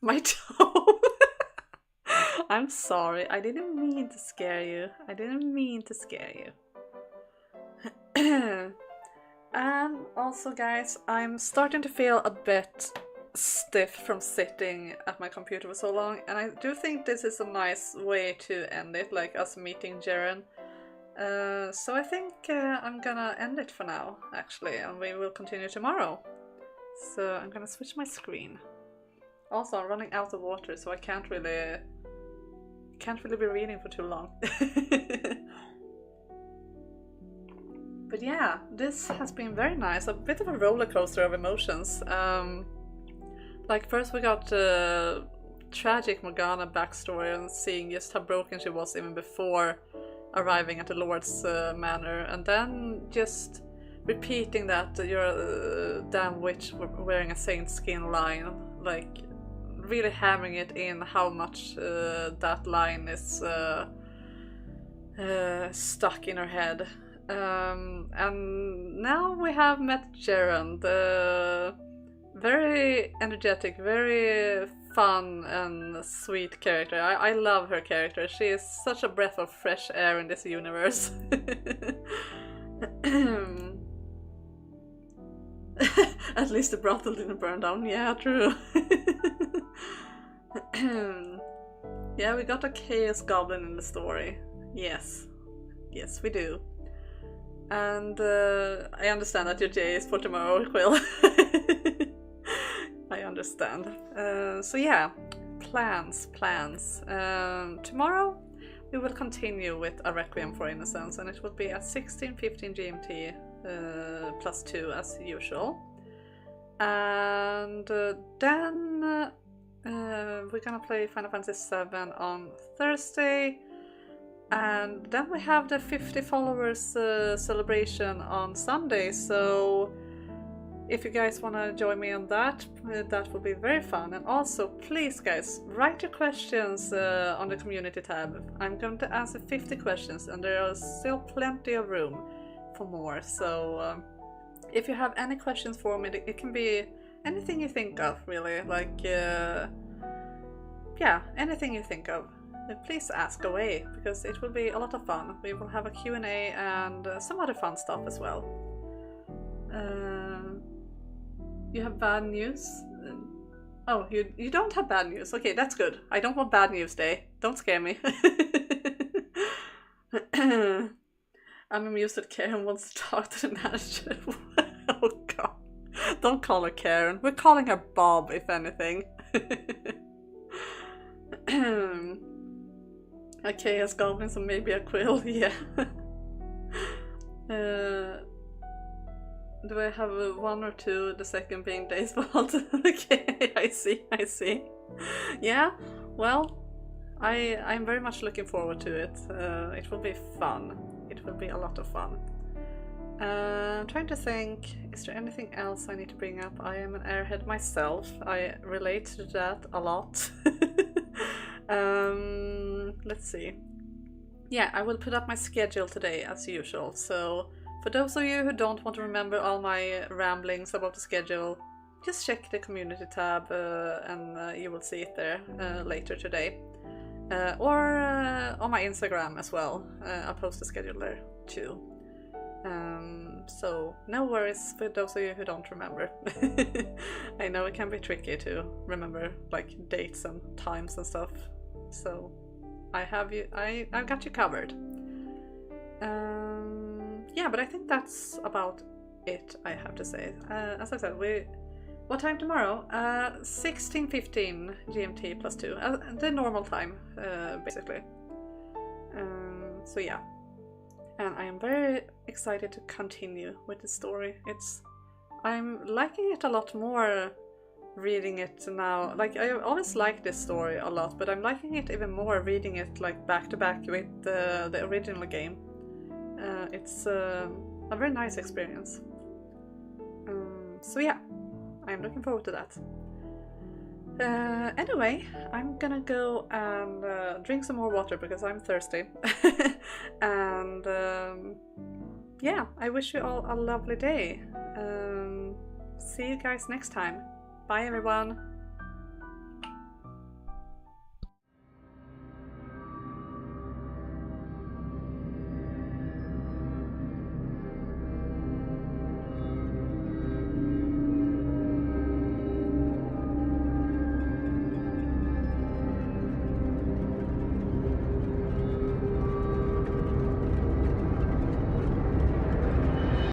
My toe? I'm sorry, I didn't mean to scare you. I didn't mean to scare you. And also guys, I'm starting to feel a bit stiff from sitting at my computer for so long, and I do think this is a nice way to end it, like us meeting Jaren. So I think I'm gonna end it for now, actually, and we will continue tomorrow. So I'm gonna switch my screen. Also, I'm running out of water, so I can't really be reading for too long. But yeah, this has been very nice. A bit of a roller coaster of emotions. Like first we got tragic Morgana backstory and seeing just how broken she was even before arriving at the Lord's manor, and then just repeating that you're a damn witch wearing a saint skin line, like really hammering it in how much that line is stuck in her head. And now we have met Jaren, the very energetic, very fun and sweet character. I love her character. She is such a breath of fresh air in this universe. At least the brothel didn't burn down. Yeah, true. Yeah, we got a chaos goblin in the story. Yes. Yes, we do. And I understand that your J is for tomorrow, Quill. I understand. So yeah, plans. Tomorrow we will continue with a Requiem for Innocence, and it will be at 16:15 GMT +2 as usual. And then we're gonna play Final Fantasy VII on Thursday. And then we have the 50 followers celebration on Sunday, so if you guys want to join me on that, that will be very fun. And also, please guys, write your questions on the community tab. I'm going to answer 50 questions, and there is still plenty of room for more. So if you have any questions for me, it can be anything you think of, really, like yeah, anything you think of. Please ask away, because it will be a lot of fun. We will have a Q&A and some other fun stuff as well. You have bad news? Oh, you don't have bad news. Okay, that's good. I don't want bad news day. Don't scare me. I'm amused that Karen wants to talk to the manager. Oh god. Don't call her Karen. We're calling her Bob, if anything. A chaos goblin, so maybe a quill, yeah. Do I have one or two, the second being Days Vault? Okay, I see. Yeah, well, I'm very much looking forward to it. It will be fun. It will be a lot of fun. I'm trying to think, is there anything else I need to bring up? I am an airhead myself. I relate to that a lot. Let's see. Yeah, I will put up my schedule today as usual. So for those of you who don't want to remember all my ramblings about the schedule, just check the community tab and you will see it there later today. Or on my Instagram as well. I'll post the schedule there too. So no worries for those of you who don't remember. I know it can be tricky to remember like dates and times and stuff. So I've got you covered. Yeah, but I think that's about it I have to say. As I said, what time tomorrow? 16:15 GMT +2, the normal time, basically. So yeah, and I am very excited to continue with the story. I'm liking it a lot more reading it now. Like, I always liked this story a lot, but I'm liking it even more reading it like back to back with the original game. It's a very nice experience. So yeah, I'm looking forward to that. Anyway, I'm gonna go and drink some more water because I'm thirsty. And yeah, I wish you all a lovely day. See you guys next time. Bye everyone!